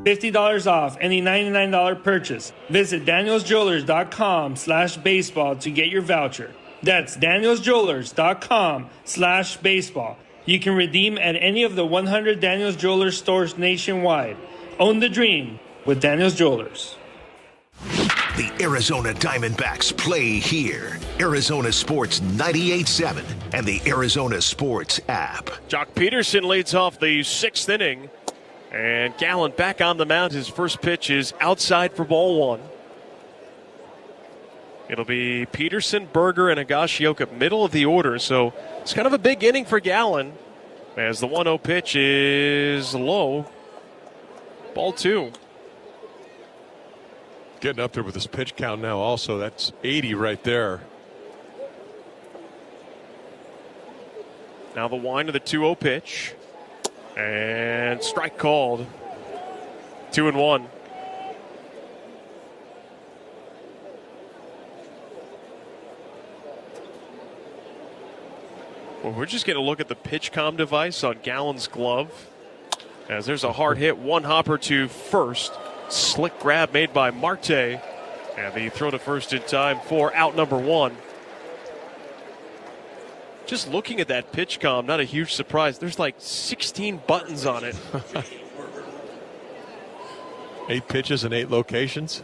$50 off any $99 purchase. Visit danielsjewelers.com/baseball to get your voucher. That's danielsjewelers.com/baseball. You can redeem at any of the 100 Daniels Jewelers stores nationwide. Own the dream with Daniels Jewelers. The Arizona Diamondbacks play here. Arizona Sports 98.7 and the Arizona Sports app. Jock Peterson leads off the 6th inning. And Gallen back on the mound. His first pitch is outside for ball 1. It'll be Peterson, Berger, and Higashioka middle of the order. So it's kind of a big inning for Gallen as the 1-0 pitch is low. Ball 2. Getting up there with his pitch count now also. That's 80 right there. Now the wind of the 2-0 pitch. And strike called. 2-1. Well, we're just going to look at the pitch comm device on Gallen's glove. As there's a hard hit, 1 hopper to first. Slick grab made by Marte. And the throw to first in time for out number 1. Just looking at that pitch comm, not a huge surprise. There's like 16 buttons on it. 8 pitches in 8 locations.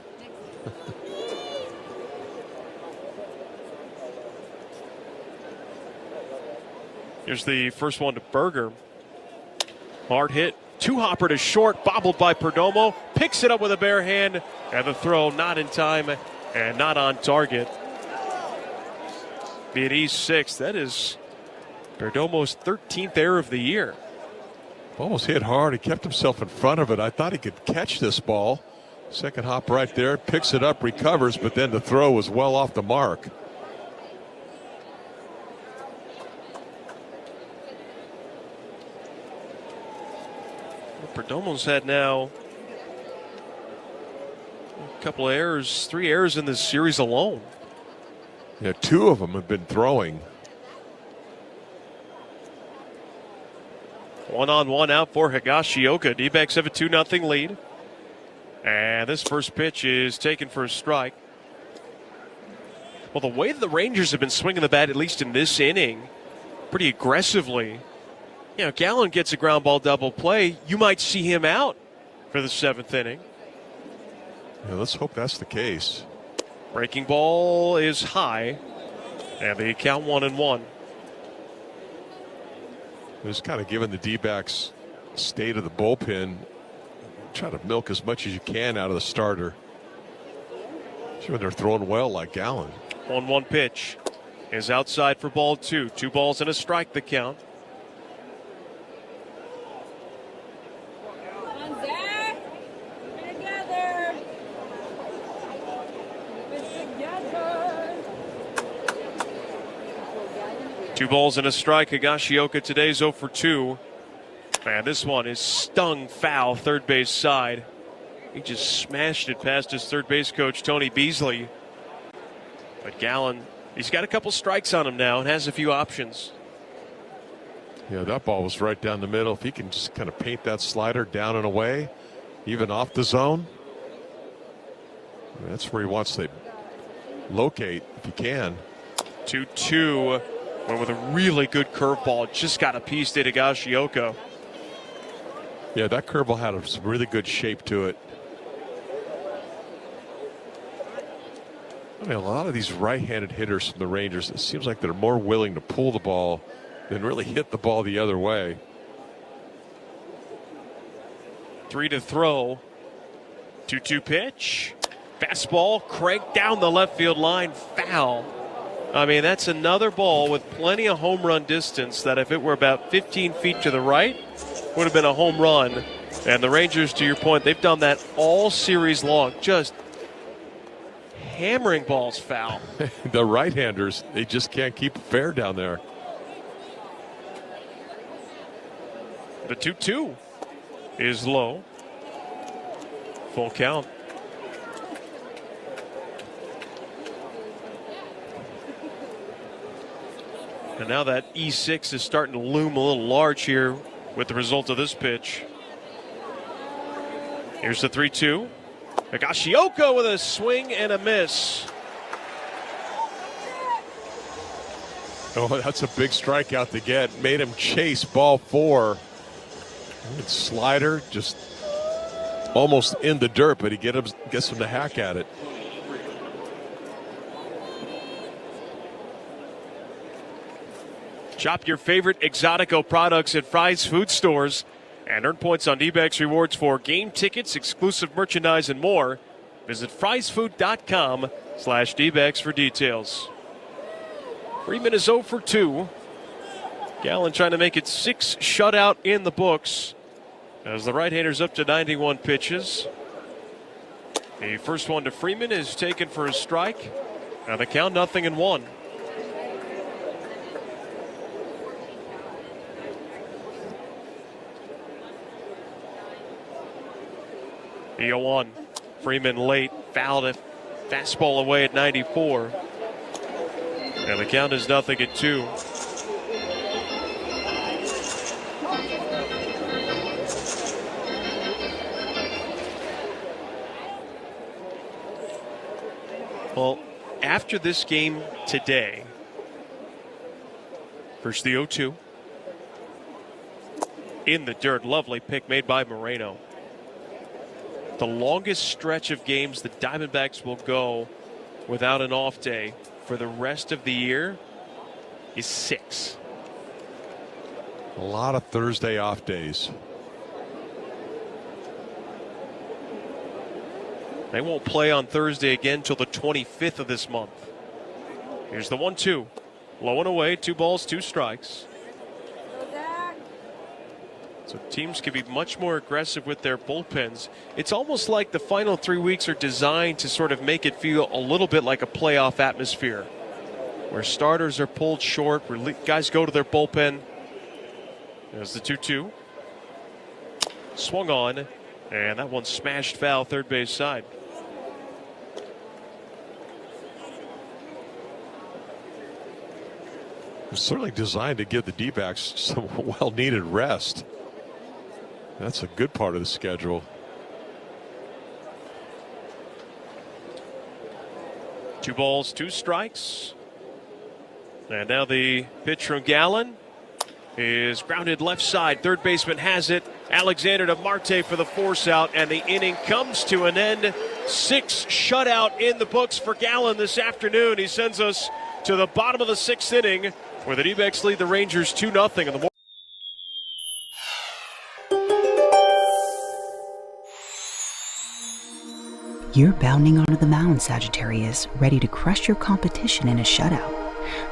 Here's the first one to Berger. Hard hit. 2-hopper to short, bobbled by Perdomo. Picks it up with a bare hand. And the throw not in time and not on target. Be it E6. That is Perdomo's 13th error of the year. Almost hit hard. He kept himself in front of it. I thought he could catch this ball. Second hop right there. Picks it up, recovers, but then the throw was well off the mark. Perdomo's had now a couple of errors, 3 errors in this series alone. Yeah, 2 of them have been throwing. 1-on-1 out for Higashioka. D-backs have a 2-0 lead. And this first pitch is taken for a strike. Well, the way the Rangers have been swinging the bat, at least in this inning, pretty aggressively. You know, Gallen gets a ground ball double play. You might see him out for the 7th inning. Yeah, let's hope that's the case. Breaking ball is high. And they count 1-1. Just kind of given the D-backs state of the bullpen, try to milk as much as you can out of the starter. Sure, they're throwing well like Gallen. 1-1 pitch is outside for ball 2. 2 balls and a strike the count. Two balls and a strike. Higashioka today's 0 for 2. And this one is stung foul, third base side. He just smashed it past his third base coach, Tony Beasley. But Gallen, he's got a couple strikes on him now and has a few options. Yeah, that ball was right down the middle. If he can just kind of paint that slider down and away, even off the zone, that's where he wants to locate if he can. 2-2. Went with a really good curveball. Just got a piece to Higashioka. Yeah, that curveball had some really good shape to it. I mean, a lot of these right-handed hitters from the Rangers, it seems like they're more willing to pull the ball than really hit the ball the other way. 3 to throw. 2-2 pitch. Fastball cranked down the left field line. Foul. I mean, that's another ball with plenty of home run distance that if it were about 15 feet to the right, would have been a home run. And the Rangers, to your point, they've done that all series long. Just hammering balls foul. The right-handers, they just can't keep it fair down there. The 2-2 is low. Full count. And now that E6 is starting to loom a little large here with the result of this pitch. Here's the 3-2. Higashioka with a swing and a miss. Oh, that's a big strikeout to get. Made him chase ball 4. Good slider, just almost in the dirt, but he gets him to hack at it. Shop your favorite Exotico products at Fry's Food Stores and earn points on D-backs rewards for game tickets, exclusive merchandise, and more. Visit frysfood.com/D-backs for details. Freeman is 0 for 2. Gallen trying to make it 6 shutout in the books as the right-hander's up to 91 pitches. The first one to Freeman is taken for a strike. Now the count 0-1. The 0-1. Freeman late, fouled a fastball away at 94. And the count is 0-2. Well, after this game today, first the 0-2. In the dirt, lovely pick made by Moreno. The longest stretch of games the Diamondbacks will go without an off day for the rest of the year is 6. A lot of Thursday off days. They won't play on Thursday again till the 25th of this month. Here's the 1-2. Low and away, 2 balls, 2 strikes. So teams can be much more aggressive with their bullpens. It's almost like the final 3 weeks are designed to sort of make it feel a little bit like a playoff atmosphere, where starters are pulled short, where guys go to their bullpen. There's the 2-2. Swung on, and that one smashed foul third base side. It's certainly designed to give the D-backs some well-needed rest. That's a good part of the schedule. Two balls, two strikes. And now the pitch from Gallen is grounded left side. Third baseman has it. Alexander to Marte for the force out, and the inning comes to an end. 6 shutout in the books for Gallen this afternoon. He sends us to the bottom of the 6th inning, where the D-backs lead the Rangers 2-0 in the You're bounding onto the mound, Sagittarius, ready to crush your competition in a shutout.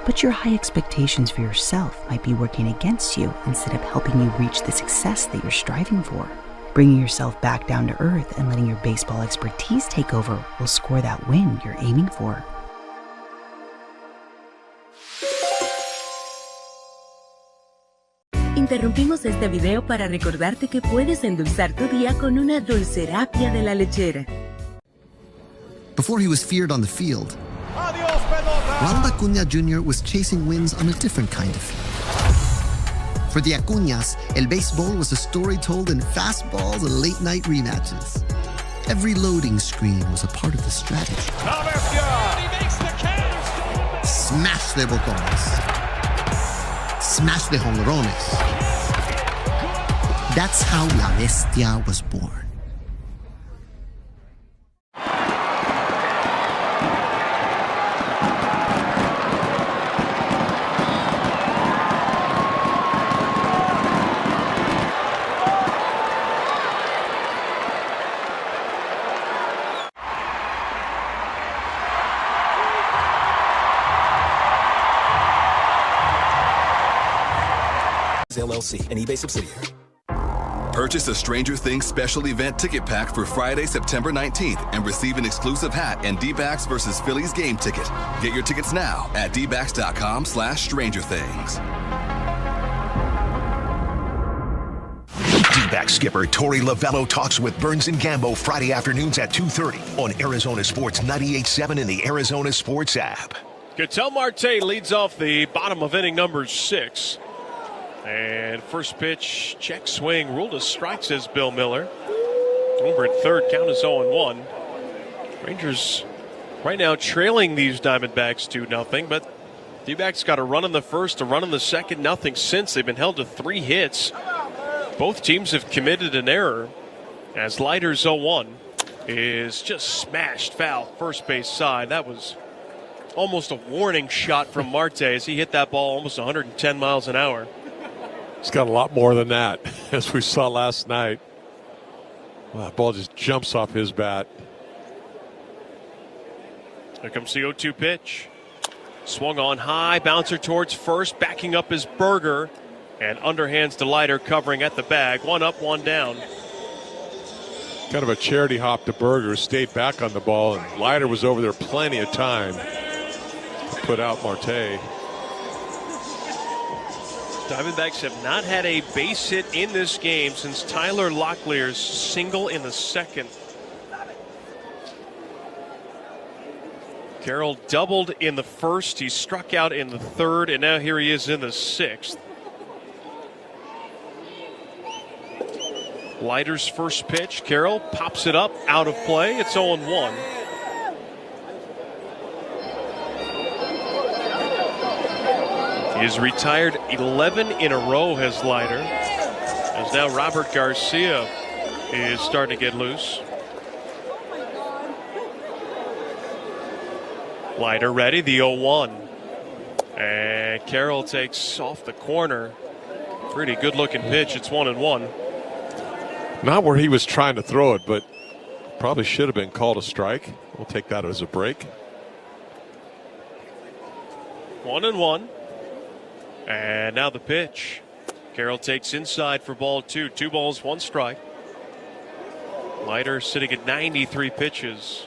But your high expectations for yourself might be working against you instead of helping you reach the success that you're striving for. Bringing yourself back down to earth and letting your baseball expertise take over will score that win you're aiming for. Interrumpimos este video para recordarte que puedes endulzar tu día con una dulcerapia de la lechera. Before he was feared on the field, Ronald Acuña Jr. was chasing wins on a different kind of field. For the Acuñas, el béisbol was a story told in fastballs and late-night rematches. Every loading screen was a part of the strategy. Smash de botones. Smash de jonrones. That's how La Bestia was born. LLC, an eBay subsidiary. Purchase a Stranger Things special event ticket pack for Friday, September 19th and receive an exclusive hat and D-backs versus Phillies game ticket. Get your tickets now at dbacks.com/strangerthings. D-backs skipper Torey Lovullo talks with Burns and Gambo Friday afternoons at 2:30 on Arizona Sports 98.7 in the Arizona Sports app. Ketel Marte leads off the bottom of inning number 6. And first pitch, check swing, ruled a strike, says Bill Miller. Over at third, count is 0-1. Rangers right now trailing these Diamondbacks 2-0, but D-backs got a run in the first, a run in the second, nothing since. They've been held to 3 hits. Both teams have committed an error as Leiter's 0-1 is just smashed foul first base side. That was almost a warning shot from Marte as he hit that ball almost 110 miles an hour. He's got a lot more than that, as we saw last night. Well, that ball just jumps off his bat. Here comes the 0-2 pitch. Swung on high, bouncer towards first, backing up his Berger, and underhands to Leiter covering at the bag. 1 up, 1 down. Kind of a charity hop to Berger, stayed back on the ball, and Leiter was over there plenty of time to put out Marte. Diamondbacks have not had a base hit in this game since Tyler Locklear's single in the second. Carroll doubled in the first. He struck out in the third, and now here he is in the 6th. Leiter's first pitch. Carroll pops it up, out of play. It's 0-1. He's retired 11 in a row, has Leiter. As now Robert Garcia is starting to get loose. Leiter ready, the 0-1. And Carroll takes off the corner. Pretty good looking pitch. It's 1-1. Not where he was trying to throw it, but probably should have been called a strike. We'll take that as a break. 1-1. And now the pitch. Carroll takes inside for ball 2. 2 balls, 1 strike. Leiter sitting at 93 pitches.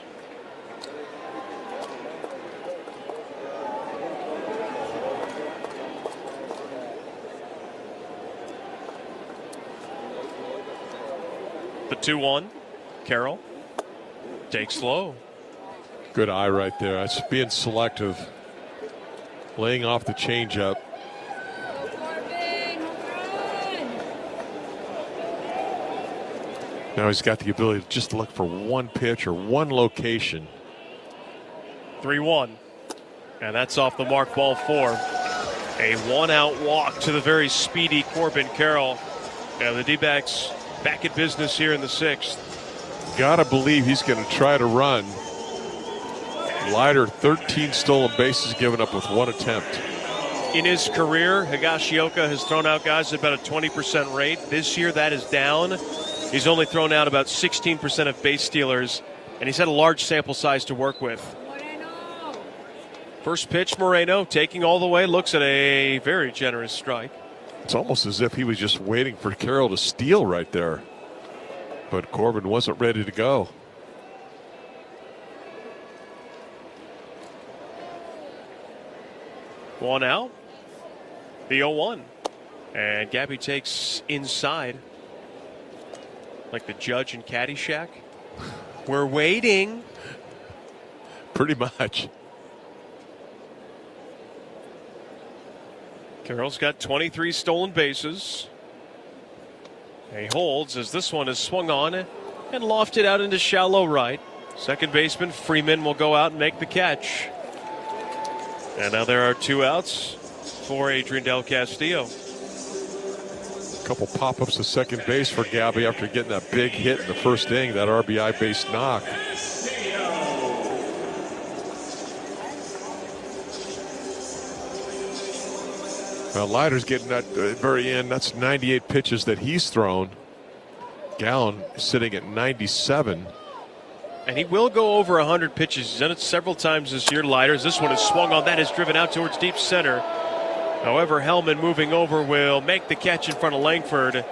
The 2-1. Carroll takes low. Good eye right there. That's being selective. Laying off the changeup. Now he's got the ability to just look for one pitch or one location. 3-1. And that's off the mark, ball 4. A 1-out walk to the very speedy Corbin Carroll. And the D-backs back at business here in the 6th. Gotta believe he's going to try to run. Leiter, 13 stolen bases given up with 1 attempt. In his career, Higashioka has thrown out guys at about a 20% rate. This year, that is down. He's only thrown out about 16% of base stealers, and he's had a large sample size to work with. First pitch, Moreno taking all the way, looks at a very generous strike. It's almost as if he was just waiting for Carroll to steal right there. But Corbin wasn't ready to go. One out. The 0-1. And Gabby takes inside. Like the judge in Caddyshack. We're waiting. Pretty much. Carroll's got 23 stolen bases. He holds as this one is swung on and lofted out into shallow right. Second baseman Freeman will go out and make the catch. And now there are 2 outs for Adrian Del Castillo. A couple pop-ups to second base for Gabby after getting that big hit in the first inning, that RBI base knock. Well, Leiter's getting that very end. That's 98 pitches that he's thrown. Gallen sitting at 97. And he will go over 100 pitches. He's done it several times this year. Leiter, this one is swung on. That is driven out towards deep center. However, Hellman moving over will make the catch in front of Langford.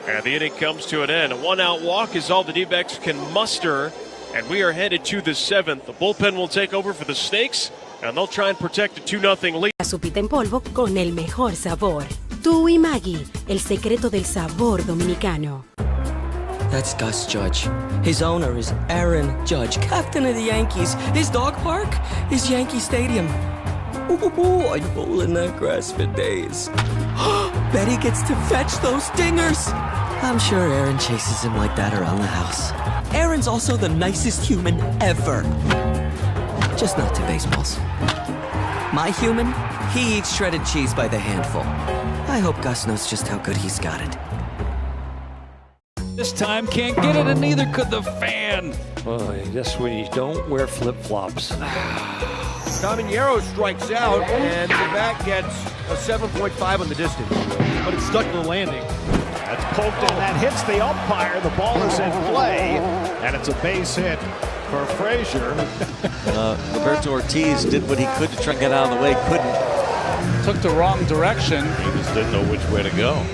And the inning comes to an end. A 1-out walk is all the D-backs can muster. And we are headed to the 7th. The bullpen will take over for the Snakes. And they'll try and protect a 2-0 lead. Sopita en polvo con el mejor sabor. Tú y Maggie, el secreto del sabor dominicano. That's Gus Judge. His owner is Aaron Judge, captain of the Yankees. His dog park is Yankee Stadium. Ooh, I'd bowl in that grass for days. Bet he gets to fetch those dingers. I'm sure Aaron chases him like that around the house. Aaron's also the nicest human ever. Just not to baseballs. My human, he eats shredded cheese by the handful. I hope Gus knows just how good he's got it. This time can't get it, and neither could the fan. Boy, just when you don't wear flip-flops. Caminero strikes out, and the bat gets a 7.5 on the distance. But it's stuck to the landing. That's poked and that hits the umpire. The ball is in play, and it's a base hit for Frazier. Roberto Ortiz did what he could to try and get out of the way, couldn't. Took the wrong direction. He just didn't know which way to go.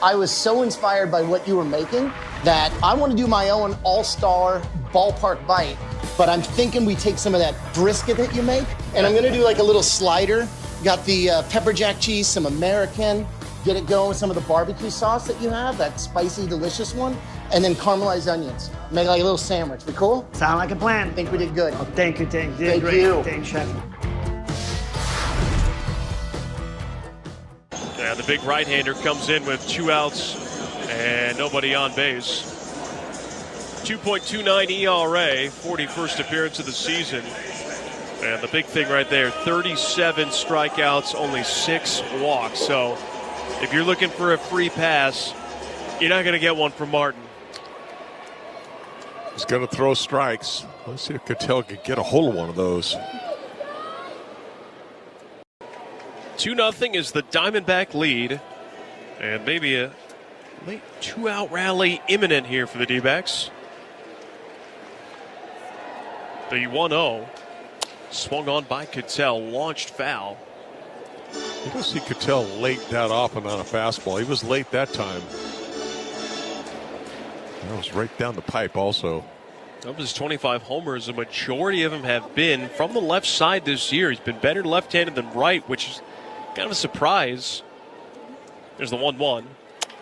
I was so inspired by what you were making that I want to do my own all-star ballpark bite, but I'm thinking we take some of that brisket that you make, and I'm going to do like a little slider. Got the pepper jack cheese, some American, get it going with some of the barbecue sauce that you have, that spicy, delicious one, and then caramelized onions. Make like a little sandwich. We cool? Sound like a plan. I think we did good. Oh, thank you. Thank you. Thanks, Chef. Yeah, the big right-hander comes in with 2 outs and nobody on base. 2.29 ERA, 41st appearance of the season. And the big thing right there, 37 strikeouts, only 6 walks. So if you're looking for a free pass, you're not going to get one from Martin. He's going to throw strikes. Let's see if Cattell can get a hold of one of those. 2-0 is the Diamondback lead. And maybe a late 2-out rally imminent here for the D-backs. The 1-0 swung on by Cattell, launched foul. You don't see Cattell late that often on a fastball. He was late that time. That was right down the pipe also. Of his 25 homers, a majority of them have been from the left side this year. He's been better left-handed than right, which is kind of a surprise. There's the 1-1.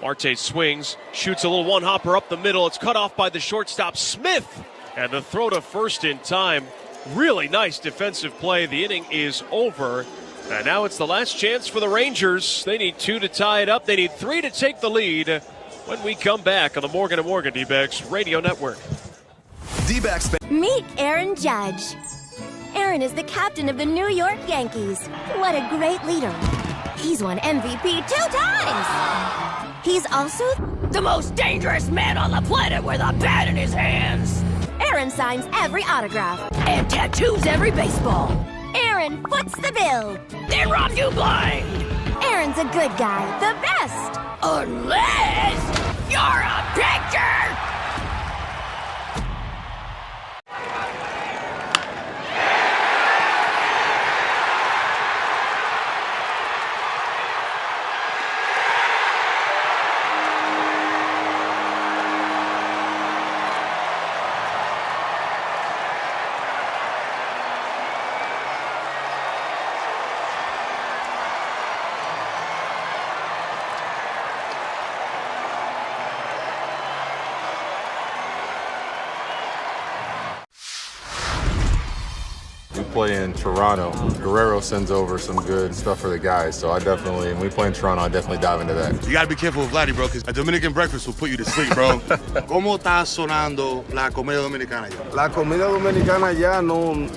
Marte swings, shoots a little one-hopper up the middle. It's cut off by the shortstop, Smith. And the throw to first in time. Really nice defensive play. The inning is over. And now it's the last chance for the Rangers. They need 2 to tie it up. They need 3 to take the lead when we come back on the Morgan & Morgan D-backs Radio Network. D-backs. Meet Aaron Judge. Aaron is the captain of the New York Yankees. What a great leader. He's won MVP 2 times. He's also the most dangerous man on the planet with a bat in his hands. Aaron signs every autograph and tattoos every baseball. Aaron foots the bill. Then robs you blind. Aaron's a good guy, the best. Unless you're a picture. Play in Toronto. Guerrero sends over some good stuff for the guys, so when we play in Toronto, I definitely dive into that. You gotta be careful with Vladdy, bro, because a Dominican breakfast will put you to sleep, bro. ¿Cómo está sonando la comida dominicana ya? La comida dominicana ya no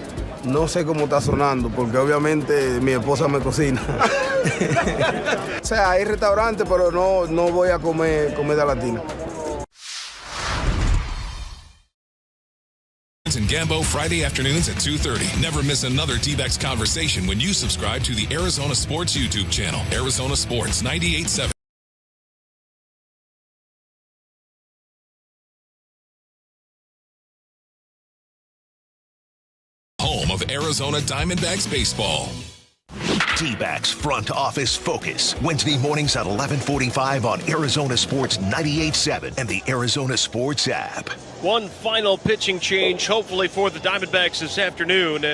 sé cómo está sonando, porque obviamente mi esposa me cocina. O sea, hay restaurantes, pero no voy a comer comida latina. And Gambo Friday afternoons at 2:30. Never miss another D-backs conversation when you subscribe to the Arizona Sports YouTube channel. Arizona Sports 98.7. Home of Arizona Diamondbacks baseball. D-backs Front Office Focus. Wednesday mornings at 11:45 on Arizona Sports 98.7 and the Arizona Sports app. One final pitching change, hopefully for the Diamondbacks this afternoon,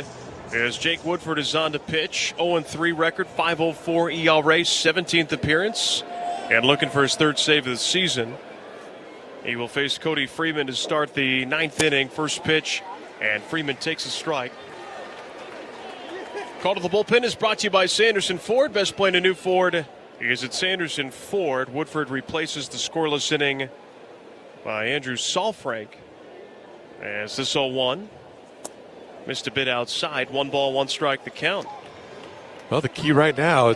as Jake Woodford is on to pitch. 0-3 record, 5.04 ERA, 17th appearance, and looking for his 3rd save of the season. He will face Cody Freeman to start the 9th inning. First pitch, and Freeman takes a strike. Call to the bullpen is brought to you by Sanderson Ford. Best play in a new Ford is at Sanderson Ford. Woodford replaces the scoreless inning by Andrew Saalfrank. As this 0-1. Missed a bit outside. 1 ball, 1 strike the count. Well, the key right now,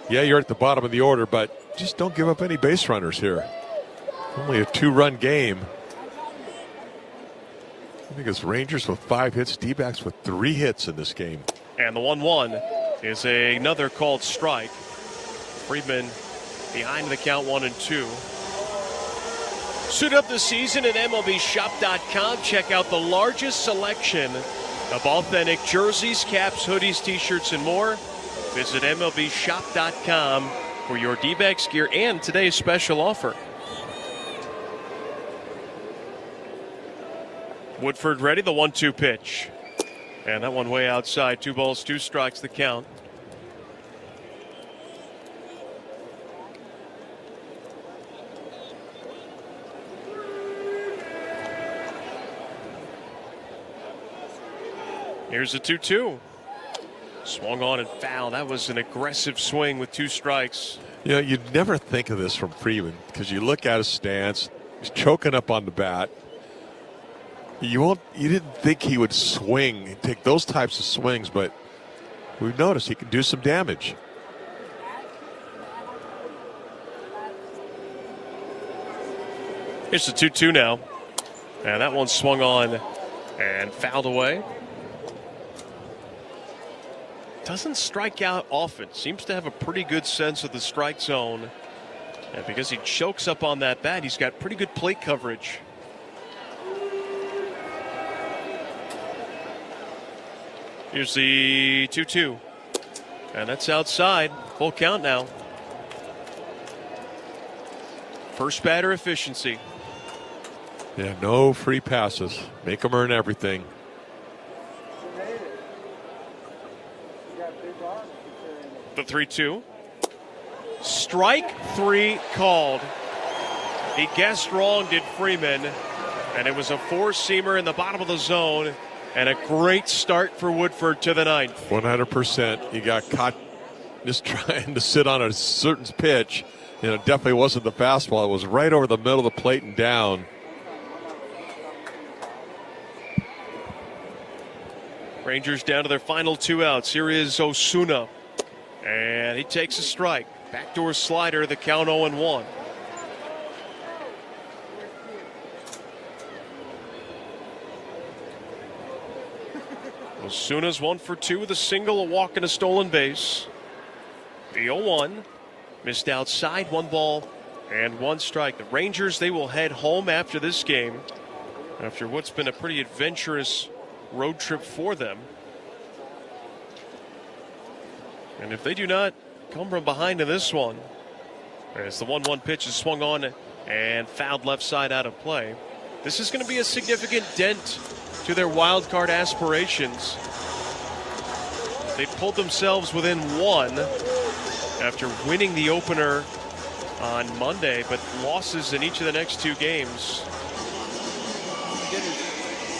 you're at the bottom of the order, but just don't give up any base runners here. Only a 2-run game. I think it's Rangers with 5 hits, D-backs with 3 hits in this game. And the 1-1 is another called strike. Friedman behind the count 1-2. Suit up this season at MLBshop.com. Check out the largest selection of authentic jerseys, caps, hoodies, t-shirts, and more. Visit MLBshop.com for your D-backs gear and today's special offer. Woodford ready, the 1-2 pitch. And that one way outside. 2 balls, 2 strikes, the count. Here's a 2-2. Swung on and foul. That was an aggressive swing with 2 strikes. You know, you'd never think of this from Freeman because you look at his stance. He's choking up on the bat. You didn't think he would swing, take those types of swings, but we've noticed he can do some damage. Here's the 2-2 now. And that one swung on and fouled away. Doesn't strike out often. Seems to have a pretty good sense of the strike zone. And because he chokes up on that bat, he's got pretty good plate coverage. Here's the 2-2. And that's outside. Full count now. First batter efficiency. Yeah, no free passes. Make them earn everything. The 3-2. Strike 3 called. He guessed wrong, did Freeman. And it was a 4-seamer in the bottom of the zone. And a great start for Woodford to the 9th. 100%. He got caught just trying to sit on a certain pitch. And it definitely wasn't the fastball. It was right over the middle of the plate and down. Rangers down to their final 2 outs. Here is Osuna. And he takes a strike. Backdoor slider, the count 0-1. Osuna's 1 for 2 with a single, a walk, and a stolen base. The 0-1. Missed outside, 1 ball and 1 strike. The Rangers, they will head home after this game, after what's been a pretty adventurous road trip for them. And if they do not come from behind in this one, as the 1-1 pitch is swung on and fouled left side out of play, this is going to be a significant dent to their wild card aspirations. They pulled themselves within 1 after winning the opener on Monday, but losses in each of the next 2 games.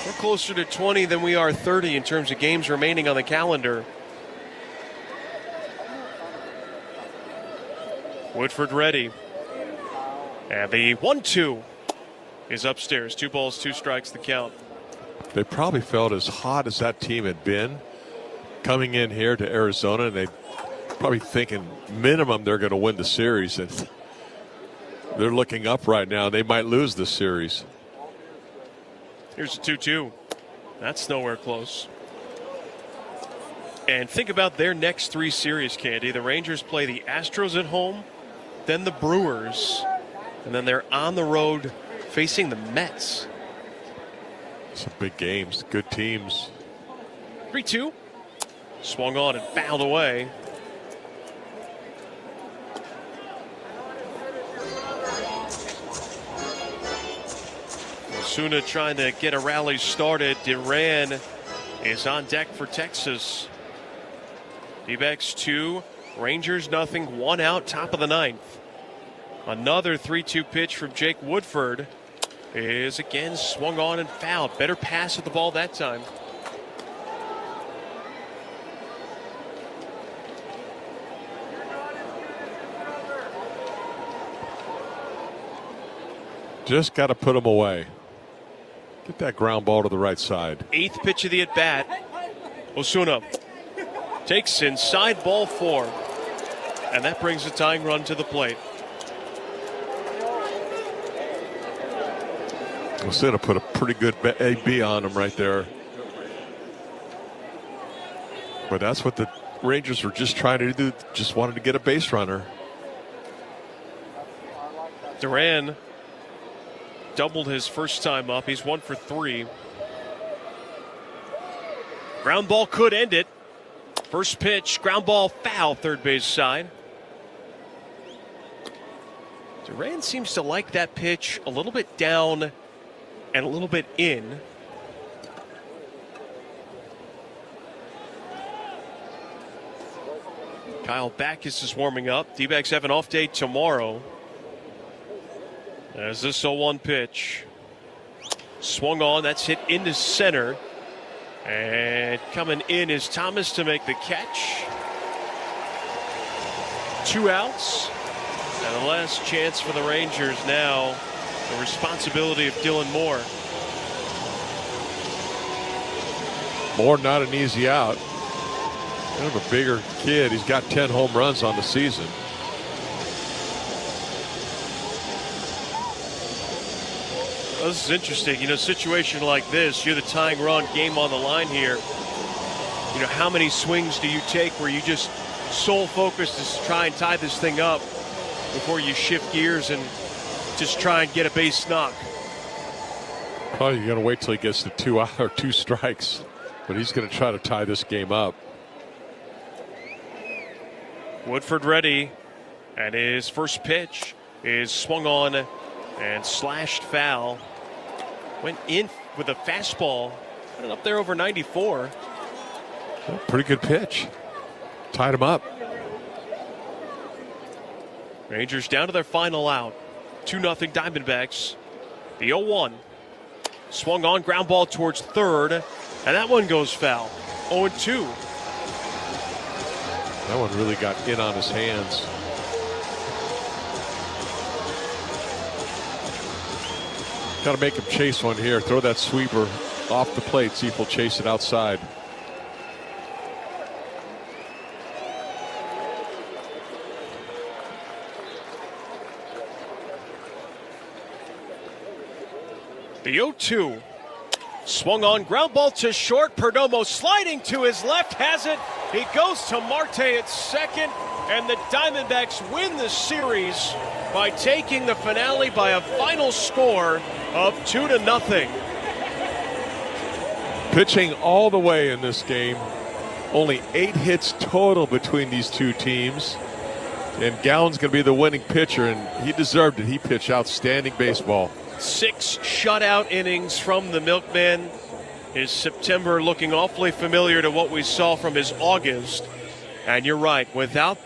We're closer to 20 than we are 30 in terms of games remaining on the calendar. Woodford ready. And the 1-2 is upstairs. 2 balls, 2 strikes, the count. They probably felt as hot as that team had been coming in here to Arizona, and they probably thinking minimum they're going to win the series, and they're looking up right now. They might lose this series. Here's a 2-2. That's nowhere close. And think about their next 3 series, Candy. The Rangers play the Astros at home, then the Brewers, and then they're on the road facing the Mets. Some big games, good teams. 3-2. Swung on and fouled away. Osuna trying to get a rally started. Duran is on deck for Texas. D-backs 2, Rangers nothing, 1 out, top of the 9th. Another 3-2 pitch from Jake Woodford is again swung on and fouled. Better pass at the ball that time. Just got to put them away. Get that ground ball to the right side. 8th pitch of the at-bat. Osuna takes inside, ball 4. And that brings a tying run to the plate. Osuna put a pretty good AB on him right there. But that's what the Rangers were just trying to do. Just wanted to get a base runner. Duran doubled his first time up. He's 1 for 3. Ground ball could end it. First pitch, ground ball foul, third base side. Duran seems to like that pitch a little bit down and a little bit in. Kyle Backus is warming up. D-backs have an off day tomorrow. As this 0-1 pitch. Swung on, that's hit into center. And coming in is Thomas to make the catch. 2 outs. And the last chance for the Rangers now, the responsibility of Dylan Moore. Moore not an easy out. Kind of a bigger kid. He's got 10 home runs on the season. Well, this is interesting. You know, situation like this, you're the tying run, game on the line here. You know, how many swings do you take where you just sole focus is to try and tie this thing up before you shift gears and just try and get a base knock? Probably going to wait till he gets to 2 out or 2 strikes, but he's going to try to tie this game up. Woodford ready, and his first pitch is swung on and slashed foul. Went in with a fastball, put it up there over 94. Pretty good pitch. Tied him up. Rangers down to their final out. 2-0 Diamondbacks. The 0-1. Swung on, ground ball towards third, and that one goes foul. 0-2. That one really got in on his hands. Got to make him chase one here. Throw that sweeper off the plate. See if he'll chase it outside. The 0-2. Swung on, ground ball to short. Perdomo sliding to his left, has it. He goes to Marte at second, and the Diamondbacks win the series by taking the finale by a final score of 2-0. Pitching all the way in this game. Only 8 hits total between these two teams. And Gallen's going to be the winning pitcher, and he deserved it. He pitched outstanding baseball. 6 shutout innings from the Milkman. His September looking awfully familiar to what we saw from his August. And you're right, without the